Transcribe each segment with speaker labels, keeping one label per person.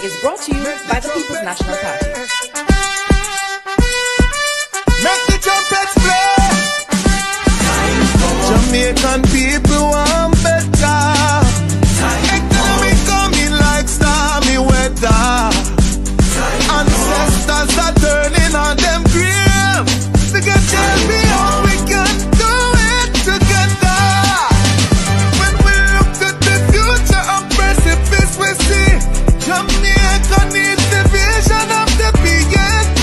Speaker 1: is brought to you by the People's National Party.
Speaker 2: Make the trumpets play. Jamaican people want better. Economy coming like stormy weather. Ancestors are turning on them grave. To get champion, we can do it together. When we look to the future of precipice, we see Jamaica needs the vision of the PNP.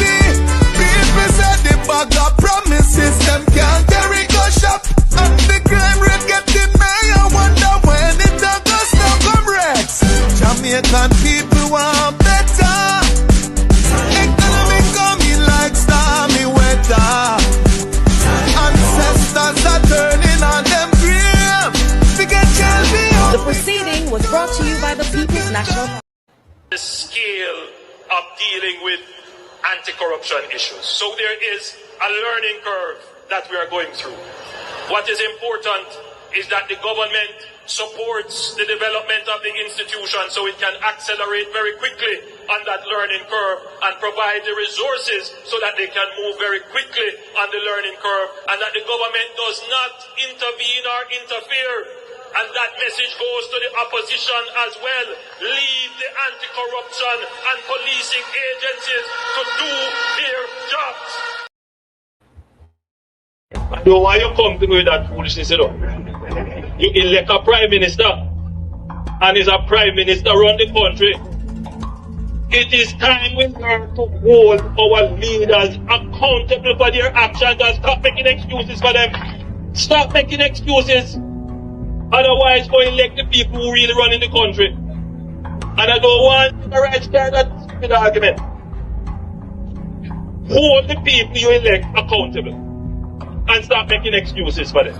Speaker 2: People said the bag of promises, them can't carry go shop. And the crime rate getting high, I wonder when it all goes now, comrades. Jamaican people want better. Economy coming like stormy weather. Ancestors are turning on them grave. We get champion.
Speaker 1: The proceeding was brought to you by the People's National Party.
Speaker 3: The scale of dealing with anti-corruption issues. So there is a learning curve that we are going through. What is important is that the government supports the development of the institution so it can accelerate very quickly on that learning curve and provide the resources so that they can move very quickly on the learning curve, and that the government does not intervene or interfere. And that message goes to the opposition as well. Leave the anti-corruption and policing agencies to do their jobs. So why you come to me with that foolishness, you know? You elect a prime minister, and is a prime minister run the country. It is time we learn to hold our leaders accountable for their actions and stop making excuses for them. Stop making excuses. Otherwise, go elect the people who really run in the country. And I don't want the right side that stupid argument. Hold the people you elect accountable and stop making excuses for them.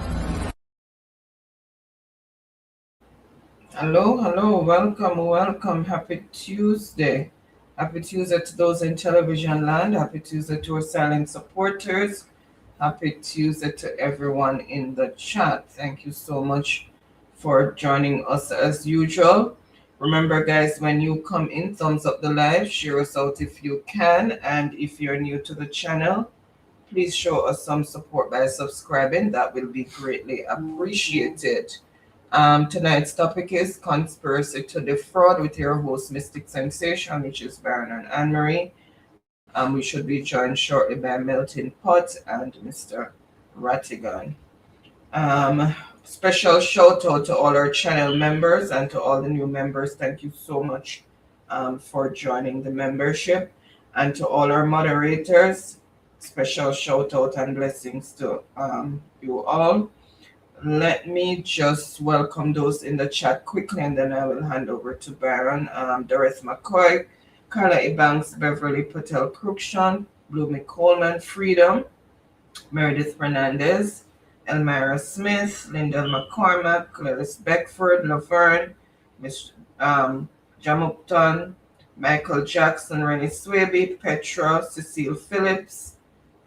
Speaker 4: Hello, welcome. Happy Tuesday. Happy Tuesday to those in television land. Happy Tuesday to our silent supporters. Happy Tuesday to everyone in the chat. Thank you so much for joining us as usual. Remember, guys, when you come in, thumbs up the live, share us out if you can, and if you're new to the channel, please show us some support by subscribing. That will be greatly appreciated. Tonight's topic is Conspiracy to Defraud with your host, Mystic Sensation, which is Baron and Anne-Marie. We should be joined shortly by Melting Pot and Mr. Rattigan. Special shout out to all our channel members and to all the new members. Thank you so much for joining the membership. And to all our moderators, special shout out and blessings to you all. Let me just welcome those in the chat quickly, and then I will hand over to Baron. Doris McCoy, Carla Ebanks, Beverly Patel Cruikshank, Bloomy Coleman, Freedom, Meredith Fernandez, Elmira Smith, Linda McCormack, Gladys Beckford, Laverne, Miss Jamupton, Michael Jackson, Rennie Swaby, Petra, Cecile Phillips,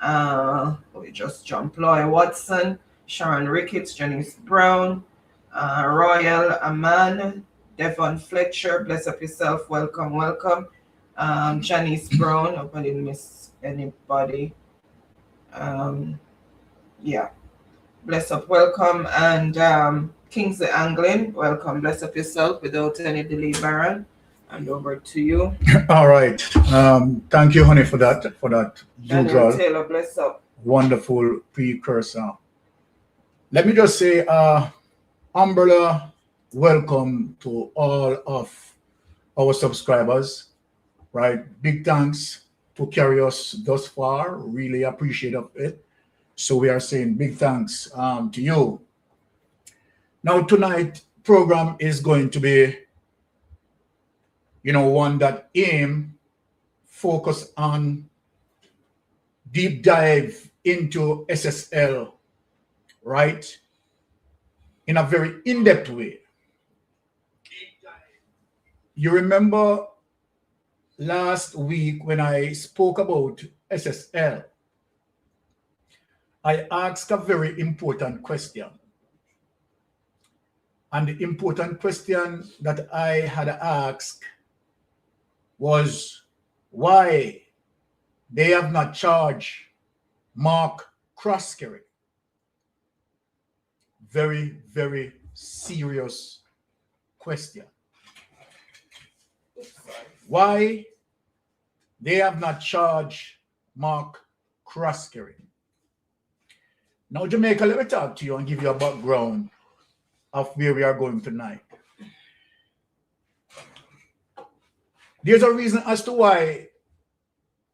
Speaker 4: Loy Watson, Sharon Ricketts, Janice Brown, Royal Aman, Devon Fletcher, bless up yourself, welcome. Janice Brown, hope I didn't miss anybody. Bless up, welcome. And Kingsley Anglin, welcome, bless up yourself without any delay, Baron. And over to you.
Speaker 5: All right. Thank you, honey, for that
Speaker 4: Daniel Taylor, bless up.
Speaker 5: Wonderful precursor. Let me just say, umbrella, welcome to all of our subscribers, right? Big thanks to carry us thus far. Really appreciate it. So we are saying big thanks to you. Now, tonight program is going to be, one that focus on deep dive into SSL, right? In a very in-depth way. You remember last week when I spoke about SSL, I asked a very important question. And the important question that I had asked was why they have not charged Mark Croskery. Very, very serious question. Why they have not charged Mark Croskery. Now, Jamaica, let me talk to you and give you a background of where we are going tonight. There's a reason as to why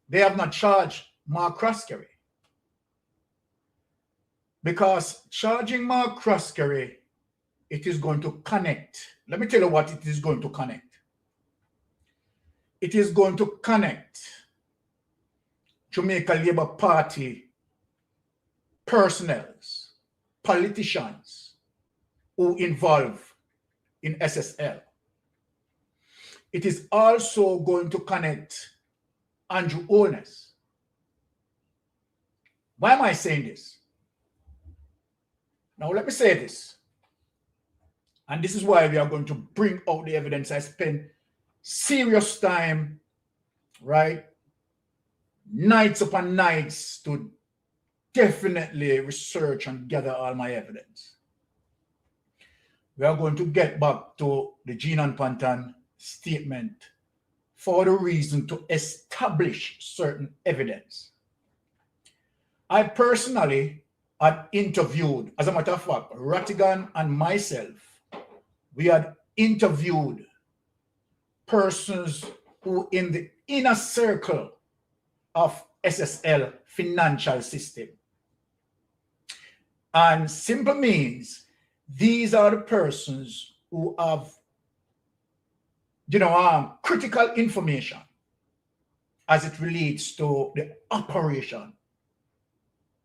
Speaker 5: they have not charged Mark Croskery. Because charging Mark Croskery, it is going to connect. Let me tell you what it is going to connect. It is going to connect Jamaica Labour Party personnel, politicians who involve in SSL. It is also going to connect Andrew Holness. Why am I saying this? Now let me say this. And this is why we are going to bring out the evidence. I spent serious time, right? Nights upon nights to definitely research and gather all my evidence. We are going to get back to the Gene and Pantan statement for the reason to establish certain evidence. I personally had interviewed, as a matter of fact, Rattigan and myself, we had interviewed persons who in the inner circle of SSL financial system. And simple means these are the persons who have, critical information as it relates to the operation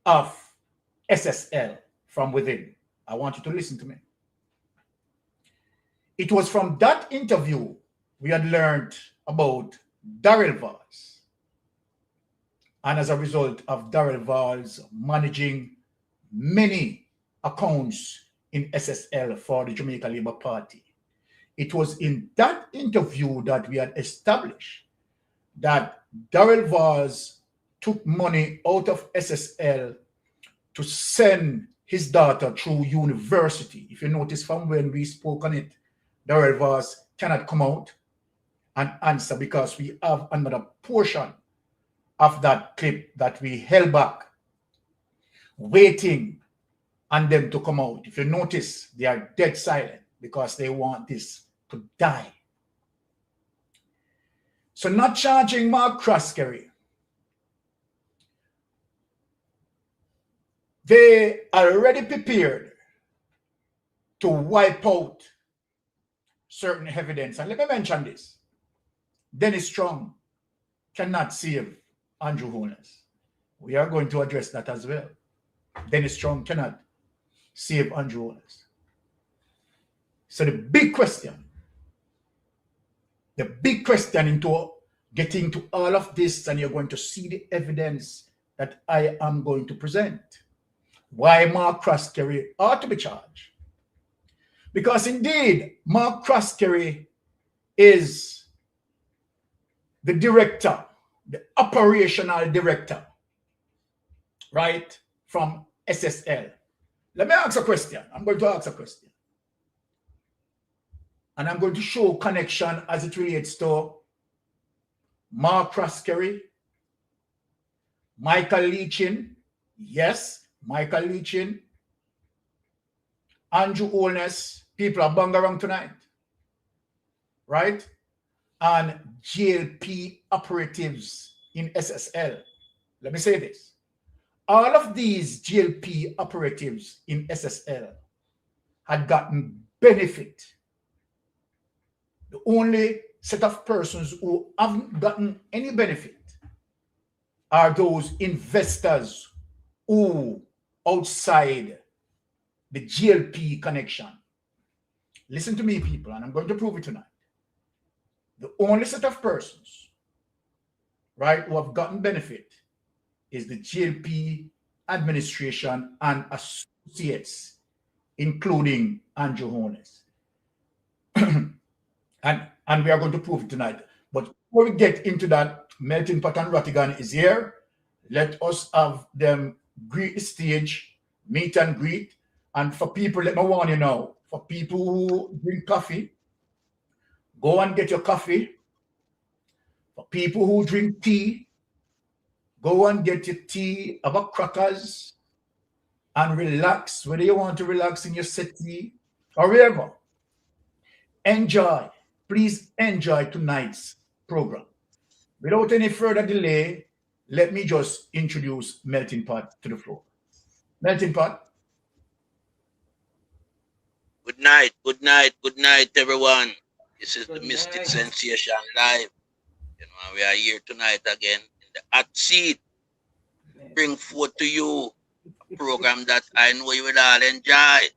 Speaker 5: of SSL from within. I want you to listen to me. It was from that interview we had learned about Daryl Vaz. And as a result of Daryl Vaz managing many accounts in SSL for the Jamaica Labour Party, it was in that interview that we had established that Daryl Vaz took money out of SSL to send his daughter through university. If you notice from when we spoke on it, Daryl Vaz cannot come out and answer because we have another portion of that clip that we held back, waiting on them to come out. If you notice, they are dead silent because they want this to die. So not charging Mark Croskery, they are already prepared to wipe out certain evidence. And let me mention this. Dennis Strong cannot save Andrew Holness. We are going to address that as well. Dennis Strong cannot save Andrew Holness. So the big question into getting to all of this, and you're going to see the evidence that I am going to present, why Mark Croskery ought to be charged. Because indeed, Mark Croskery is the director, the operational director, right, from SSL. Let me ask a question. I'm going to ask a question. And I'm going to show connection as it relates to Mark Croskery, Michael Leachin, yes, Michael Leachin, Andrew Holness, people are bang around tonight, right? And GLP operatives in SSL. Let me say this. All of these GLP operatives in SSL had gotten benefit. The only set of persons who haven't gotten any benefit are those investors who outside the GLP connection. Listen to me, people, and I'm going to prove it tonight. The only set of persons, right, who have gotten benefit is the GLP administration and associates, including Andrew Holness. And we are going to prove it tonight. But before we get into that, Melting Pot and Ratigan is here. Let us have them greet the stage, meet and greet. And for people, let me warn you now, for people who drink coffee, go and get your coffee. For people who drink tea, go and get your tea, have a crackers, and relax, whether you want to relax in your settee or wherever. Enjoy. Please enjoy tonight's program. Without any further delay, let me just introduce Melting Pot to the floor. Melting Pot.
Speaker 6: Good night, everyone. This is
Speaker 4: Good
Speaker 6: the Mystic
Speaker 4: night.
Speaker 6: Sensation Live. You know, we are here tonight again in the hot seat. Bring forth to you a program that I know you will all enjoy.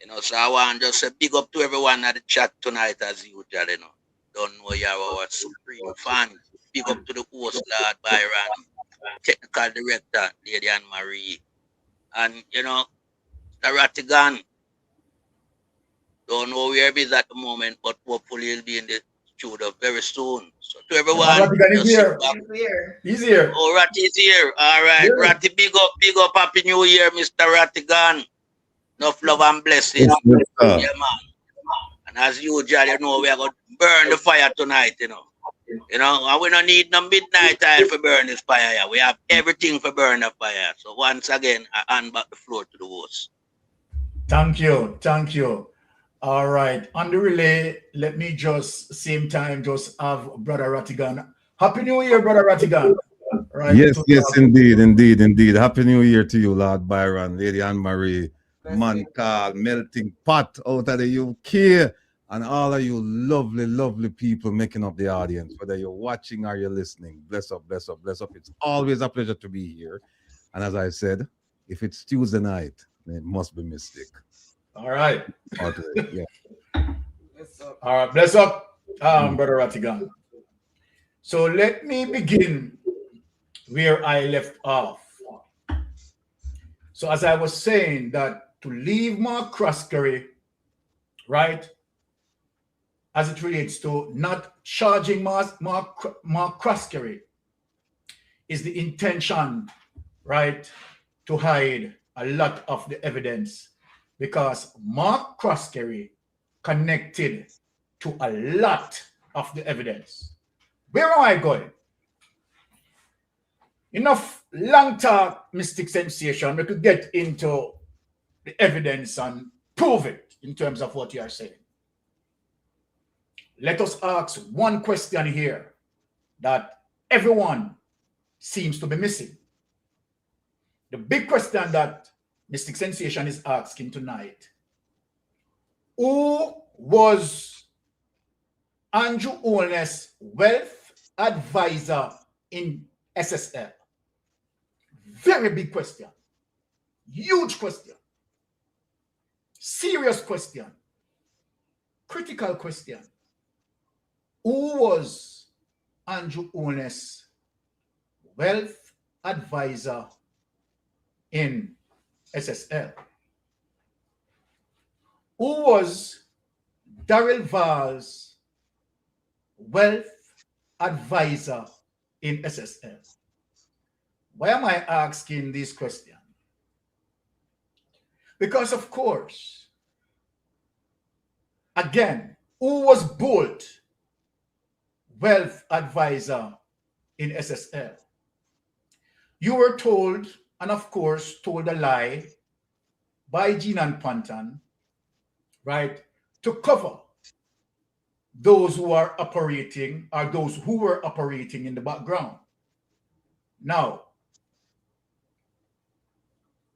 Speaker 6: You know, so I want to just say big up to everyone at the chat tonight as usual, you know. Don't know you're our supreme fan. Big up to the host, Lord Byron, technical director, Lady Anne Marie. And, you know, the Ratigan. Don't know where he is at the moment, but hopefully he'll be in the studio very soon. So to everyone,
Speaker 5: Ratigan is here. He's here.
Speaker 6: Oh, Ratty is here. All right,
Speaker 5: Yeah.
Speaker 6: Ratty, big up, Happy New Year, Mr. Ratigan. Enough love and blessings.
Speaker 7: Yes,
Speaker 6: Yeah, man. And as usual, you know, we are going to burn the fire tonight, you know. You know, and we don't need no midnight time for burn this fire. Yeah. We have everything for burn the fire. So once again, I hand back the floor to the host.
Speaker 5: Thank you. Thank you. All right. On the relay, let me just, same time, just have Brother Ratigan. Happy New Year, Brother Ratigan. Right.
Speaker 7: yes, indeed. Happy New Year to you, Lord Byron, Lady Anne Marie, man called Melting Pot out of the UK, and all of you lovely people making up the audience, whether you're watching or you're listening. Bless up. It's always a pleasure to be here. And as I said, if it's Tuesday night, then it must be Mystic.
Speaker 5: All right.
Speaker 7: Yeah.
Speaker 5: All right. Bless up, Brother Ratigan. So let me begin where I left off. So as I was saying that to leave Mark Croskery, right, as it relates to not charging Mark Croskery is the intention, right, to hide a lot of the evidence, because Mark Croskery connected to a lot of the evidence. Where am I going? Enough long talk, Mystic Sensation. We could get into the evidence and prove it in terms of what you are saying. Let us ask one question here that everyone seems to be missing. The big question that Mystic Sensation is asking tonight: who was Andrew Holness' wealth advisor in SSL? Very big question. Huge question. Serious question. Critical question. Who was Andrew Holness' wealth advisor in SSL? Who was Daryl Val's wealth advisor in SSL? Why am I asking this question? Because, of course, again, who was Bolt wealth advisor in SSL? You were told, and of course told a lie by Gene and Panton, right, to cover those who are operating, or those who were operating in the background. Now,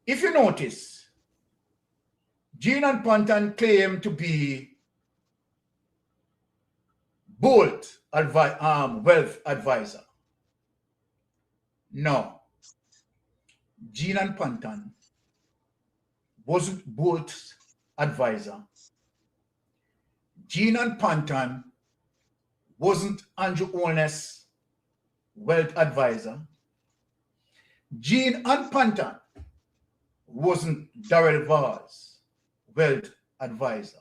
Speaker 5: if you notice, Gene and Panton claim to be Bolt wealth advisor. No, Gene and Panton wasn't Bolt's advisor. Gene and Panton wasn't Andrew Holness' wealth advisor. Gene and Panton wasn't Daryl Val's wealth advisor.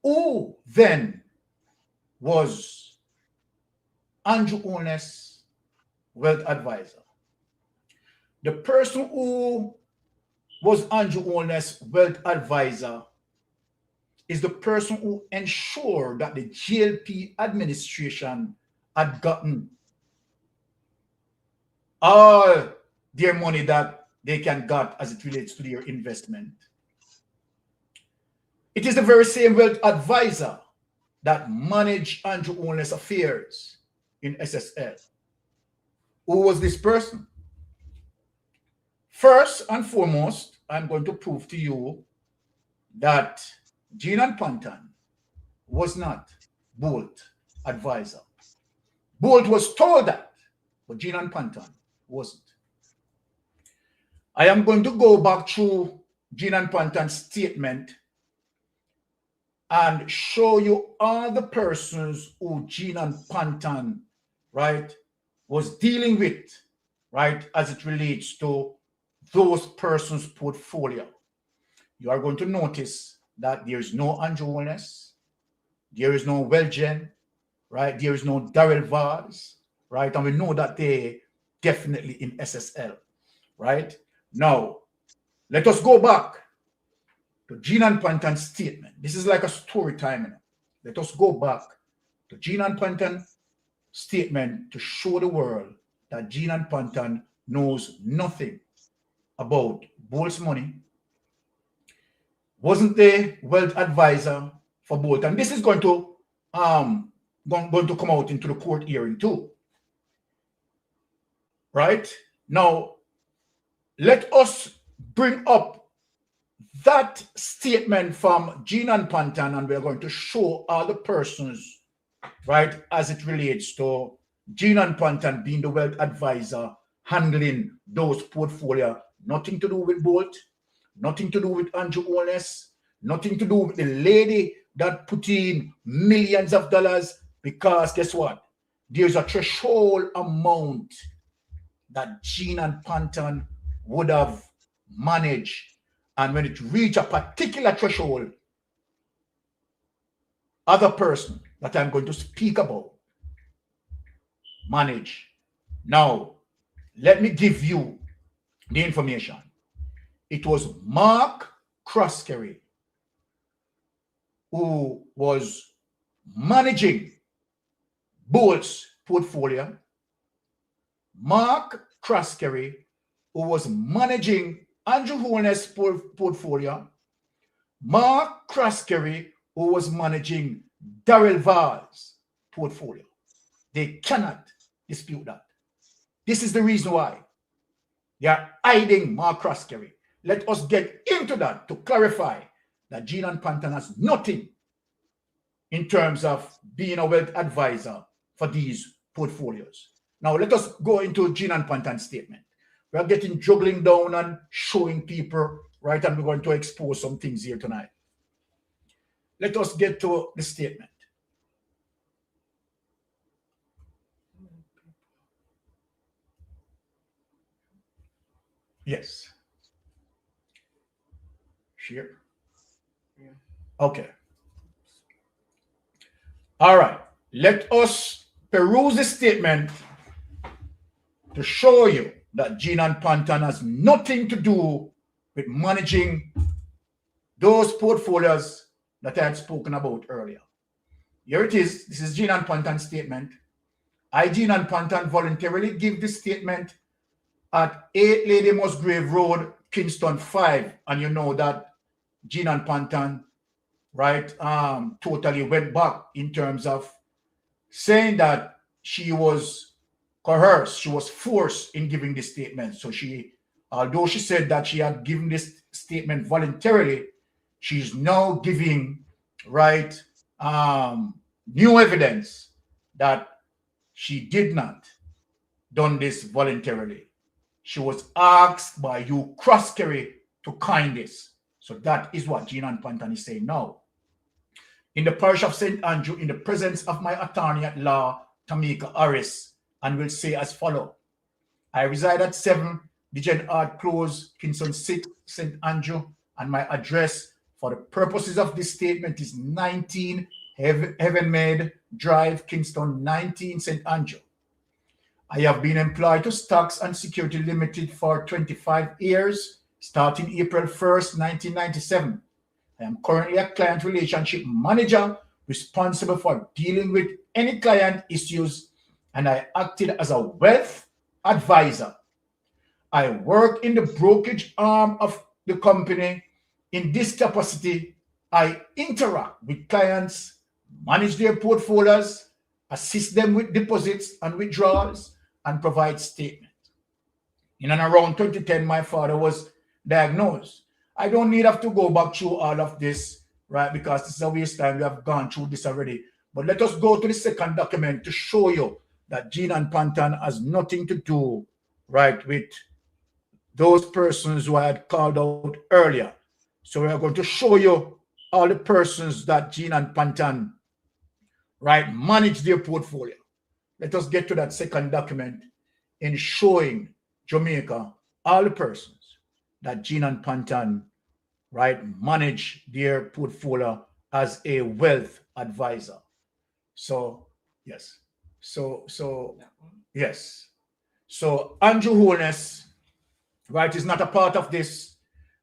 Speaker 5: Who then was Andrew Holness wealth advisor. The person who was Andrew Holness wealth advisor is the person who ensured that the GLP administration had gotten all their money that they can get as it relates to their investment. It is the very same wealth advisor that managed Andrew Holness affairs in SSL. Who was this person? First and foremost, I'm going to prove to you that Gina Panton was not Bolt advisor. Bolt was told that, but Gina Panton wasn't. I am going to go back through Gina Panton's statement and show you all the persons who Gina Panton, right, was dealing with, right, as it relates to those persons' portfolio. You are going to notice that there is no Andrew Holness, there is no Welgen, right, there is no Daryl Vaz, right, and we know that they definitely in SSL, right? Now, let us go back to Gina Panton's statement. This is like a story time. You know? Let us go back to Gina Panton's statement to show the world that Gina Panton knows nothing about Bolt's money, wasn't the wealth advisor for Bolt, and this is going to come out into the court hearing too. Right? Now, let us bring up that statement from Gina Panton, and we're going to show all the persons, right, as it relates to Gina Panton being the wealth advisor, handling those portfolio. Nothing to do with Bolt, nothing to do with Andrew Holness, nothing to do with the lady that put in millions of dollars, because guess what? There's a threshold amount that Gina Panton would have managed, and when it reached a particular threshold, other person that I'm going to speak about manage. Now, let me give you the information. It was Mark Croskery who was managing Bolt's portfolio. Mark Croskery who was managing Andrew Holness' portfolio. Mark Croskery who was managing Daryl Vaz's portfolio. They cannot dispute that. This is the reason why they are hiding Mark Croskery. Let us get into that to clarify that Gina Panton has nothing in terms of being a wealth advisor for these portfolios. Now, let us go into Gina Panton's statement. We are getting juggling down and showing people, right? And we're going to expose some things here tonight. Let us get to the statement. Yes. Share. Yeah. Okay. All right. Let us peruse the statement to show you that Gina Panton has nothing to do with managing those portfolios that I had spoken about earlier. Here it is. This is Gina Panton's statement. I, Gina Panton, voluntarily give this statement at 8 Lady Musgrave Road, Kingston 5. And you know that Gina Panton, right, totally went back in terms of saying that she was coerced, she was forced in giving this statement. So she, although she said that she had given this statement voluntarily, she's now giving, right, new evidence that she did not done this voluntarily. She was asked by you, Croskery, to kind this. So that is what Gina Panton is saying now. In the parish of St. Andrew, in the presence of my attorney at law, Tamika Harris, and will say as follow. I reside at 7 Digent Art Close, Kingston 6, St. Andrew, and my address for the purposes of this statement is 19 Heaven Made Drive, Kingston 19, St. Andrew. I have been employed to Stocks and Security Limited for 25 years, starting April 1st, 1997. I am currently a client relationship manager responsible for dealing with any client issues, and I acted as a wealth advisor. I work in the brokerage arm of the company. In this capacity, I interact with clients, manage their portfolios, assist them with deposits and withdrawals, and provide statements. In and around 2010, my father was diagnosed. I don't need to go back through all of this, right? Because this is a waste of time. We have gone through this already. But let us go to the second document to show you that Gene and Pantan has nothing to do, right, with those persons who I had called out earlier. So we are going to show you all the persons that Gene and Pantan, right, manage their portfolio. Let us get to that second document in showing Jamaica all the persons that Gene and Pantan, right, manage their portfolio as a wealth advisor. So, yes. Yes. So, Andrew Holness, right, is not a part of this.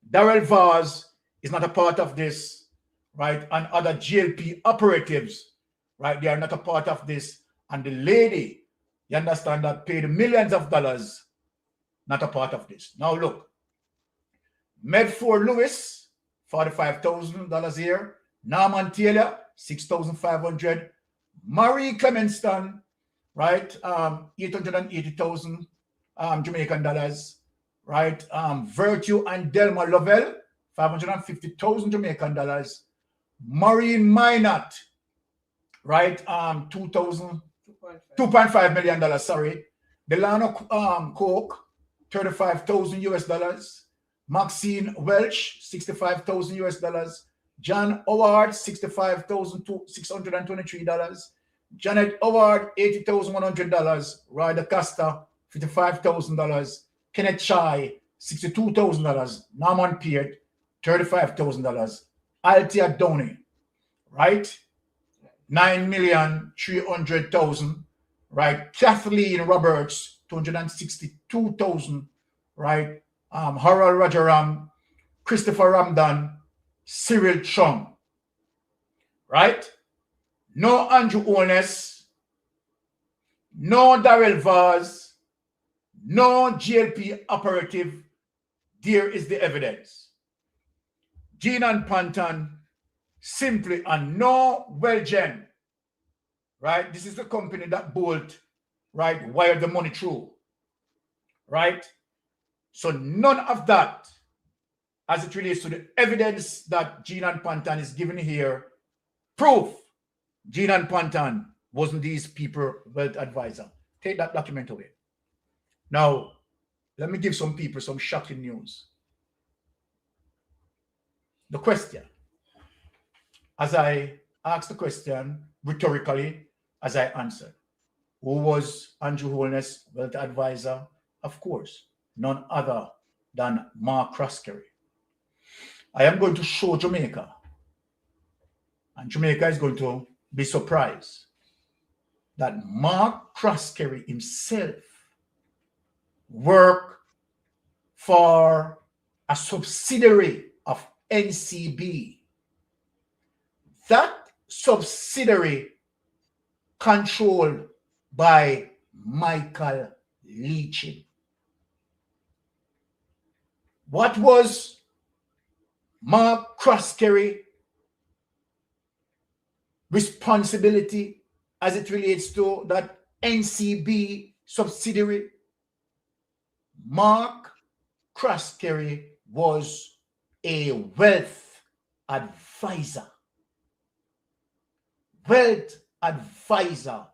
Speaker 5: Darrell Vaz is not a part of this, right? And other GLP operatives, right, they are not a part of this. And the lady, you understand, that paid millions of dollars, not a part of this. Now look, Medford Lewis, $45,000 a year. Norman Taylor, $6,500. Marie Clemenston, right, 880,000 Jamaican dollars, right? Virtue and Delma Lovell, 550,000 Jamaican dollars. Maureen Minot, right, $2.5 million, sorry. Delano Coke, 35,000 US dollars. Maxine Welch, 65,000 US dollars. John Howard, $65,623. Janet Howard, $80,100. Ryder Costa, $55,000. Kenneth Chai, $62,000. Norman Peart, $35,000. Althea Downey, right? $9,300,000. Right? Kathleen Roberts, $262,000. Right? Harold Rajaram, Christopher Ramdan, Cyril Chung. Right? No Andrew Holness, no Darrell Vaz, no GLP operative. There is the evidence. Gene and Pantan, simply, and no Wellgen. Right? This is the company that Bolt, right, wired the money through. Right? So none of that, as it relates to the evidence that Gene and Pantan is giving here, proof Gene and Pantan wasn't these people wealth advisor. Take that document away. Now, let me give some people some shocking news. The question, as I asked the question rhetorically, as I answered, who was Andrew Holness, wealth advisor? Of course, none other than Mark Croskery. I am going to show Jamaica, and Jamaica is going to be surprised that Mark Croskery himself worked for a subsidiary of NCB. That subsidiary controlled by Michael Leachin. What was Mark Croskery responsibility as it relates to that NCB subsidiary? Mark Croskery was a wealth advisor. Wealth advisor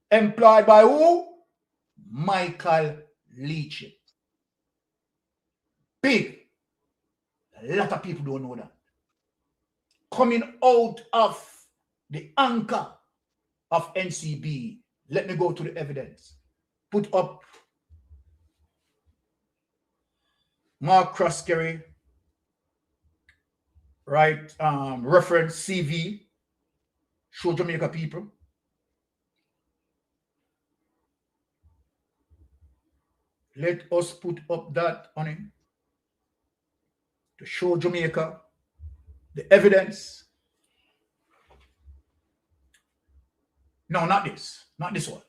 Speaker 5: employed by who? Michael Leachin. Big. A lot of people don't know that. Coming out of the anchor of NCB. Let me go to the evidence. Put up Mark Croskery, right? Reference CV. Show Jamaica people. Let us put up that on it to show Jamaica the evidence. No, not this. Not this one.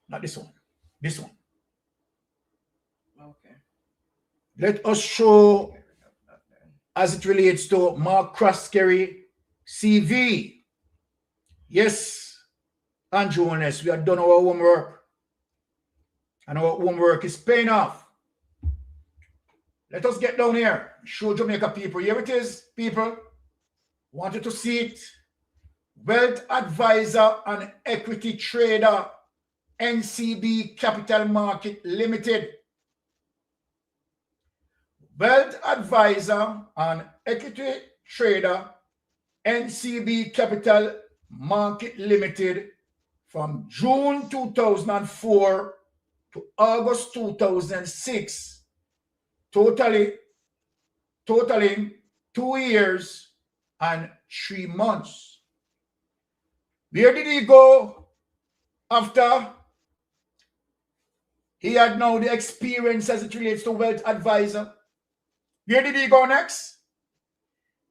Speaker 5: Not this one. This one.
Speaker 4: Okay.
Speaker 5: Let us show as it relates to Mark Croskery CV. Yes, Andrew Honest, we have done our homework. And our homework is paying off. Let us get down here. Show Jamaica people. Here it is, people. Wanted to see it. Wealth advisor and equity trader, NCB Capital Market Limited. Wealth advisor and equity trader, NCB Capital Market Limited, from June 2004 to August 2006, totaling 2 years and 3 months. Where did he go after he had now the experience as it relates to wealth advisor? Where did he go next?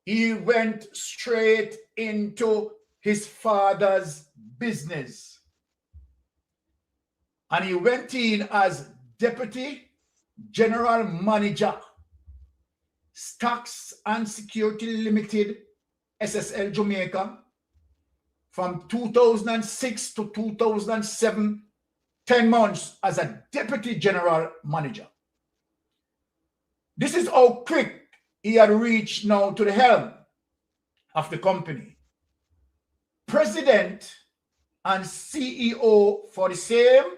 Speaker 5: He went straight into his father's business. And he went in as Deputy General Manager, Stocks and Security Limited, SSL Jamaica, from 2006 to 2007, 10 months as a Deputy General Manager. This is how quick he had reached now to the helm of the company. President and CEO for the same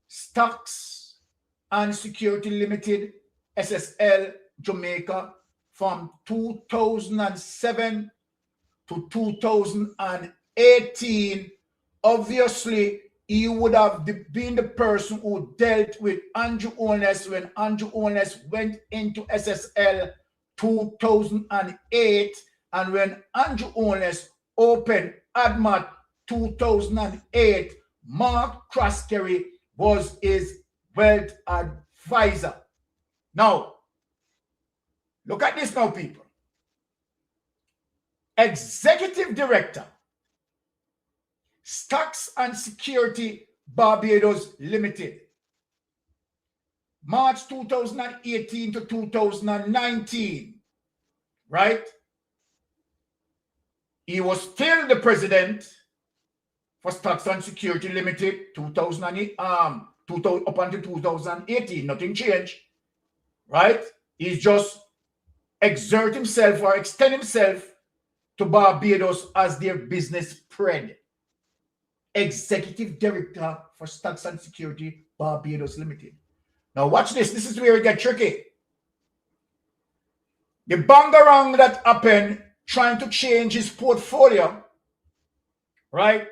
Speaker 5: Stocks and Security Limited, SSL Jamaica, from 2007 to 2018. Obviously, he would have been the person who dealt with Andrew Honest when Andrew Honest went into SSL 2008, and when Andrew Honest opened ADMAT 2008, Mark Croskery was his wealth advisor. Now, look at this now, people. Executive Director, Stocks and Security Barbados Limited, March 2018 to 2019, right? He was still the president for Stocks and Security Limited 2008, up until 2018. Nothing changed, right? He's just exert himself or extend himself to Barbados as their business spread. Executive Director for Stocks and Security Barbados Limited. Now watch this. This is where it gets tricky. The bangarang that happened trying to change his portfolio, right,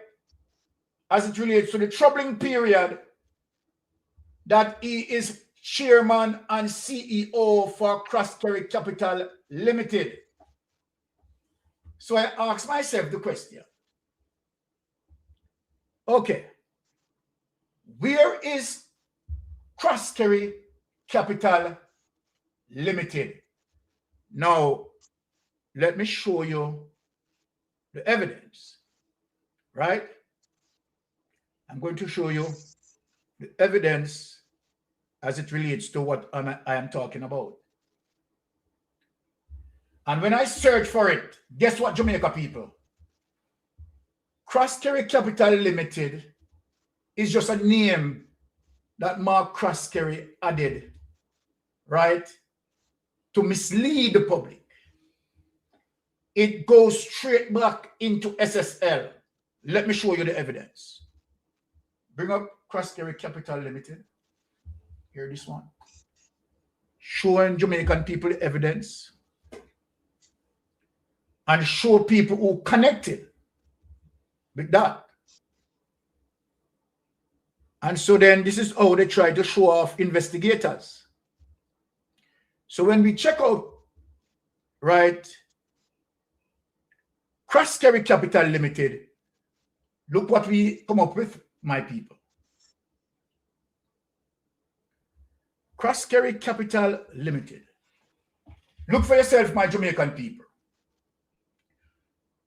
Speaker 5: as it relates to the troubling period that he is chairman and CEO for Croskery Capital Limited. So I ask myself the question, okay, where is Croskery Capital Limited? Now, let me show you the evidence, right? I'm going to show you the evidence as it relates to what I am talking about. And when I search for it, guess what, Jamaica people? Croskery Capital Limited is just a name that Mark Croskery added, right, to mislead the public. It goes straight back into SSL. Let me show you the evidence. Bring up Croskery Capital Limited. Here, this one. Showing Jamaican people the evidence. And show people who connected with that. And so then this is how they try to show off investigators. So when we check out, right, Croskery Capital Limited, look what we come up with, my people. Cross-Carry Capital Limited. Look for yourself, my Jamaican people.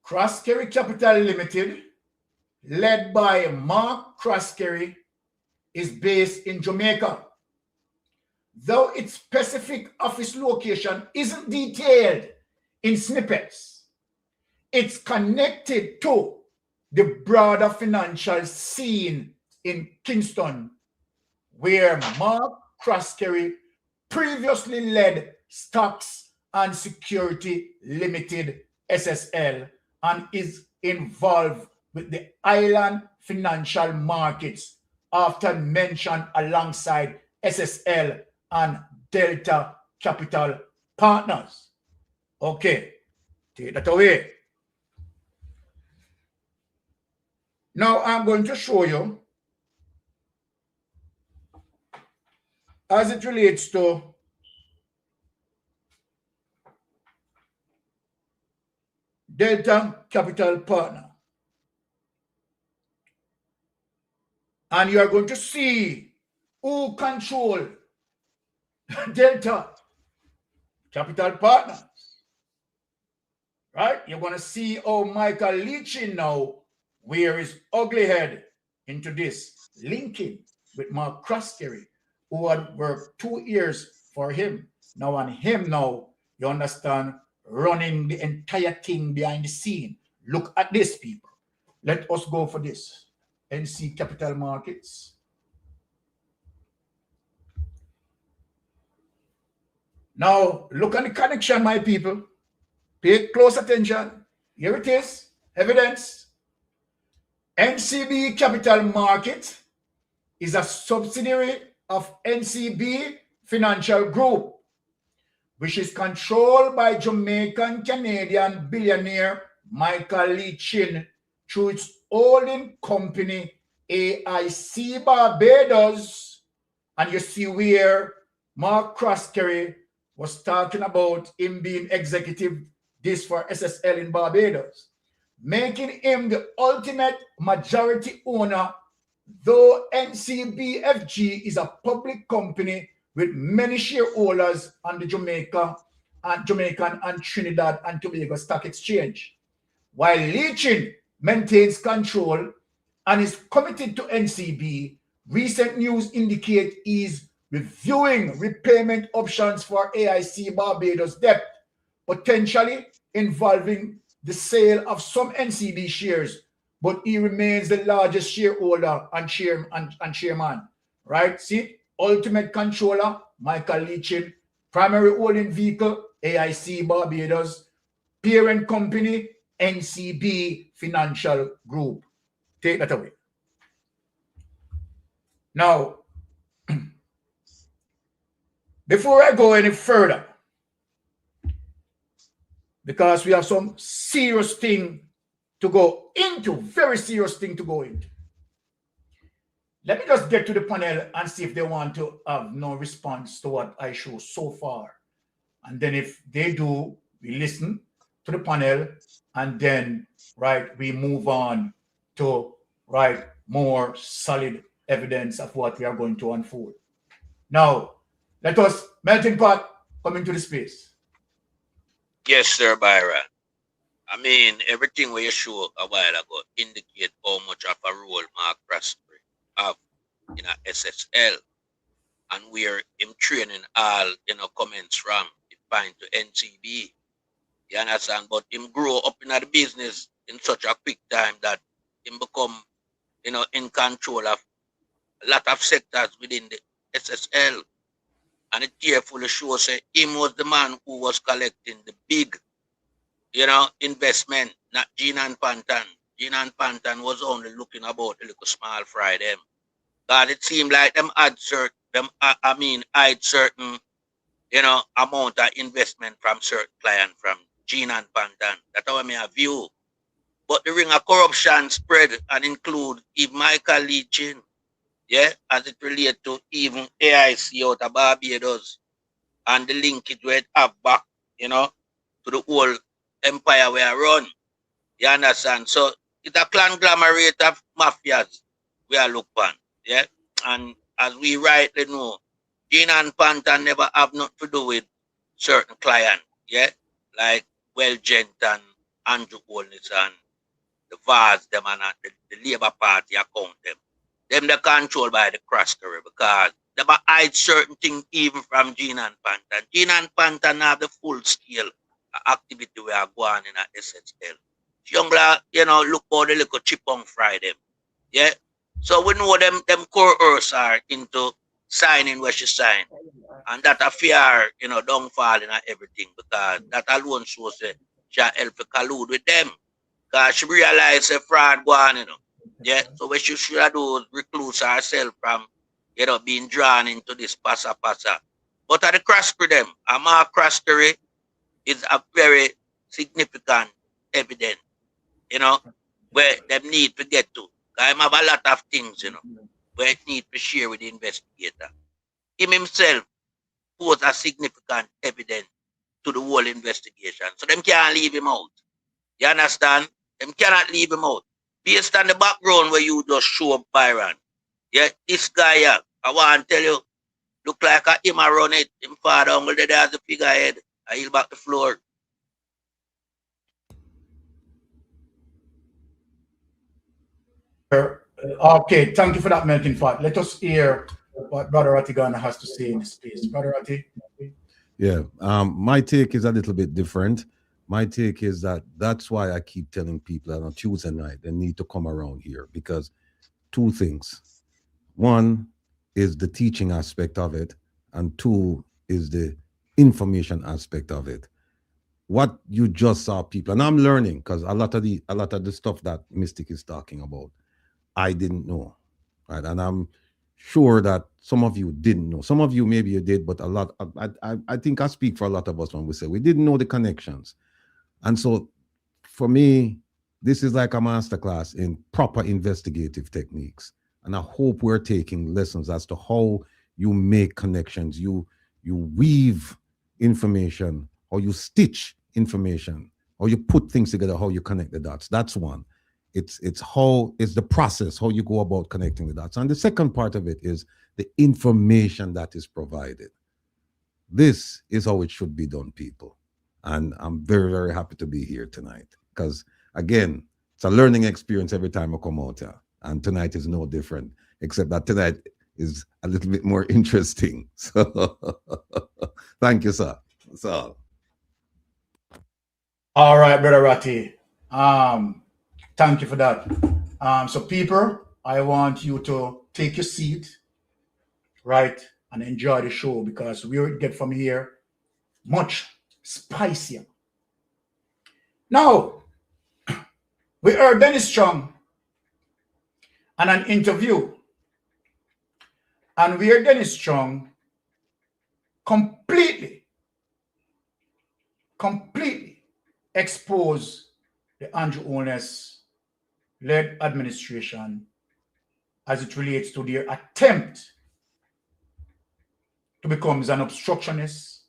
Speaker 5: Cross-Carry Capital Limited, led by Mark Cross-Carry, is based in Jamaica. Though its specific office location isn't detailed in snippets, it's connected to the broader financial scene in Kingston, where Mark Cross-Carry previously led Stocks and Security Limited, SSL, and is involved with the island financial markets, often mentioned alongside SSL and Delta Capital Partners. Okay, take that away. Now I'm going to show you, as it relates to Delta Capital Partner. And you are going to see who control Delta Capital Partners. Right? You're going to see how Michael Leachin now wear his ugly head into this, linking with Mark Cross-Carry, who had worked 2 years for him. Now on him now, you understand, running the entire thing behind the scene. Look at this, people. Let us go for this. NC Capital Markets. Now, look at the connection, my people. Pay close attention. Here it is. Evidence. NCB Capital Market is a subsidiary of NCB Financial Group, which is controlled by Jamaican-Canadian billionaire Michael Leachin through its holding company AIC Barbados. And you see where Mark Cross-Carry was talking about him being executive this for SSL in Barbados, making him the ultimate majority owner, though NCBFG is a public company with many shareholders on the Jamaican and Trinidad and Tobago Stock Exchange. While Leachin maintains control and is committed to NCB, recent news indicate he's reviewing repayment options for AIC Barbados debt, potentially involving the sale of some NCB shares, but he remains the largest shareholder and chairman. Right? See, ultimate controller, Michael Leachin, primary holding vehicle, AIC Barbados, parent company, NCB Financial Group. Take that away. Now, before I go any further, because we have some serious thing to go into, very serious thing to go into. Let me just get to the panel and see if they want to have no response to what I show so far. And then if they do, we listen to the panel and then, right, we move on to, right, more solid evidence of what we are going to unfold. Now, let us, Melting Pot, come into the space.
Speaker 6: Yes, sir, Byron. I mean, everything we showed a while ago indicate how much of a role Mark Cross-Carry have in a SSL, and where him training all, comments from the point to NCB. You understand? But him grow up in the business in such a quick time that him become, in control of a lot of sectors within the SSL. And it carefully shows that him was the man who was collecting the big, investment, not Gene and Pantan. Gene and Pantan was only looking about a little small fry them. God, it seemed like them had certain, amount of investment from certain client from Gene and Pantan. That's how I may have view. But the ring of corruption spread and include even Michael Leachin, yeah, as it relates to even AIC out of Barbados and the linkage we have back, to the whole empire we are run. You understand? So it's a conglomerate of mafias we are look on, yeah. And as we rightly know, Gina and Panta never have nothing to do with certain client, yeah? Like Gent and Andrew Holness and the Vaz, them and the Labour Party account them. Them they're controlled by the croskery because they hide certain things even from Gina and Panta. Gina and Panta have the full scale activity we are going in at SSL. Youngla, look how the little chip on fry them. Yeah. So we know them coerce are into signing where she signed. And that affair, don't fall in everything because that alone shows that she help to collude with them. Because she realized a fraud going, Yeah. So what she should do is recluse herself from, being drawn into this passa. But at the croskery them, a more croskery is a very significant evidence, where them need to get to. I have a lot of things, where it need to share with the investigator. Him himself pose a significant evidence to the whole investigation. So them can't leave him out. You understand? Them cannot leave him out. Based on the background where you just show up, Byron. Yeah, this guy here, I want to tell you, look like him a run it. Him father uncle there as the figurehead. I heal back the floor.
Speaker 5: Okay, thank you for that melting pot. Let us hear what Brother Ratigana has to say in this space. Brother Rati.
Speaker 7: Yeah, my take is a little bit different. My take is that's why I keep telling people that on Tuesday night they need to come around here because two things. One is the teaching aspect of it, and two is the information aspect of it. What you just saw, people, and I'm learning because a lot of the stuff that Mystic is talking about, I didn't know, right? And I'm sure that some of you didn't know. Some of you maybe you did, but a lot. I think I speak for a lot of us when we say we didn't know the connections. And so, for me, this is like a masterclass in proper investigative techniques. And I hope we're taking lessons as to how you make connections, you weave information, or you stitch information, or you put things together, how you connect the dots. That's one. It's the process, how you go about connecting the dots. And the second part of it is the information that is provided. This is how it should be done, people. And I'm very, very happy to be here tonight because, again, it's a learning experience every time I come out here. And tonight is no different, except that tonight is a little bit more interesting. So thank you, sir. That's all.
Speaker 5: All right, Brother Rati. Thank you for that. So people, I want you to take your seat, right, and enjoy the show because we will get from here much spicier. Now, we heard Dennis Strong on an interview, and we heard Dennis Strong completely expose the Andrew Holness-led administration as it relates to their attempt to become an obstructionist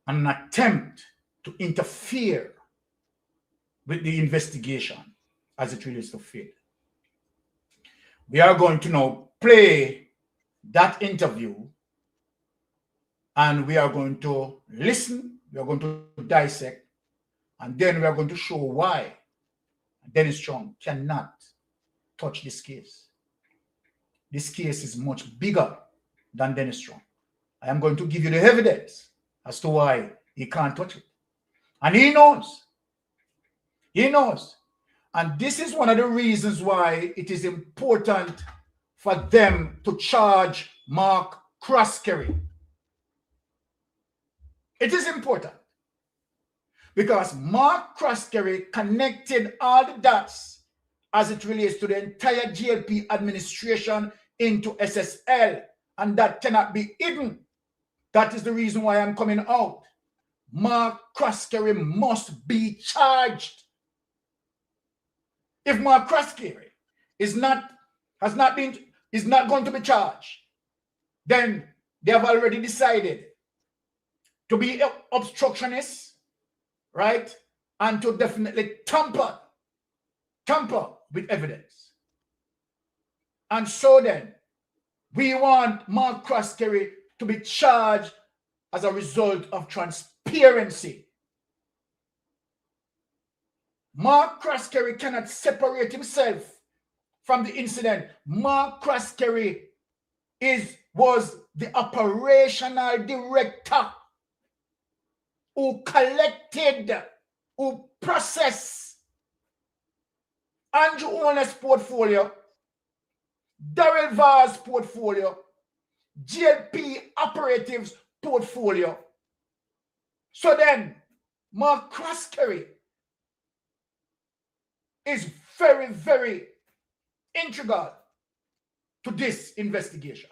Speaker 5: and an attempt to interfere with the investigation as it relates to faith. We are going to now play that interview and we are going to listen, we are going to dissect, and then we are going to show why Dennis Strong cannot touch this case. This case is much bigger than Dennis Strong. I am going to give you the evidence as to why he can't touch it. And he knows. He knows. And this is one of the reasons why it is important for them to charge Mark Croskery. It is important because Mark Croskery connected all the dots as it relates to the entire GLP administration into SSL, and that cannot be hidden. That is the reason why I'm coming out. Mark Croskery must be charged. If Mark Croskery is not going to be charged, then they have already decided to be obstructionists, right? And to definitely tamper with evidence. And so then, we want Mark Croskery to be charged as a result of transparency. Mark Croskery cannot separate himself from the incident. Mark Croskery was the operational director who collected, who processed Andrew Owner's portfolio, Daryl Vaz's portfolio, GLP operatives portfolio. So then, Mark Croskery is very, very integral to this investigation.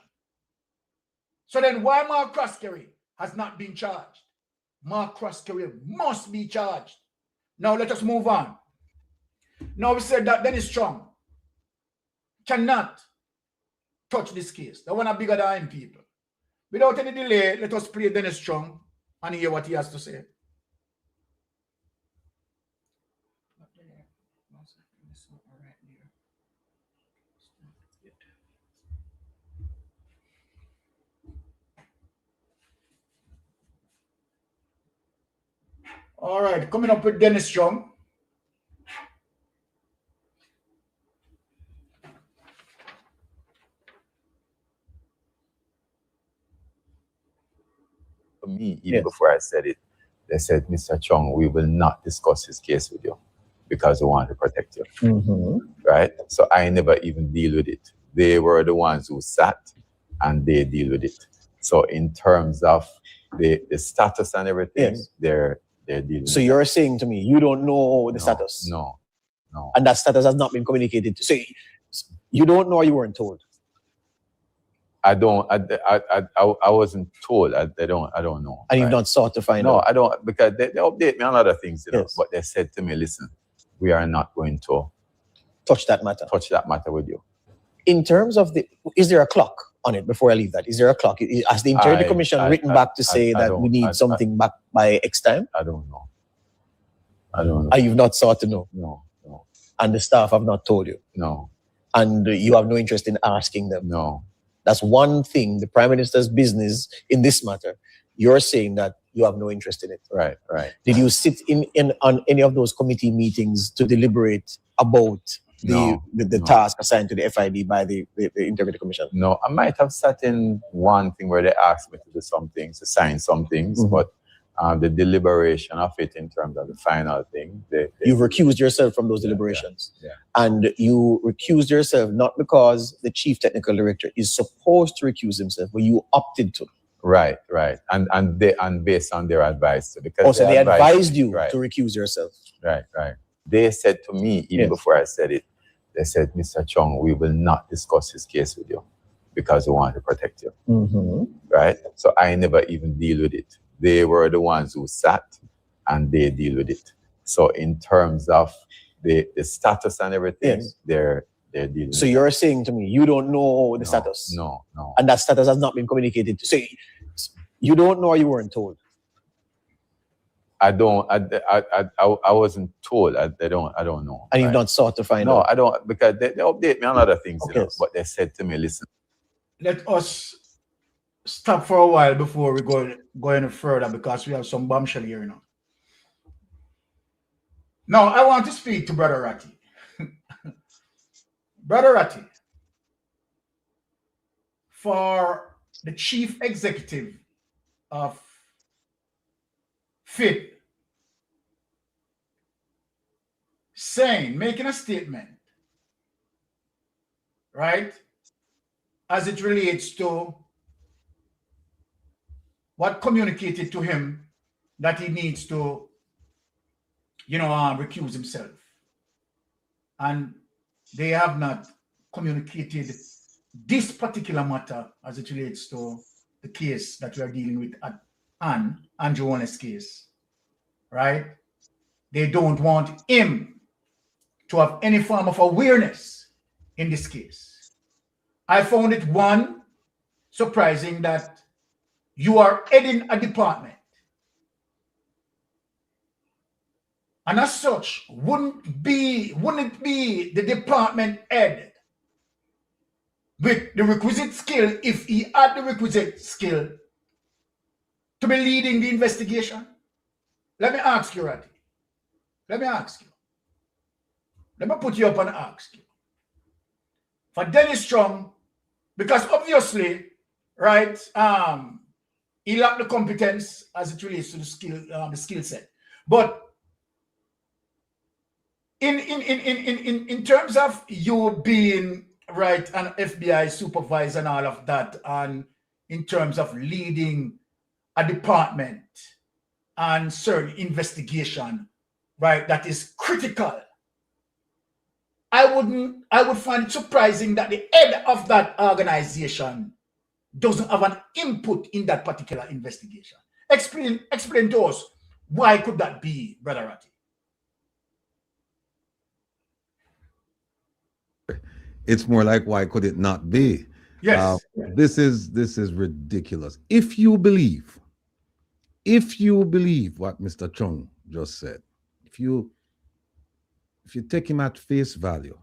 Speaker 5: So then why Mark Croskery has not been charged? Mark Croskery must be charged. Now let us move on. Now we said that Dennis Strong cannot touch this case. The one are bigger than him people. Without any delay, let us play Dennis Strong and hear what he has to say. All right, coming up with Dennis Strong.
Speaker 8: For me, even before I said it, they said, Mr. Chung, we will not discuss his case with you because we want to protect you. Right? So I never even deal with it. They were the ones who sat and they deal with it. So in terms of the status and everything, they're dealing.
Speaker 9: So you're saying to me, you don't know the status?
Speaker 8: No.
Speaker 9: And that status has not been communicated to. So you don't know or you weren't told?
Speaker 8: I wasn't told. I don't know.
Speaker 9: And you've not sought to find out?
Speaker 8: No, I don't, because they update me on other things, you know. But they said to me, listen, we are not going to
Speaker 9: touch that matter
Speaker 8: with you.
Speaker 9: In terms of is there a clock on it before I leave that? Is there a clock? Has the Integrity Commission written back to say that we need something back by X time?
Speaker 8: I don't know.
Speaker 9: You've not sought to know?
Speaker 8: No.
Speaker 9: And the staff have not told you?
Speaker 8: No.
Speaker 9: And you have no interest in asking them?
Speaker 8: No.
Speaker 9: That's one thing, the Prime Minister's business in this matter. You're saying that you have no interest in it.
Speaker 8: Right.
Speaker 9: Did you sit on any of those committee meetings to deliberate about the task assigned to the FIB by the Integrity Commission?
Speaker 8: No, I might have sat in one thing where they asked me to do some things, to sign some things, but the deliberation of it in terms of the final thing.
Speaker 9: You've recused yourself from those deliberations.
Speaker 8: Yeah.
Speaker 9: And you recused yourself not because the Chief Technical Director is supposed to recuse himself, but you opted to.
Speaker 8: Right. And based on their advice. Because
Speaker 9: so they advised you to recuse yourself.
Speaker 8: Right. They said to me, even before I said it, they said, Mr. Chung, we will not discuss his case with you because we want to protect you. Right? So I never even deal with it. They were the ones who sat and they deal with it. So in terms of the status and everything, they're dealing.
Speaker 9: So you're saying to me, you don't know the status?
Speaker 8: No.
Speaker 9: And that status has not been communicated to. So you don't know or you weren't told?
Speaker 8: I wasn't told. I don't know.
Speaker 9: And you've not sought to find out?
Speaker 8: No, I don't, because they update me on other things, you know, but they said to me, listen.
Speaker 5: Let us stop for a while before we go any further, because we have some bombshell here now. Now, I want to speak to Brother Ratty. Brother Ratty, for the Chief Executive of FIT making a statement, right, as it relates to what communicated to him that he needs to, recuse himself. And they have not communicated this particular matter as it relates to the case that we are dealing with at Andrew Warner's case, right? They don't want him to have any form of awareness in this case. I found it, one, surprising that you are heading a department, and as such, wouldn't it be the department head with the requisite skill, if he had the requisite skill to be leading the investigation? Let me ask you, Ratty. Let me ask you. Let me put you up and ask you. For Dennis Strong, because obviously, right, he lacked the competence as it relates to the skill set. But in terms of you being right an FBI supervisor and all of that, and in terms of leading a department and certain investigation, right, that is critical, I would find it surprising that the head of that organization doesn't have an input in that particular investigation. Explain to us, why could that be, Brother Ratty?
Speaker 7: It's more like, why could it not be?
Speaker 5: Yes.
Speaker 7: This is ridiculous. If you believe what Mr. Chung just said, if you take him at face value,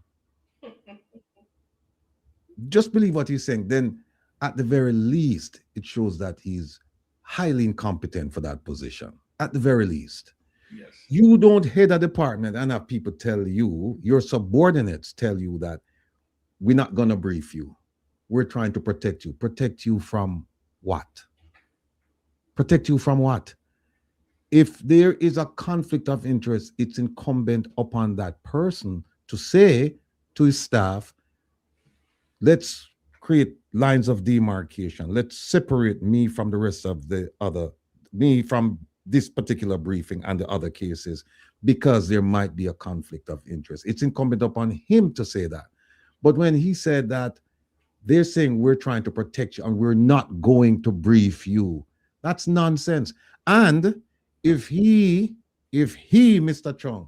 Speaker 7: just believe what he's saying, then at the very least, it shows that he's highly incompetent for that position. At the very least.
Speaker 5: Yes.
Speaker 7: You don't head a department and have people tell you, your subordinates tell you that we're not going to brief you. We're trying to protect you. Protect you from what? Protect you from what? If there is a conflict of interest, it's incumbent upon that person to say to his staff, let's create lines of demarcation. Let's separate me from the rest of me from this particular briefing and the other cases, because there might be a conflict of interest. It's incumbent upon him to say that. But when he said that they're saying we're trying to protect you and we're not going to brief you, that's nonsense. And if he, Mr. Chung,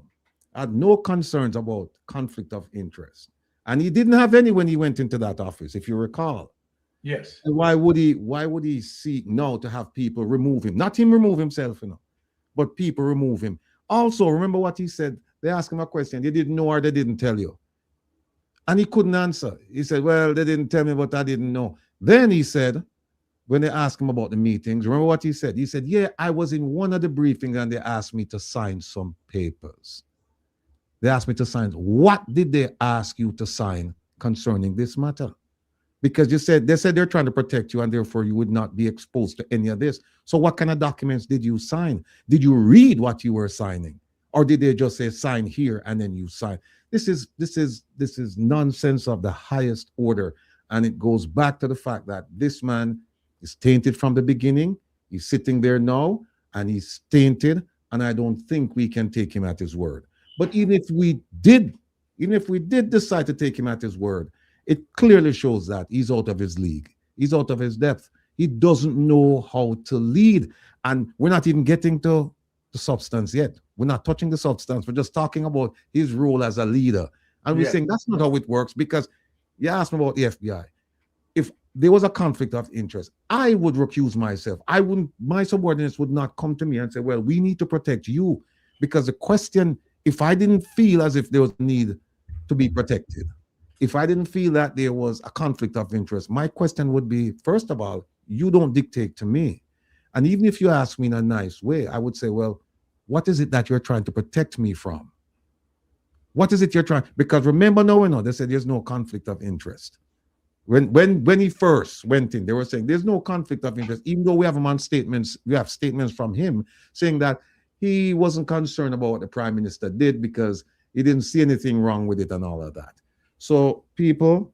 Speaker 7: had no concerns about conflict of interest, and he didn't have any when he went into that office, if you recall.
Speaker 5: Yes.
Speaker 7: And why would he seek now to have people remove him? Not him remove himself, but people remove him. Also, remember what he said. They asked him a question. They didn't know or they didn't tell you. And he couldn't answer. He said, well, they didn't tell me, but I didn't know. Then he said, when they asked him about the meetings, remember what he said? He said, yeah, I was in one of the briefings and they asked me to sign some papers. They asked me to sign. What did they ask you to sign concerning this matter? Because they said they're trying to protect you and therefore you would not be exposed to any of this. So what kind of documents did you sign? Did you read what you were signing? Or did they just say sign here and then you sign? This is nonsense of the highest order. And it goes back to the fact that this man is tainted from the beginning. He's sitting there now and he's tainted. And I don't think we can take him at his word. But even if we did decide to take him at his word, it clearly shows that he's out of his league. He's out of his depth. He doesn't know how to lead. And we're not even getting to the substance yet. We're not touching the substance. We're just talking about his role as a leader. And we're saying that's not how it works, because you asked me about the FBI. If there was a conflict of interest, I would recuse myself. My subordinates would not come to me and say, well, we need to protect you. Because the question, if I didn't feel as if there was a need to be protected, if I didn't feel that there was a conflict of interest, my question would be, first of all, you don't dictate to me. And even if you ask me in a nice way, I would say, well, what is it that you're trying to protect me from? What is it you're trying? Because remember, they said there's no conflict of interest. When he first went in, they were saying there's no conflict of interest, even though we have him on statements, we have statements from him saying that he wasn't concerned about what the prime minister did because he didn't see anything wrong with it and all of that. So people,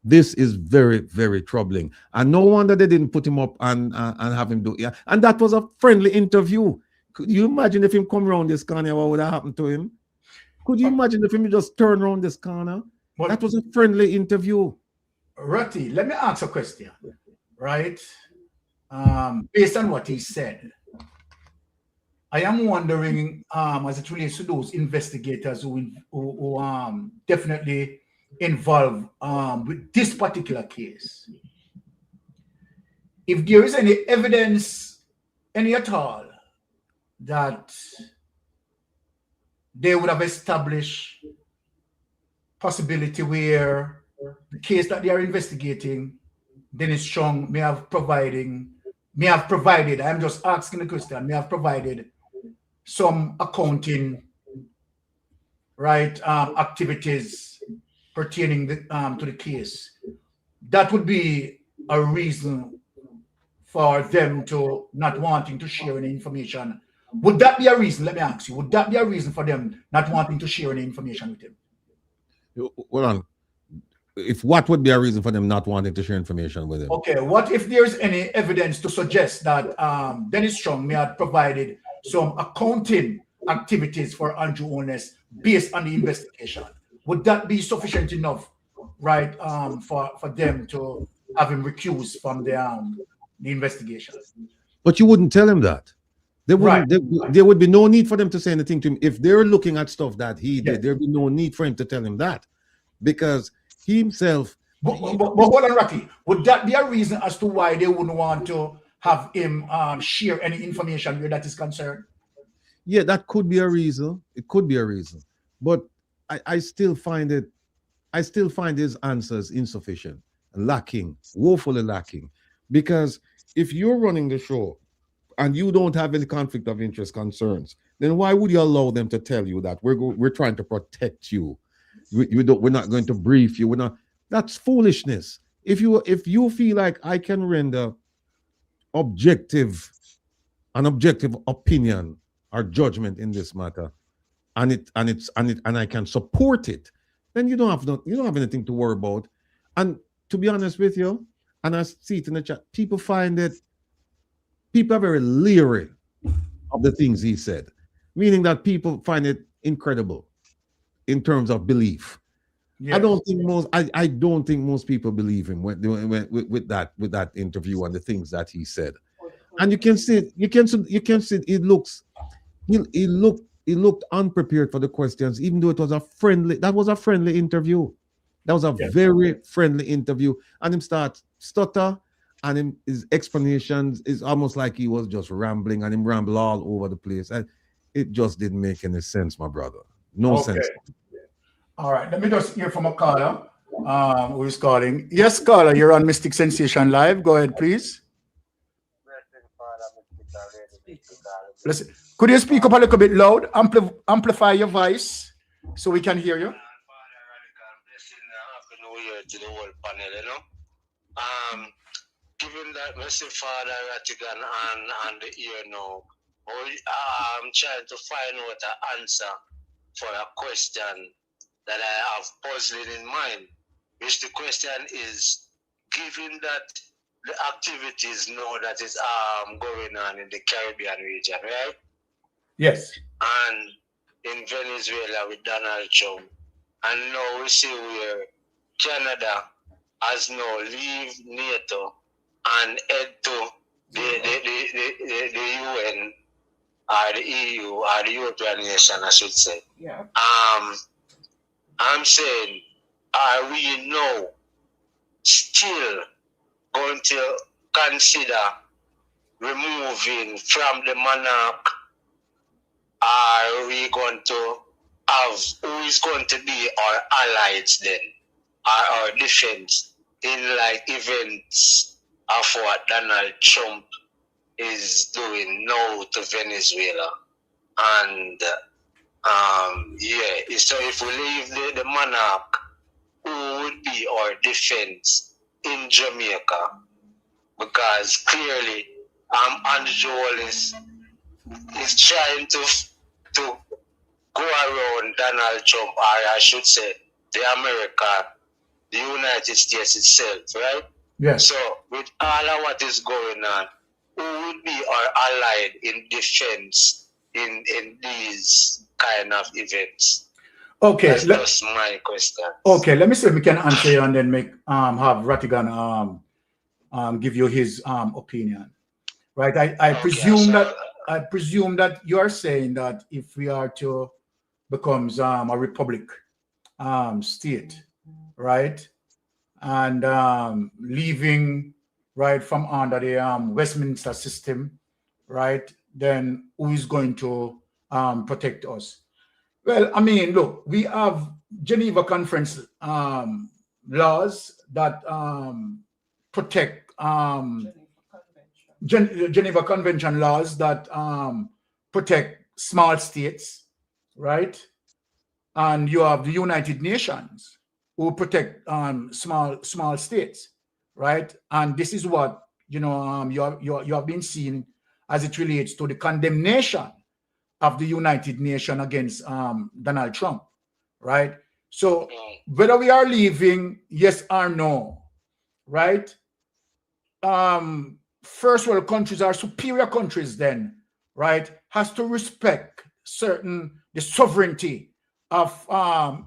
Speaker 7: this is very, very troubling. And no wonder they didn't put him up and have him do it. Yeah. And that was a friendly interview. Could you imagine if him come around this corner, what would have happened to him? Could you imagine if him just turn around this corner? That was a friendly interview.
Speaker 5: Ratty, let me ask a question, right? Based on what he said, I am wondering, as it relates to those investigators who definitely involved with this particular case, if there is any evidence, any at all, that they would have established possibility where the case that they are investigating, Dennis Strong may have provided, I'm just asking the question, may have provided some accounting, right, activities pertaining to the case. That would be a reason for them to not wanting to share any information. Would that be a reason? Let me ask you, would that be a reason for them not wanting to share any information with him?
Speaker 7: Hold on. If what would be a reason for them not wanting to share information with him?
Speaker 5: Okay, what if there's any evidence to suggest that Dennis Strong may have provided some accounting activities for Andrew Holness based on the investigation? Would that be sufficient enough, right, for them to have him recused from the investigation?
Speaker 7: But you wouldn't tell him that. There would be no need for them to say anything to him. If they're looking at stuff that he did, there'd be no need for him to tell him that, because he himself.
Speaker 5: But hold on, Rocky. Would that be a reason as to why they wouldn't want to have him share any information where that is concerned?
Speaker 7: Yeah, that could be a reason. It could be a reason. But I still find his answers insufficient, lacking, woefully lacking. Because if you're running the show and you don't have any conflict of interest concerns, then why would you allow them to tell you that we're trying to protect you? We're not going to brief you. We're not. That's foolishness. If you feel like I can render an objective opinion or judgment in this matter, and I can support it, then you don't have anything to worry about. And to be honest with you, and I see it in the chat, people are very leery of the things he said, meaning that people find it incredible in terms of belief. Yes. I don't think most people believe him with that interview and the things that he said. And you can see it looked unprepared for the questions, even though it was a friendly interview. That was a very friendly interview. And him start stutter, and his explanations is almost like he was just rambling, and him ramble all over the place. And it just didn't make any sense, my brother. No sense.
Speaker 5: All right, let me just hear from a caller who is calling. Yes, caller, you're on Mystic Sensation Live. Go ahead, please. Listen, could you speak up a little bit loud? Amplify your voice so we can hear you.
Speaker 10: To the whole panel, you know. Given that Mr. Father Ratigan and the ear now, I'm trying to find out an answer for a question that I have puzzling in mind. Which the question is, given that the activities now that is going on in the Caribbean region, right?
Speaker 5: Yes.
Speaker 10: And in Venezuela with Donald Trump, and now we see where Canada has now leave NATO and head to the UN or the EU or the European nation, I should say.
Speaker 4: Yeah.
Speaker 10: I'm saying, are we now still going to consider removing from the monarch? Are we going to have, who is going to be our allies then? Our defense in like events of what Donald Trump is doing now to Venezuela? And so if we leave the monarch, who would be our defense in Jamaica? Because clearly Andrew Holness is trying to go around Donald Trump, or I should say the United States itself, right?
Speaker 5: Yes.
Speaker 10: So with all of what is going on, who would be our allied in defense in these kind of events?
Speaker 5: Okay.
Speaker 10: That's just my question.
Speaker 5: Okay, let me see if we can answer you and then make have Ratigan give you his opinion. Right. I presume that you are saying that if we are to become a republic state, right, and leaving right from under the Westminster system, right, then who is going to protect us? Well, I mean, look, we have Geneva Conference laws that protect Geneva Convention laws that protect small states, right? And you have the United Nations who protect small states, right? And this is what you have been seeing as it relates to the condemnation of the United Nations against Donald Trump, right? So whether we are leaving, yes or no, right? First world countries are superior countries then, right? Has to respect the sovereignty of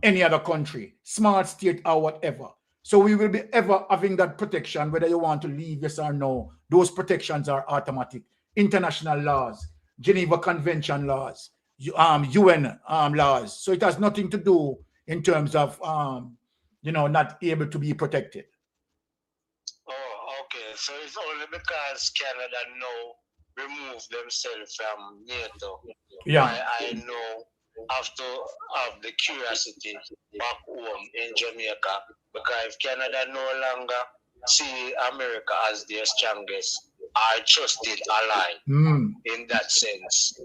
Speaker 5: any other country, small state or whatever. So we will be ever having that protection, whether you want to leave, yes or no. Those protections are automatic. International laws, Geneva Convention laws, UN laws. So it has nothing to do in terms of not able to be protected.
Speaker 10: Oh, okay. So it's only because Canada now remove themselves from NATO.
Speaker 5: Yeah.
Speaker 10: I know have to have the curiosity back home in Jamaica, because if Canada no longer see America as their strongest or trusted ally in that sense,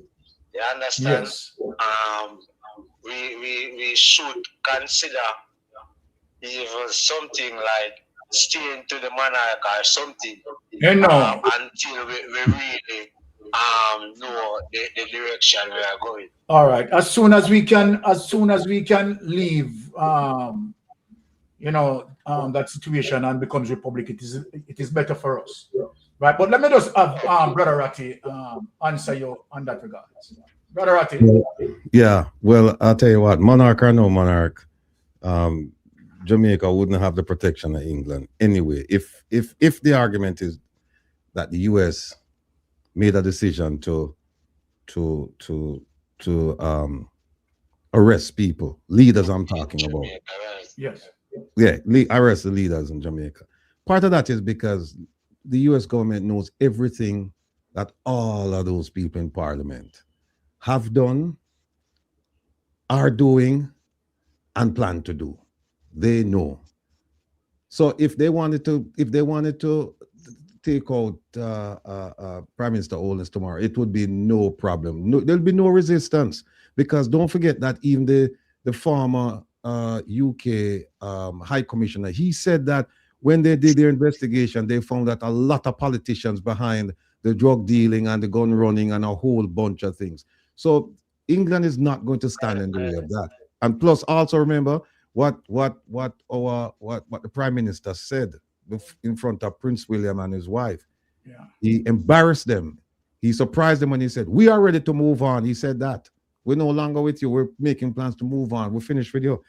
Speaker 10: you understand?
Speaker 5: Yes.
Speaker 10: We should consider even something like staying to the monarch or something until we really know the direction we are going.
Speaker 5: All right. As soon as we can leave that situation and becomes republic, it is better for us. Right. But let me just have Brother Ratty answer you on that regard. Brother Ratty.
Speaker 7: Yeah, well, I'll tell you what, monarch or no monarch, Jamaica wouldn't have the protection of England anyway. If the argument is that the US made a decision to arrest people, leaders I'm talking about.
Speaker 5: Yes.
Speaker 7: Yeah, arrest the leaders in Jamaica. Part of that is because the US government knows everything that all of those people in Parliament have done, are doing, and plan to do. They know. So if they wanted to take out Prime Minister Holness tomorrow, it would be no problem. There'll be no resistance, because don't forget that even the former UK High Commissioner, he said that when they did their investigation, they found that a lot of politicians behind the drug dealing and the gun running and a whole bunch of things. So England is not going to stand in the way of that. And plus, also remember what the Prime Minister said in front of Prince William and his wife.
Speaker 5: Yeah.
Speaker 7: He embarrassed them. He surprised them when he said, "We are ready to move on." He said that. "We're no longer with you. We're making plans to move on. We're finished with you."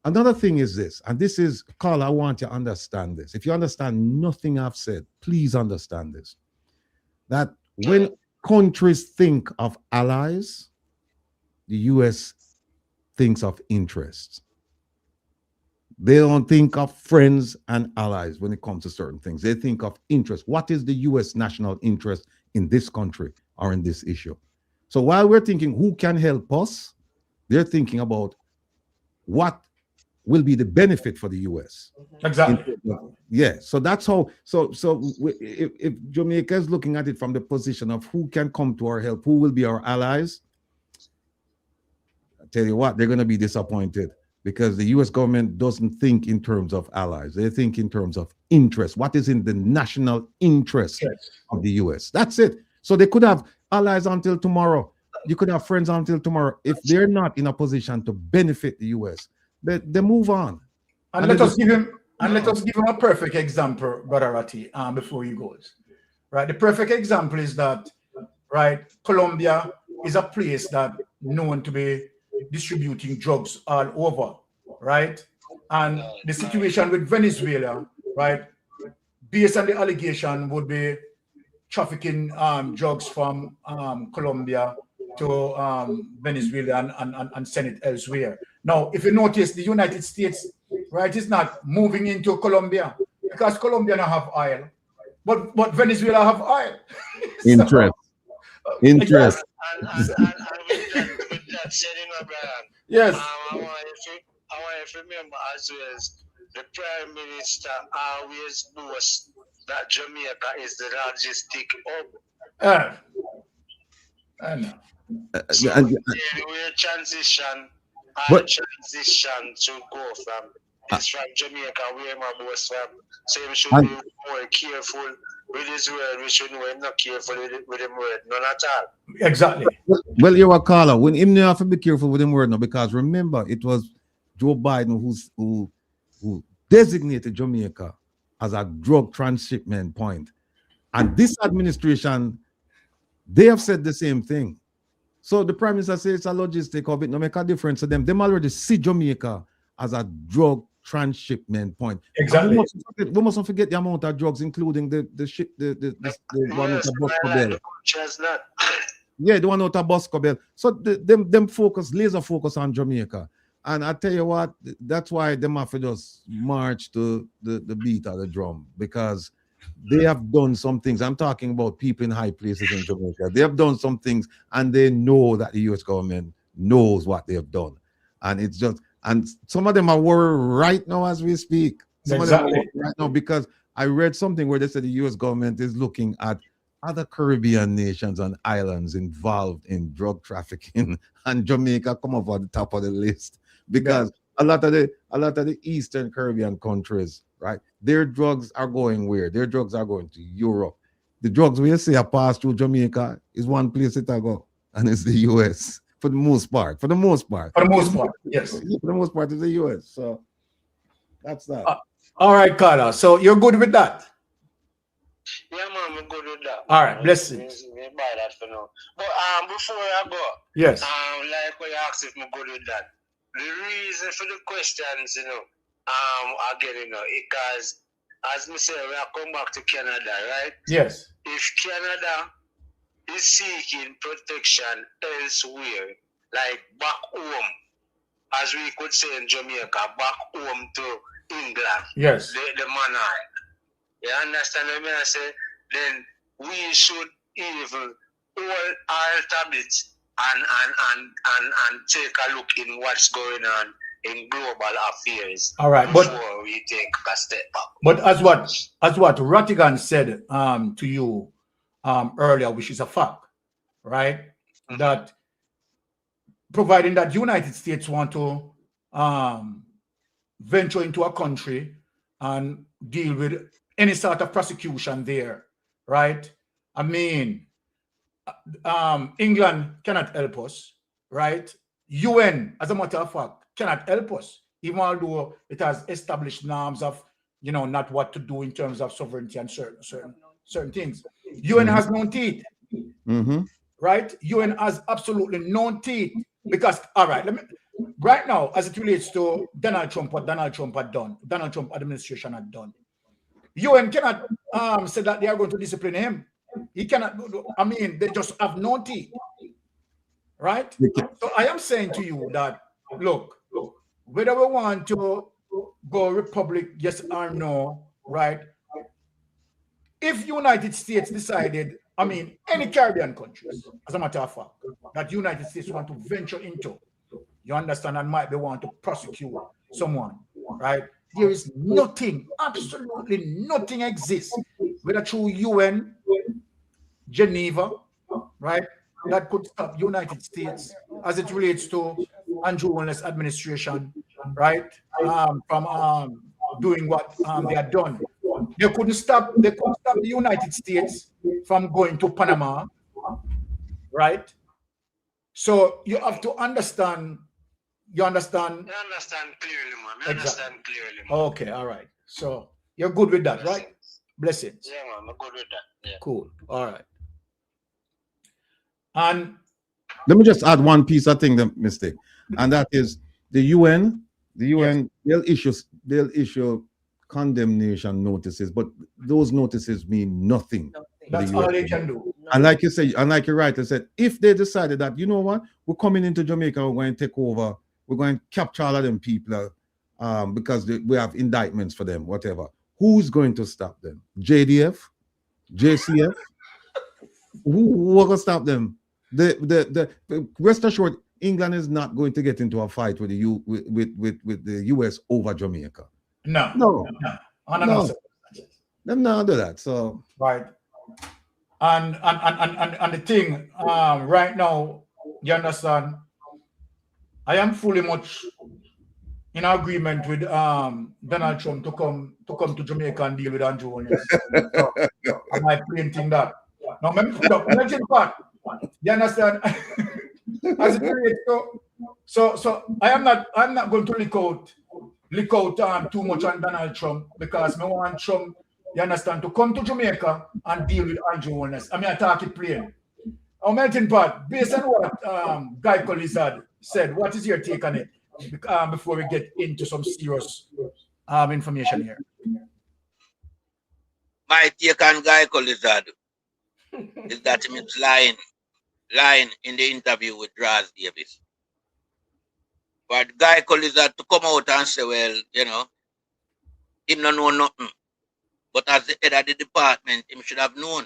Speaker 7: Another thing is this, and this is, Carl, I want you to understand this. If you understand nothing I've said, please understand this. That when countries think of allies, the US thinks of interests. They don't think of friends and allies when it comes to certain things. They think of interest. What is the US national interest in this country or in this issue? So while we're thinking who can help us, they're thinking about what will be the benefit for the US.
Speaker 5: Exactly.
Speaker 7: Yeah. So that's how. So if Jamaica is looking at it from the position of who can come to our help, who will be our allies, I tell you what, they're going to be disappointed, because the US government doesn't think in terms of allies. They think in terms of interest. What is in the national interest of the US? That's it. So they could have allies until tomorrow. You could have friends until tomorrow. If they're not in a position to benefit the US, they move on.
Speaker 5: And let us give him a perfect example, Brother Ratty, before he goes. Right. The perfect example is that, right, Colombia is a place that known to be distributing drugs all over, right? And the situation with Venezuela, right, based on the allegation, would be trafficking drugs from Colombia to Venezuela and send it elsewhere. Now, if you notice, the United States, right, is not moving into Colombia because Colombia don't have oil, but Venezuela have oil.
Speaker 7: Interest. Interest.
Speaker 10: And with that said, Brian,
Speaker 5: yes.
Speaker 10: I want you to remember as well as the Prime Minister always boasts that Jamaica is the logistic hub.
Speaker 5: I know.
Speaker 10: So we transition to go from Jamaica where my boss from. So we should be more careful with his word. We shouldn't be not careful with him word. None at all.
Speaker 5: Exactly.
Speaker 7: Well, you're a caller. When him you have to be careful with him word now, because remember it was Joe Biden who designated Jamaica as a drug transshipment point. And this administration, they have said the same thing. So the Prime Minister says it's a logistic of it, no make a difference to them. Them already see Jamaica as a drug transshipment point.
Speaker 5: Exactly.
Speaker 7: We mustn't forget the amount of drugs, including the one with the Bosco Bell. Yeah, the one with the Bosco Bell. So them focus, laser focus on Jamaica. And I tell you what, that's why them have to just march to the beat of the drum, because they have done some things. I'm talking about people in high places in Jamaica. They have done some things, and they know that the U.S. government knows what they have done. And it's just, and some of them are worried right now as we speak. Some of them are worried right now, because I read something where they said the U.S. government is looking at other Caribbean nations and islands involved in drug trafficking, and Jamaica come up at the top of the list, because a lot of the Eastern Caribbean countries, right, their drugs are going where? Their drugs are going to Europe. The drugs we say are passed through Jamaica is one place it go, and it's the US for the most part. For the most part,
Speaker 5: yes.
Speaker 7: For the most part, it's the US. So that's that.
Speaker 5: All right, Carla. So you're good with that?
Speaker 10: Yeah, man, I'm good with that.
Speaker 5: All right, blessings.
Speaker 10: Me buy that for now. But before I go,
Speaker 5: yes,
Speaker 10: like what you asked if I'm good with that. The reason for the questions, again, because as me say, we are come back to Canada, right?
Speaker 5: Yes.
Speaker 10: If Canada is seeking protection elsewhere, like back home, as we could say in Jamaica, back home to England,
Speaker 5: yes,
Speaker 10: the monarch. You understand what I say? Then we should even all alter it and take a look in what's going on in global affairs.
Speaker 5: All right,
Speaker 10: before we take a step back.
Speaker 5: But as what Rattigan said to you earlier, which is a fact, right? Mm-hmm. That providing that United States want to venture into a country and deal with any sort of prosecution there, right? I mean, England cannot help us, right? UN, as a matter of fact, cannot help us, even although it has established norms of, not what to do in terms of sovereignty and certain things. UN has no teeth, right? UN has absolutely no teeth, because, all right, right now, as it relates to Donald Trump, what Donald Trump had done, Donald Trump administration had done, UN cannot say that they are going to discipline him. He cannot, I mean, they just have no teeth, right? So I am saying to you that, look, whether we want to go Republic, yes or no, right? If United States decided, I mean, any Caribbean countries, as a matter of fact, that United States want to venture into, you understand, and might be want to prosecute someone, right? There is nothing, absolutely nothing exists, whether through UN, Geneva, right, that could stop United States as it relates to Andrew Willis administration, right, from doing what they had done. They couldn't stop the United States from going to Panama, right? So you have to understand. You understand?
Speaker 10: You understand clearly, man. You understand clearly, man.
Speaker 5: Okay, all right. So you're good with that, right? Blessings.
Speaker 10: Yeah, man. I'm good with that. Yeah.
Speaker 5: Cool. All right. And
Speaker 7: let me just add one piece, I think the mistake, and that is the UN. The UN, they'll issue condemnation notices, but those notices mean nothing.
Speaker 5: That's all they can do.
Speaker 7: And like you say, and like you rightly said, if they decided that, you know what, we're coming into Jamaica, we're going to take over, we're going to capture all of them people because we have indictments for them, whatever. Who's going to stop them? JDF? JCF? Who will stop them? The rest assured, England is not going to get into a fight with the US over Jamaica.
Speaker 5: No.
Speaker 7: No.
Speaker 5: Under
Speaker 7: No.
Speaker 5: no circumstances.
Speaker 7: Them not do that. So
Speaker 5: Right. And the thing, right now, you understand, I am fully much in agreement with Donald Trump to come to Jamaica and deal with Andrew Holness. So, am I painting that? Now, imagine part. You understand? As it relates, so I'm not going to lick out too much on Donald Trump because I want Trump, you understand, to come to Jamaica and deal with Andrew Holness. I mean, I talk it plain. Melting Pot, based on what Guy Collizard said, what is your take on it before we get into some serious information here?
Speaker 6: My take on Guy Collizard is that he is lying in the interview with Draz Davis. But Guy Collizard to come out and say, well, you know, him don't know nothing. But as the head of the department, him should have known.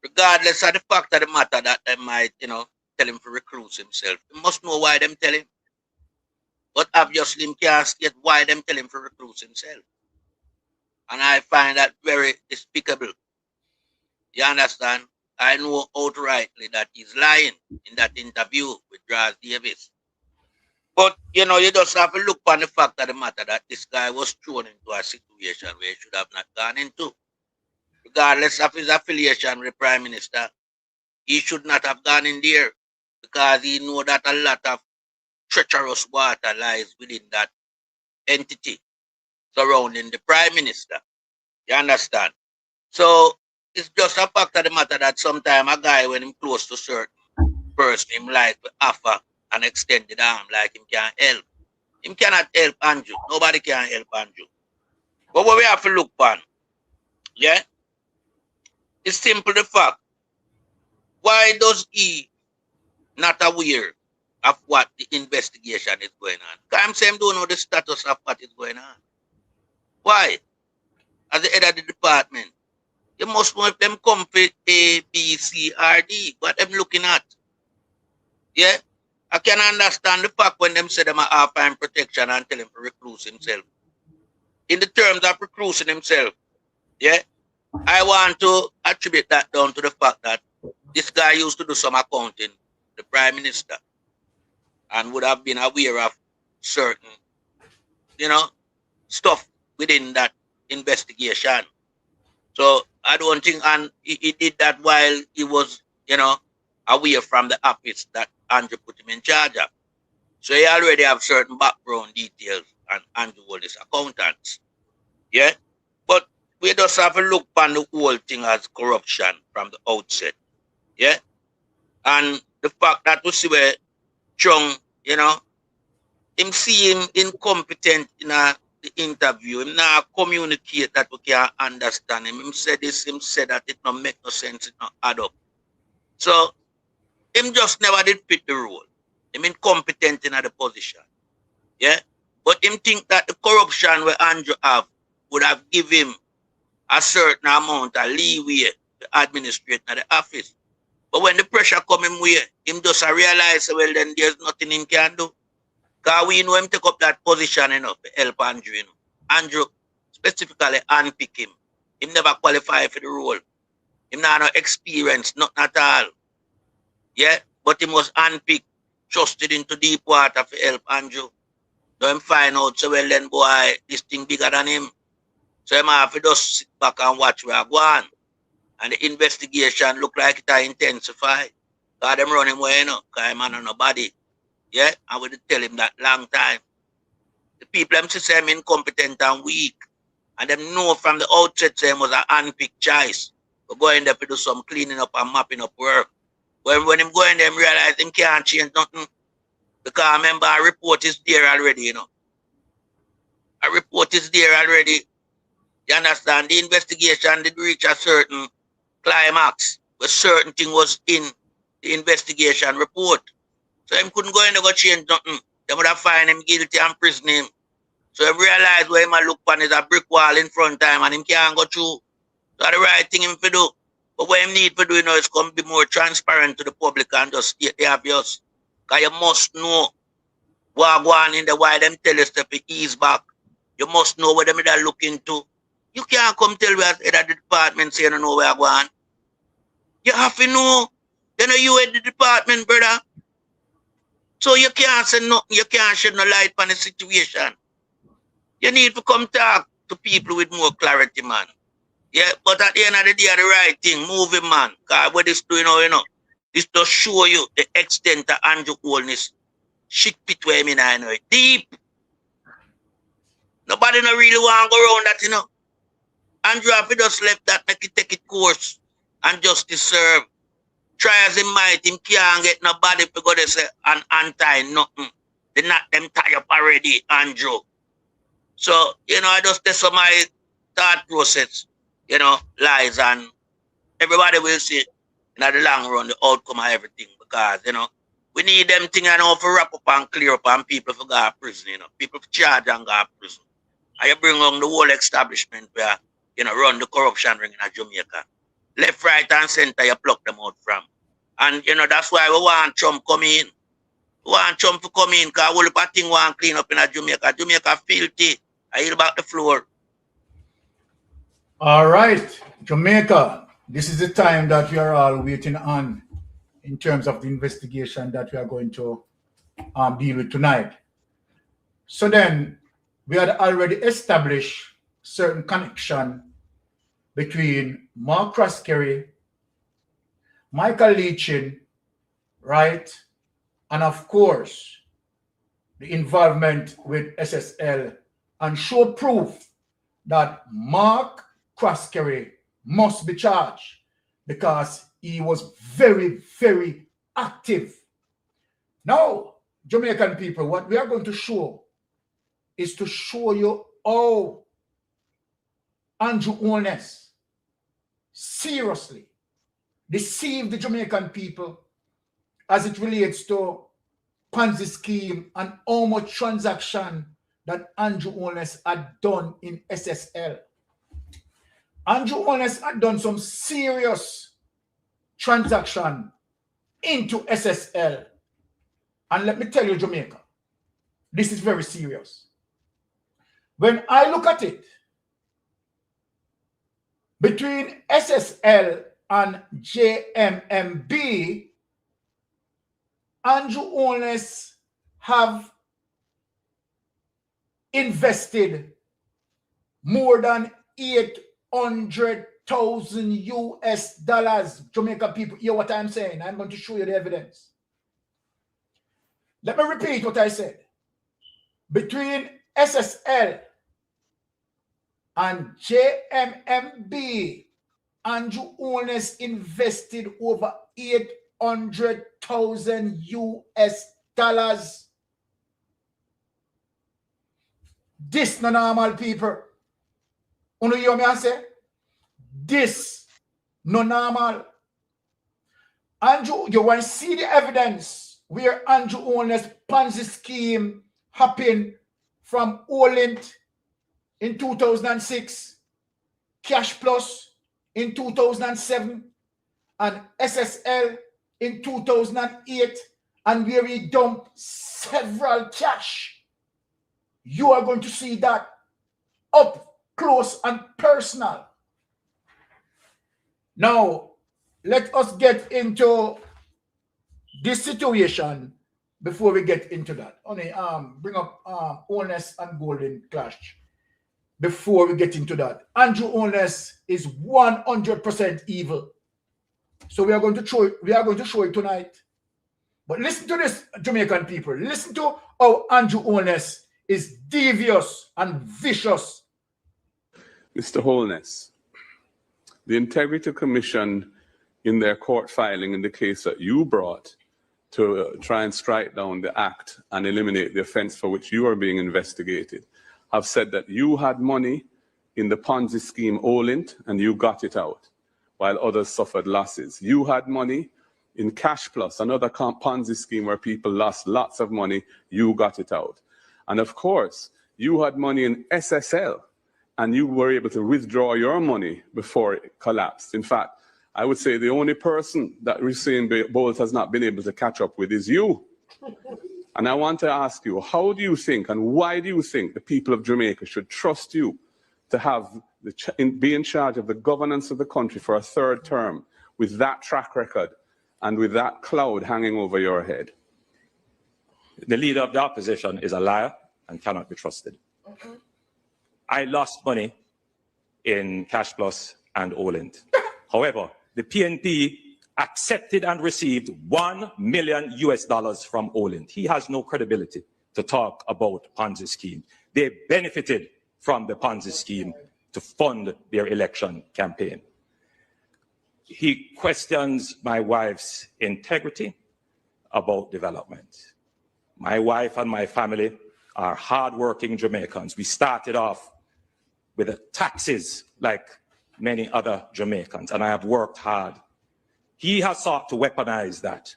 Speaker 6: Regardless of the fact of the matter that they might, you know, tell him to recruit himself. He must know why them tell him. But obviously him can't state why them tell him to recruit himself. And I find that very despicable. You understand? I know outrightly that he's lying in that interview with Draz Davis. But, you know, you just have to look on the fact of the matter that this guy was thrown into a situation where he should have not gone into. Regardless of his affiliation with the Prime Minister, he should not have gone in there because he know that a lot of treacherous water lies within that entity surrounding the Prime Minister. You understand? So, it's just a fact of the matter that sometimes a guy, when him close to certain person, him like to offer an extended arm like him can help. Him cannot help Andrew. Nobody can help Andrew. But what we have to look on, yeah, it's simple the fact. Why does he not aware of what the investigation is going on? Because I'm saying don't know the status of what is going on. Why? As the head of the department, you must know if them come for A, B, C, R, D, what them looking at. Yeah? I can understand the fact when them say them are half-time protection and tell him to recluse himself. In the terms of reclusing himself, yeah, I want to attribute that down to the fact that this guy used to do some accounting, the Prime Minister, and would have been aware of certain, you know, stuff within that investigation. So I don't think, and he did that while he was, you know, away from the office that Andrew put him in charge of. So he already have certain background details and Andrew was his accountants. Yeah? But we just have to look on the whole thing as corruption from the outset. Yeah? And the fact that we see where Chung, you know, him see him incompetent in the interview, him now communicate that we can understand him. Him said this, him said that, it don't make no sense, it don't add up. So him just never did fit the role. Him incompetent in the position. Yeah? But him think that the corruption where Andrew have would have given him a certain amount of leeway to administrate in the office. But when the pressure come him way, him just realize, well, then there's nothing him can do. Because we know him take up that position enough to help Andrew. You know. Andrew specifically unpick him. Him never qualify for the role. Him not no experience, not at all. Yeah, but he was unpicked, trusted into deep water to help Andrew. So him find out, so well then boy, this thing bigger than him. So him have to just sit back and watch where I go on. And the investigation look like it are intensified. Because them run him away, you know, because him on nobody. Yeah, I would tell him that long time. The people them say him incompetent and weak. And them know from the outset say him was an unpicked choice. But going there to do some cleaning up and mapping up work. When him go in there, him realize him can't change nothing. Because remember, a report is there already, you know. A report is there already. You understand? The investigation did reach a certain climax. Where certain thing was in the investigation report. So him couldn't go in there go change nothing. They would have find him guilty and prison him. So he realized where him a look on is a brick wall in front of him and him can't go through. So the right thing him to do. But what him need to do, you know, is come be more transparent to the public and just state the obvious. Because you must know what go on in the why them tell us to ease back. You must know what them are looking to. You can't come tell me as head of the department say you don't know where I go on. You have to know. You know you head the department, brother. So you can't say nothing. You can't shed no light on the situation. You need to come talk to people with more clarity, man. Yeah, but at the end of the day, the right thing, move it, man. Because what this doing now, you know, this does show you the extent of Andrew Holness. Shit pit where I mean, I know it. Deep. Nobody no really want to go around that, you know. Andrew, if he just left that, make it take it course and justice serve. Try as he might, him can't get nobody because they say an anti nothing. They knock them tie up already, Andrew. So, you know, I just tell some my thought process, you know, lies, and everybody will see in the long run the outcome of everything, because, you know, we need them things, you know, for wrap up and clear up and people for go to prison, you know. People for charge and go to prison. And you bring on the whole establishment where, you know, run the corruption ring in Jamaica. Left, right, and center, you pluck them out from. And, you know, that's why we want Trump come in. We want Trump to come in, because all the thing want clean up in Jamaica. Jamaica filthy. I hear about the floor.
Speaker 5: All right, Jamaica, this is the time that we are all waiting on in terms of the investigation that we are going to deal with tonight. So then, we had already established certain connection between Mark Croskery, Michael Leachin, right? And of course, the involvement with SSL, and show proof that Mark Croskery must be charged because he was very, very active. Now, Jamaican people, what we are going to show is to show you how Andrew Holness seriously deceived the Jamaican people as it relates to Ponzi scheme and how much transaction that Andrew Holness had done in SSL. Andrew Holness had done some serious transaction into SSL. And let me tell you, Jamaica, this is very serious. When I look at it, between SSL and JMMB, Andrew Holness have invested more than $800,000 US. Jamaica people, hear what I'm saying. I'm going to show you the evidence. Let me repeat what I said. Between SSL and JMMB, Andrew Holness invested over $800,000 US. This no normal, people. You hear me I say? This no normal. Andrew, you want to see the evidence where Andrew Holness Ponzi scheme happened from Olint in 2006, Cash Plus in 2007, and SSL in 2008, and where he dumped several cash. You are going to see that up close and personal. Now, let us get into this situation before we get into that. Only bring up Holness and Golden Clash. Before we get into that, Andrew Holness is 100% evil. So we are going to show it. We are going to show it tonight. But listen to this, Jamaican people. Listen to how Andrew Holness is devious and vicious.
Speaker 11: Mr. Holness, the Integrity Commission, in their court filing in the case that you brought to try and strike down the act and eliminate the offense for which you are being investigated, have said that you had money in the Ponzi scheme Olint and you got it out, while others suffered losses. You had money in Cash Plus, another Ponzi scheme where people lost lots of money, you got it out. And of course, you had money in SSL and you were able to withdraw your money before it collapsed. In fact, I would say the only person that Usain Bolt has not been able to catch up with is you. And I want to ask you, how do you think and why do you think the people of Jamaica should trust you to have be in charge of the governance of the country for a third term with that track record and with that cloud hanging over your head?
Speaker 12: The leader of the opposition is a liar and cannot be trusted. I lost money in Cash Plus and Olint. However, the PNP accepted and received $1 million from Olint. He has no credibility to talk about Ponzi scheme. They benefited from the Ponzi scheme to fund their election campaign. He questions my wife's integrity about development. My wife and my family are hardworking Jamaicans. We started off with the taxes like many other Jamaicans, and I have worked hard. He has sought to weaponize that.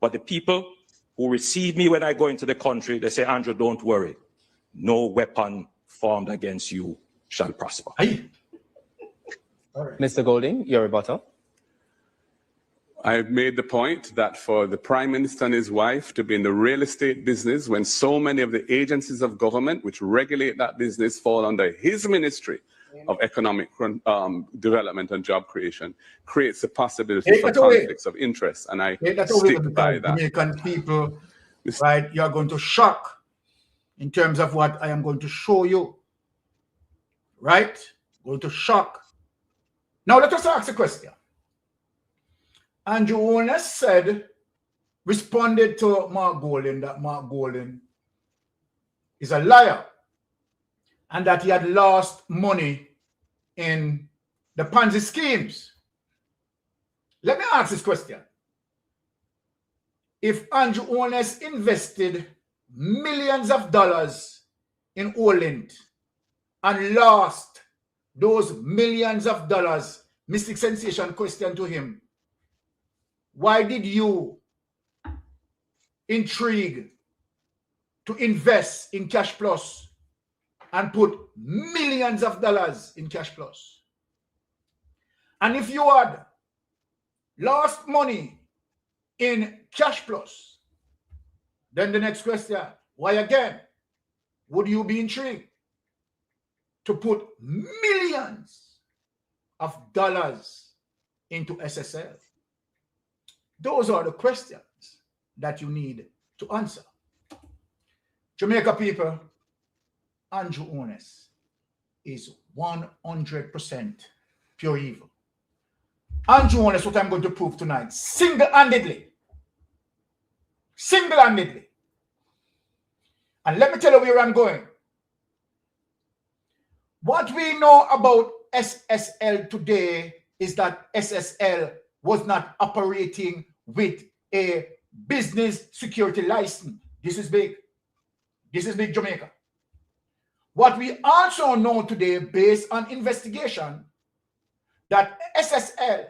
Speaker 12: But the people who receive me when I go into the country, they say, Andrew, don't worry. No weapon formed against you shall prosper.
Speaker 5: Right.
Speaker 13: Mr. Golding, your rebuttal.
Speaker 11: I've made the point that for the Prime Minister and his wife to be in the real estate business when so many of the agencies of government which regulate that business fall under his ministry of economic development and job creation creates the possibility for conflicts of interest, and I stick by that.
Speaker 5: Jamaican people, right, you are going to shock in terms of what I am going to show you, right? Going to shock. Now let us ask a question. Andrew Holness said, responded to Mark Golding that Mark Golding is a liar and that he had lost money in the Ponzi schemes. Let me ask this question. If Andrew Holness invested millions of dollars in Olint and lost those millions of dollars, Mystic Sensation question to him, why did you intrigue to invest in Cash Plus and put millions of dollars in Cash Plus? And if you had lost money in Cash Plus, then the next question, why again would you be intrigued to put millions of dollars into SSL? Those are the questions that you need to answer. Jamaica people, Andrew Holness is 100% pure evil. Andrew Holness, what I'm going to prove tonight, single-handedly. Single-handedly. And let me tell you where I'm going. What we know about SSL today is that SSL was not operating with a business security license. This is big. This is big Jamaica. What we also know today, based on investigation, that SSL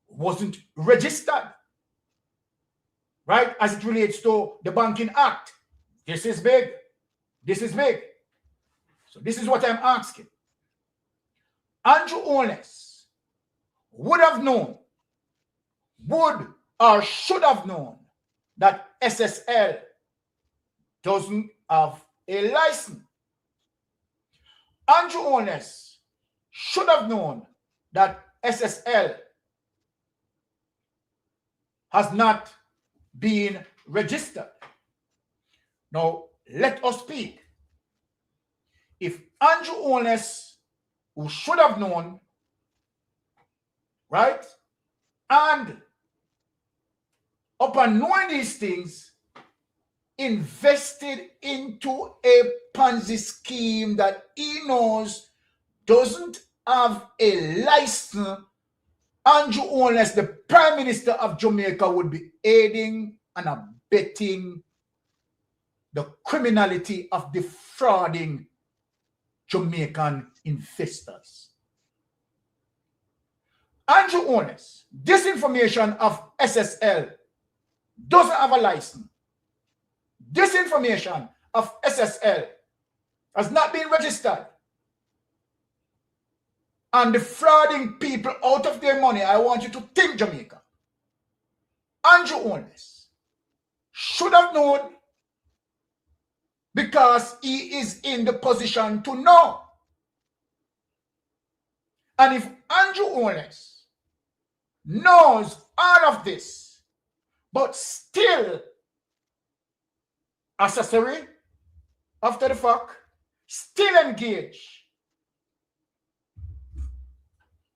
Speaker 5: wasn't registered, right, as it relates to the Banking Act. This is big. This is big. So this is what I'm asking. Andrew Holness would have known, would or should have known that SSL doesn't have a license. Andrew Holness should have known that SSL has not been registered. Now, let us speak. If Andrew Holness, who should have known, right, and upon knowing these things, invested into a Ponzi scheme that he knows doesn't have a license, Andrew Holness, the Prime Minister of Jamaica, would be aiding and abetting the criminality of defrauding Jamaican investors. Andrew Holness, disinformation of SSL doesn't have a license. Disinformation of SSL has not been registered. And defrauding people out of their money. I want you to think, Jamaica. Andrew Holness should have known because he is in the position to know. And if Andrew Holness knows all of this, but still accessory after the fact, still engage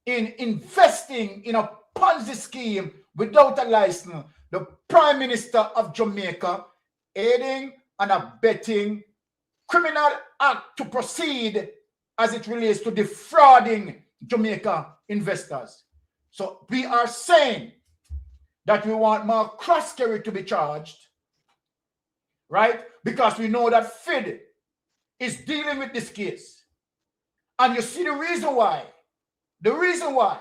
Speaker 5: in investing in a Ponzi scheme without a license, the Prime Minister of Jamaica aiding and abetting criminal act to proceed as it relates to defrauding Jamaica investors. So we are saying that we want Mark Croskery to be charged, right? Because we know that FID is dealing with this case. And you see the reason why. The reason why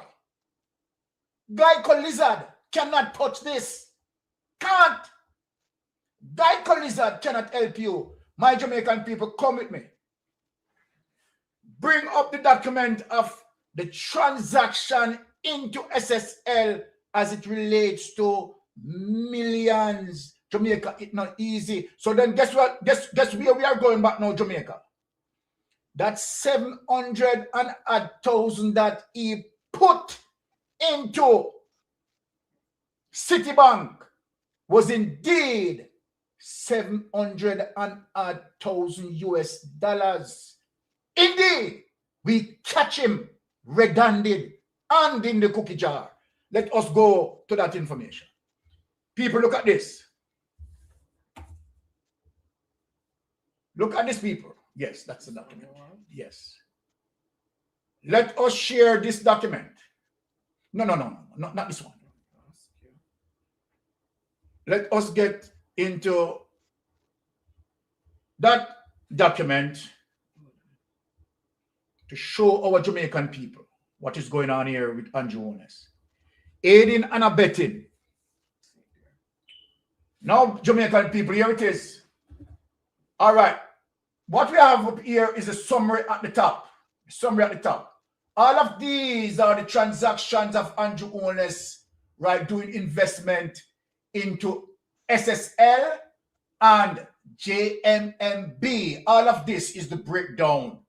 Speaker 5: Geico Lizard cannot touch this. Can't. Geico Lizard cannot help you. My Jamaican people, come with me. Bring up the document of the transaction into SSL as it relates to millions. Jamaica, it's not easy. So then guess what? Guess where we are going back now, Jamaica? That 700,000 that he put into Citibank was indeed 700,000 US dollars. Indeed, we catch him red-handed and in the cookie jar. Let us go to that information. People, look at this. Look at this, people. Yes, that's the document. Yes. Let us share this document. No, not this one. Let us get into that document to show our Jamaican people what is going on here with Andrew Holness. Aiding and abetting. Now, Jamaican people, here it is. All right. What we have up here is a summary at the top. Summary at the top. All of these are the transactions of Andrew Holness, right, doing investment into SSL and JMMB. All of this is the breakdown.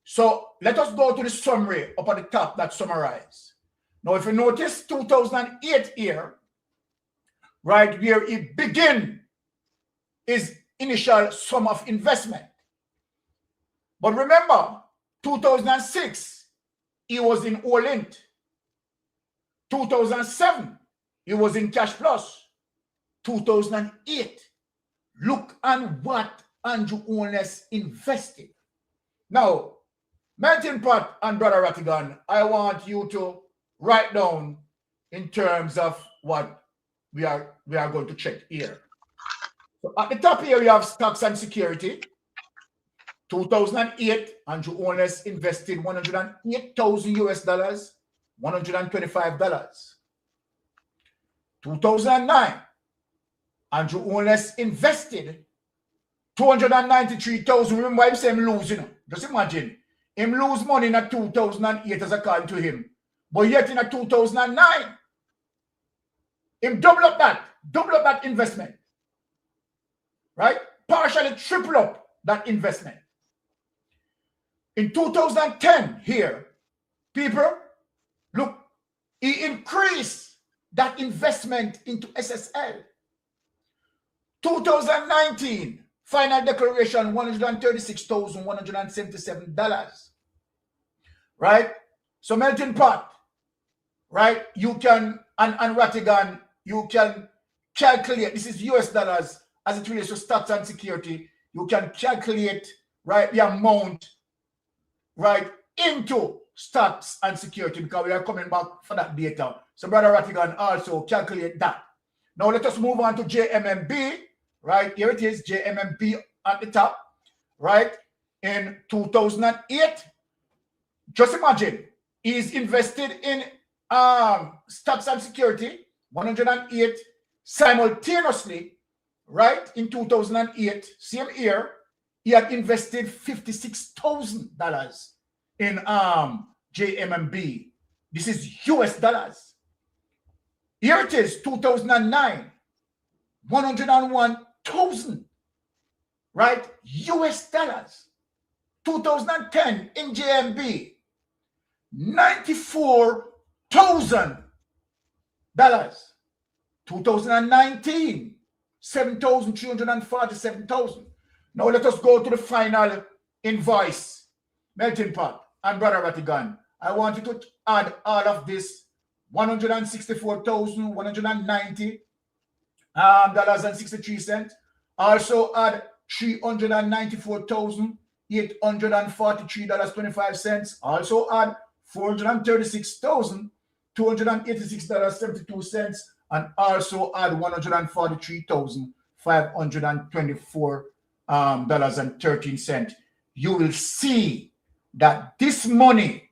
Speaker 5: So let us go to the summary up at the top that summarizes. Now, if you notice 2008 here, right, where it began his initial sum of investment. But remember, 2006, he was in Orient. 2007, he was in Cash Plus. 2008, look at what Andrew Holness invested. Now, Melting Pot and Brother Rattigan, I want you to write down in terms of what we are going to check here. So at the top here, we have stocks and security. 2008, Andrew Holness invested 108,000 US dollars, $125. 2009, Andrew Holness invested 293,000. Remember, I'm saying losing. Just imagine him lose money in 2008 as according to him, but yet in 2009, him double up that investment, right? Partially triple up that investment. In 2010, here, people, look, he increased that investment into SSL. 2019, final declaration, $136,177. Right? So Melting Pot, right? You can, and Rattigan, you can calculate, this is US dollars as it relates to stocks and security. You can calculate, right, the amount, right, into stocks and security because we are coming back for that data. So Brother Rattigan also calculate that. Now let us move on to JMMB, right? Here it is, JMMB at the top, right? In 2008, just imagine, he's invested in stocks and security, 108 simultaneously, right? In 2008, same year, he had invested $56,000 in JMMB. This is US dollars. Here it is, 2009, 101,000 right? US dollars. 2010 in JMB, $94,000. 2019, 7,347,000. Now let us go to the final invoice. Melting Pot and Brother Ratigan, I want you to add all of this $164,190.63. Also add $394,843.25. Also add $436,286.72, and also add $143,524.13. You will see that this money,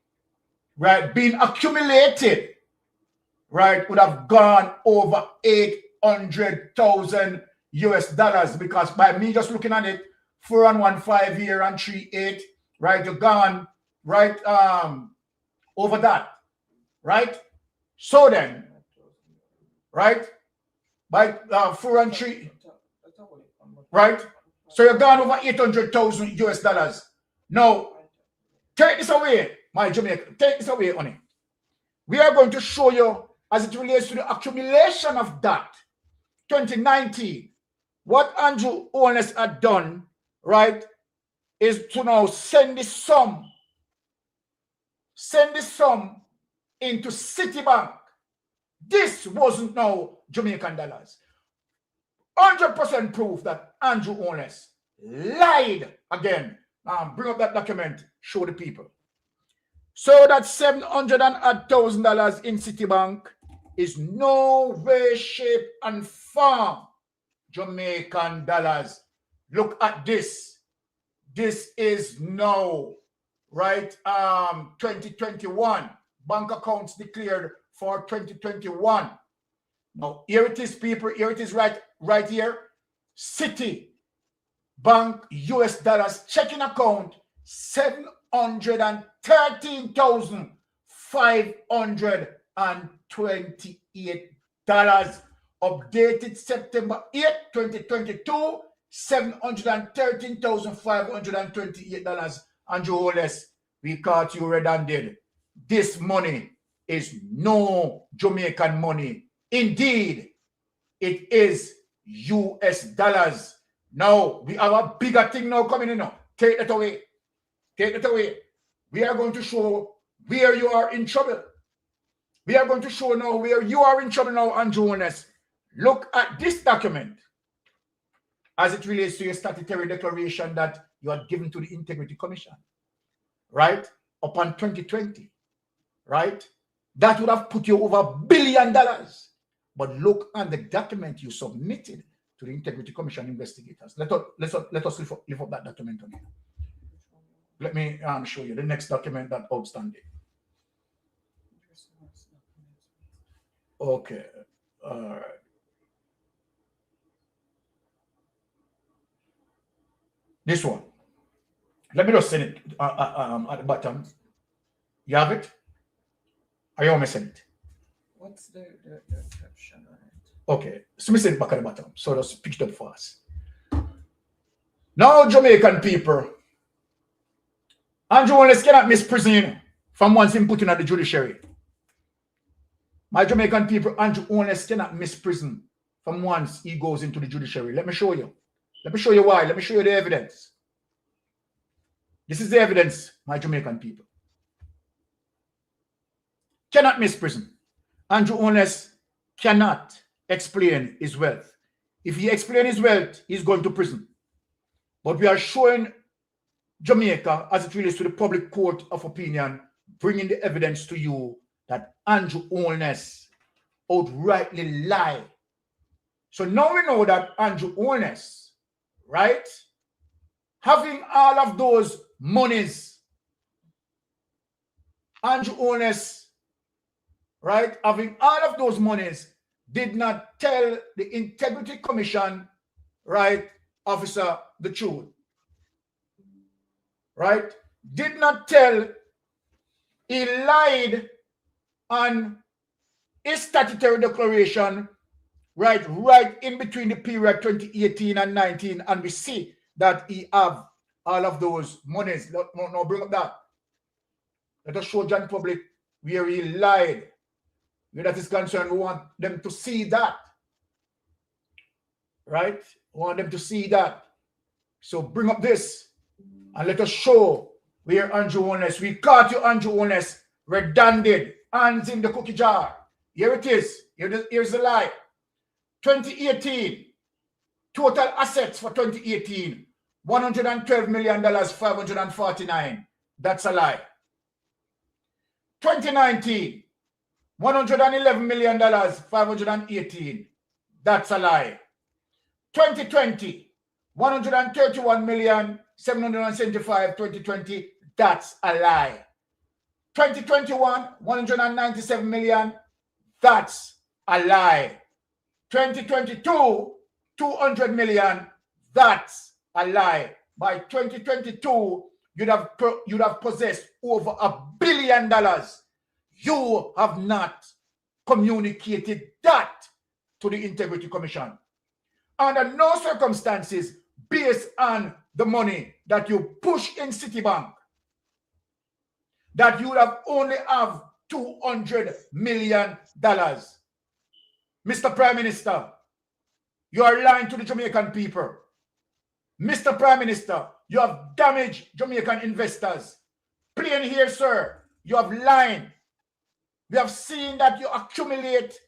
Speaker 5: right, being accumulated, right, would have gone over 800,000 US dollars, because by me just looking at it, 4 and 1 5 year and 3 8, right, you're gone, right, over that, right? So then, right, by 4 and 3, right? So you're gone over 800,000 US dollars. Now, take this away, my Jamaican, take this away, honey. We are going to show you, as it relates to the accumulation of that, 2019, what Andrew Holness had done, right, is to now send this sum into Citibank. This wasn't now Jamaican dollars. 100% proof that Andrew Holness lied again. Bring up that document, show the people. So that $700,000 in Citibank is no way, shape, and form Jamaican dollars. Look at this. This is now, right, 2021. Bank accounts declared for 2021. Now, here it is, people. Here it is right here. City Bank US dollars checking account, $713,528. Updated September 8, 2022, $713,528. Andrew Holness, we caught you red-handed. This money is no Jamaican money. Indeed, it is US dollars. Now, we have a bigger thing now coming in now. Take that away. Take it away. We are going to show where you are in trouble. We are going to show now where you are in trouble now, Andrew Holness. Look at this document as it relates to your statutory declaration that you had given to the Integrity Commission, right? Upon 2020, right? That would have put you over $1 billion. But look at the document you submitted to the Integrity Commission investigators. Let us lift up that document on here. Let me show you the next document that outstanding. Okay. All right. This one. Let me just send it at the bottom. You have it? Are you want me to send it?
Speaker 4: What's the caption on it?
Speaker 5: Okay. So me send it back at the bottom. So just pick it up for us. Now, Jamaican people, Andrew Holness cannot miss prison from once him put in at the judiciary. My Jamaican people, Andrew Holness cannot miss prison from once he goes into the judiciary. Let me show you. Let me show you why. Let me show you the evidence. This is the evidence, my Jamaican people. Cannot miss prison. Andrew Holness cannot explain his wealth. If he explains his wealth, he's going to prison. But we are showing Jamaica, as it relates to the public court of opinion, bringing the evidence to you that Andrew Holness outrightly lied. So now we know that Andrew Holness, right, having all of those monies, Andrew Holness, right, having all of those monies, did not tell the Integrity Commission, right, officer, the truth. Right? Did not tell, he lied on his statutory declaration, right in between the period 2018 and 19, and we see that he have all of those monies. No, bring up that. Let us show John public where he lied. Where that is concerned, we want them to see that. Right? We want them to see that. So bring up this and let us show where Andrew Holness, we caught you, Andrew Holness, redundant, hands in the cookie jar. Here it is. Here's the lie. 2018, total assets for 2018, $112 million, 549. That's a lie. 2019, $111 million, 518. That's a lie. 2020, 131 million, 775, 2020. That's a lie. 2021, 197 million. That's a lie. 2022, 200 million. That's a lie. By 2022, you'd have possessed over $1 billion. You have not communicated that to the Integrity Commission. Under no circumstances, based on the money that you push in Citibank, that you would have only have $200 million. Mr. Prime Minister, you are lying to the Jamaican people. Mr. Prime Minister, you have damaged Jamaican investors. Plain here, sir, you have lied. We have seen that you accumulate,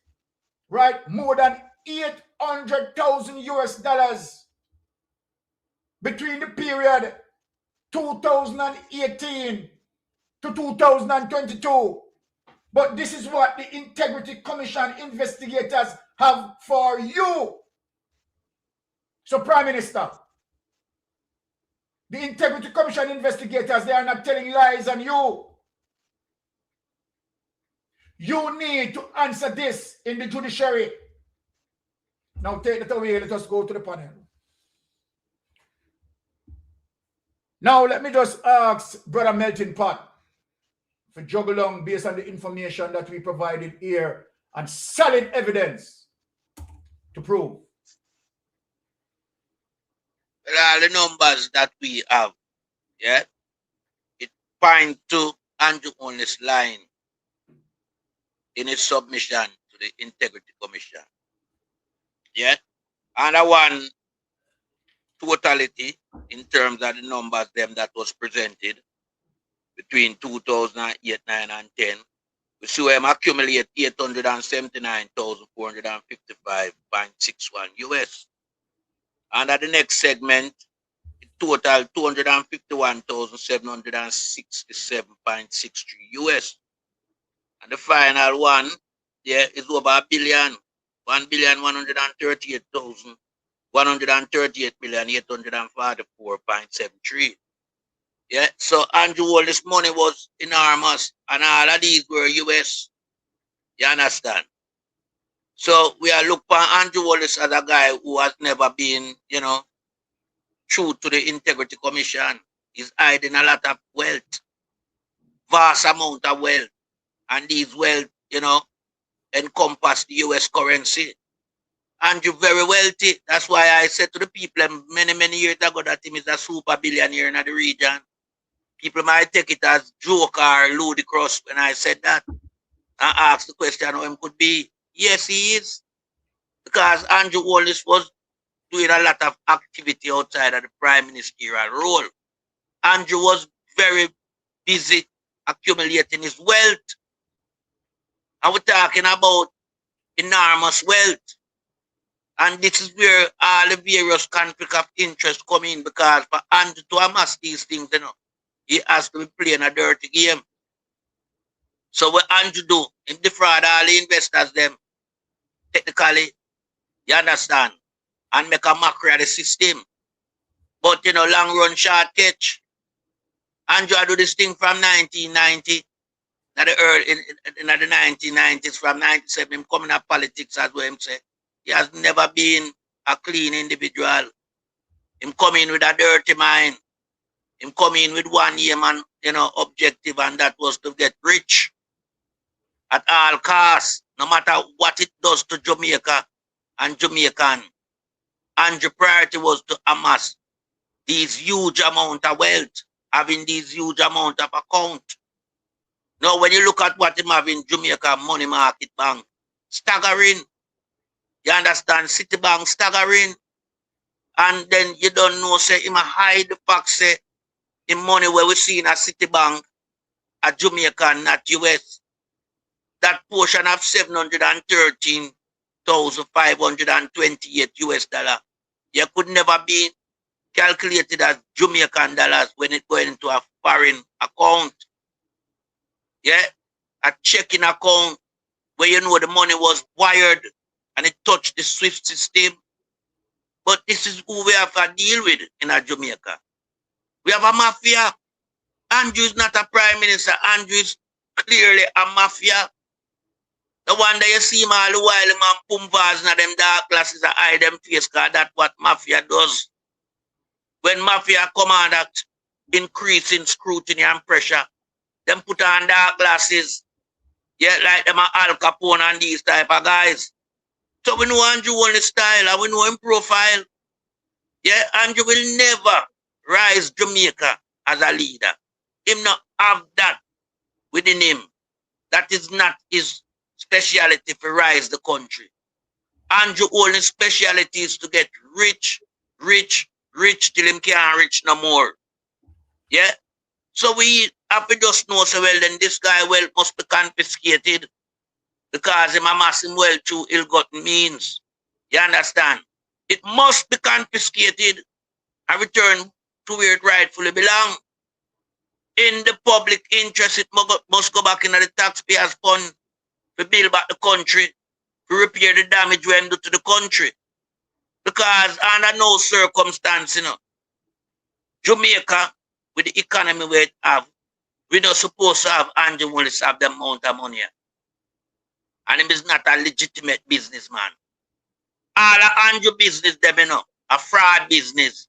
Speaker 5: right, more than $800,000 between the period 2018 to 2022. But this is what the Integrity Commission investigators have for you. So, Prime Minister, the Integrity Commission investigators, they are not telling lies on you. You need to answer this in the judiciary. Now take that away. Let us go to the panel. Now let me just ask Brother Melting Pot to juggle along based on the information that we provided here and solid evidence to prove.
Speaker 6: Well, all the numbers that we have, yeah, it point to Andrew Holness line in his submission to the Integrity Commission. Yeah, and I want totality in terms of the numbers them that was presented between 2008, 9, and 10. We see him accumulate 879,455.61 US. And at the next segment, it total 251,767.63 US. And the final one, yeah, is over $1 billion. 1,138,844.73. Yeah, so Andrew Holness' money was enormous, and all of these were US. You understand? So we are looking for Andrew Holness as a guy who has never been, true to the Integrity Commission. He's hiding a lot of wealth, vast amount of wealth, and these wealth, encompass the US currency. Andrew very wealthy. That's why I said to the people many, many years ago that him is a super billionaire in the region. People might take it as joke or ludicrous when I said that. I asked the question how him could be. Yes, he is. Because Andrew Holness was doing a lot of activity outside of the prime ministerial role. Andrew was very busy accumulating his wealth. And we're talking about enormous wealth. And this is where all the various conflict of interest come in, because for Andrew to amass these things, he has to be playing a dirty game. So what Andrew do, him defraud all the investors them, technically, you understand, and make a mockery of the system. But long run, short catch. Andrew do this thing from 1990. In the 1990s, from 97, him coming up politics as well, him say. He has never been a clean individual. Him coming with a dirty mind. Him coming with one aim and objective, and that was to get rich at all costs, no matter what it does to Jamaica and Jamaican. Andrew's priority was to amass these huge amount of wealth, having these huge amount of account. Now, when you look at what him have in Jamaica Money Market Bank, staggering. You understand? Citibank staggering. And then you don't know, say, him a hide the fact, say, the money where we see in a Citibank at Jamaica, not US. That portion of 713,528 US dollar, you could never be calculated as Jamaican dollars when it going into a foreign account. Yeah, a checking account where you know the money was wired and it touched the SWIFT system. But this is who we have to deal with in Jamaica. We have a mafia. Andrew is not a prime minister. Andrew is clearly a mafia. The one that you see him all the while, man, pum vase and them dark glasses and hide them face, because that's what mafia does. When mafia come under increasing scrutiny and pressure, them put on dark glasses. Yeah, like them Al Capone and these type of guys. So we know Andrew only style and we know him profile. Yeah, Andrew will never rise Jamaica as a leader. Him not have that within him. That is not his speciality for rise the country. Andrew only speciality is to get rich till him can't rich no more. Yeah? So we have to just know, so well, then this guy wealth must be confiscated because him amassing wealth through ill-gotten means. You understand? It must be confiscated and returned to where it rightfully belongs. In the public interest, it must go back into the taxpayers' fund to build back the country, to repair the damage we do to the country. Because under no circumstance, you know, Jamaica, with the economy we have, we're not supposed to have Andrew Willis have the amount of money. And him is not a legitimate businessman. All of Andrew business, them, you know, a fraud business.